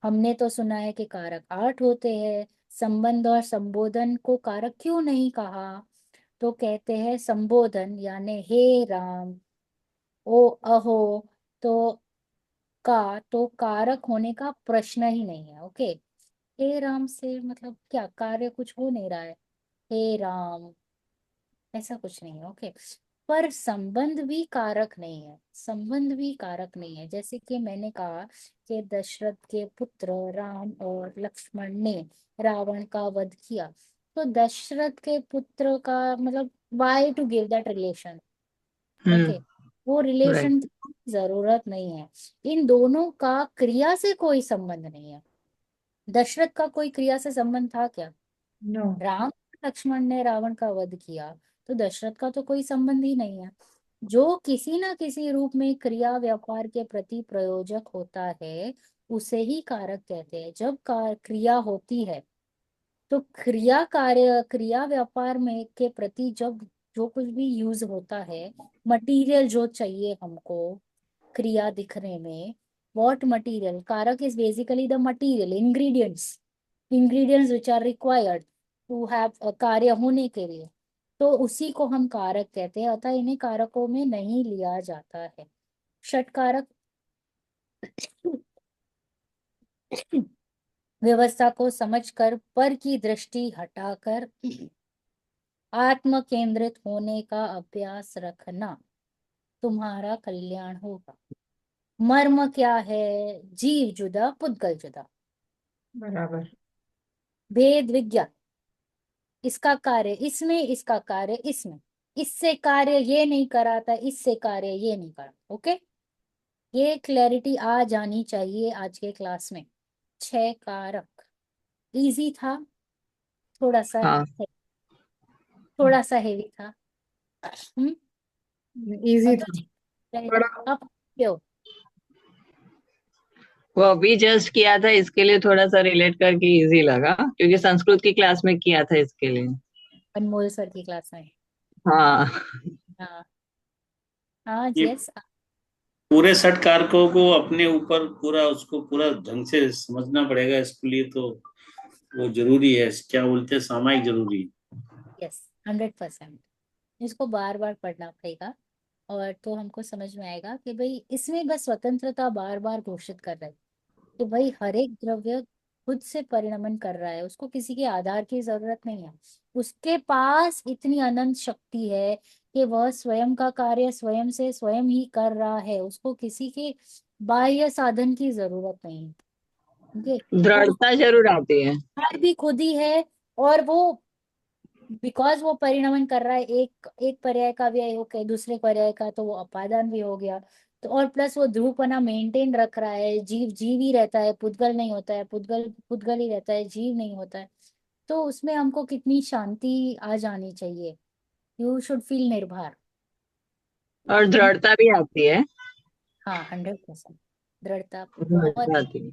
हमने तो सुना है कि कारक 8 होते हैं। संबंध और संबोधन को कारक क्यों नहीं कहा? तो कहते हैं संबोधन यानी हे राम, ओ अहो, तो तो कारक होने का प्रश्न ही नहीं है। ओके, हे राम से मतलब क्या कार्य कुछ हो नहीं रहा है, हे राम, ऐसा कुछ नहीं है। ओके, पर संबंध भी कारक नहीं है, संबंध भी कारक नहीं है। जैसे कि मैंने कहा कि दशरथ के पुत्र राम और लक्ष्मण ने रावण का वध किया, तो दशरथ के पुत्र का मतलब why to give that relation. Okay, hmm. वो राइट। रिलेशन की जरूरत नहीं है। इन दोनों का क्रिया से कोई संबंध नहीं है। दशरथ का कोई क्रिया से संबंध था क्या? नो। राम लक्ष्मण ने रावण का वध किया, तो दशरथ का तो कोई संबंध ही नहीं है। जो किसी ना किसी रूप में क्रिया व्यापार के प्रति प्रयोजक होता है, उसे ही कारक कहते हैं। जब क्रिया होती है तो क्रिया कार्य क्रिया व्यापार में के प्रति जब जो कुछ भी यूज होता है, मटेरियल जो चाहिए हमको क्रिया दिखने में, व्हाट मटेरियल, कारक is basically the material ingredients which are required to have कार्य होने के लिए, तो उसी को हम कारक कहते हैं। अतः इन्हें कारकों में नहीं लिया जाता है। षटकारक व्यवस्था को समझकर पर की दृष्टि हटाकर आत्म केंद्रित होने का अभ्यास रखना, तुम्हारा कल्याण होगा। मर्म क्या है? जीव जुदा, पुद्गल जुदा, बराबर। भेद विज्ञान, इसका कार्य इसमें, इसका कार्य इसमें, इससे कार्य ये नहीं कराता, इससे कार्य ये नहीं करा। ओके, ये क्लैरिटी आ जानी चाहिए आज के क्लास में। 6 कारक इजी था, थोड़ा सा हाँ, थोड़ा सा हेवी था। हम्म। इजी अभी था। रहेगा, बड़ा। आप क्यों? वो अभी जस्ट किया था, इसके लिए थोड़ा सा रिलेट करके इजी लगा, क्योंकि संस्कृत की क्लास में किया था इसके लिए। अनमोल सर की क्लास में। हाँ। हाँ हाँ, ये यस। पूरे षट कारकों को अपने ऊपर पूरा उसको पूरा ढंग से समझना पड़ेगा, इसके लिए तो वो जरूरी है, क्या बोलते हैं, सामायिक जरूरी है। यस, 100%। इसको बार बार पढ़ना पड़ेगा, और तो हमको समझ में आएगा कि भाई इसमें बस स्वतंत्रता बार बार घोषित कर रहे हैं कि भाई हर एक द्रव्य खुद से परिणमन कर रहा है, उसको किसी के आधार की जरूरत नहीं है। उसके पास इतनी अनंत शक्ति है कि वह स्वयं का कार्य स्वयं से स्वयं ही कर रहा है, उसको किसी के बाह्य साधन की जरूरत नहीं है। ठीक है, वो दृढ़ता जरूर आती है। उसका भी खुद ही है, और वो बिकॉज वो परिणमन कर रहा है, एक एक पर्याय का व्यय होकर दूसरे पर्याय का, तो वो अपादान भी हो गया। तो और प्लस वो ध्रुवपना मेंटेन रख रहा है, जीव जीव ही रहता है, पुद्गल नहीं होता है, पुद्गल पुद्गल ही रहता है, जीव नहीं होता है। तो उसमें हमको कितनी शांति आ जानी चाहिए। यू शुड फील निर्भर। और हम्म, दृढ़ता भी आती है। हाँ, 100% दृढ़ता बहुत। दृढ़ता आती है।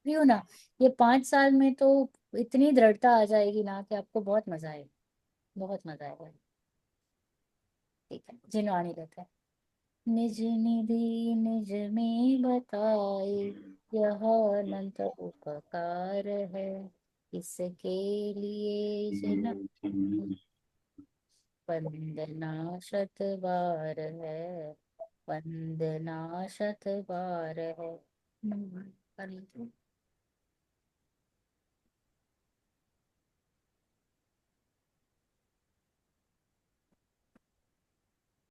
क्यों ना, ये 5 साल में तो इतनी दृढ़ता आ जाएगी ना कि आपको बहुत मजा आएगा, बहुत मजा आएगा। ठीक है, जिनवाणी लेते हैं। निज निधि निज में बताए, यह अनंत उपकार है, इसके लिए जिन वंदना शत बार है, वंदना शत बार है। कर लीजिए।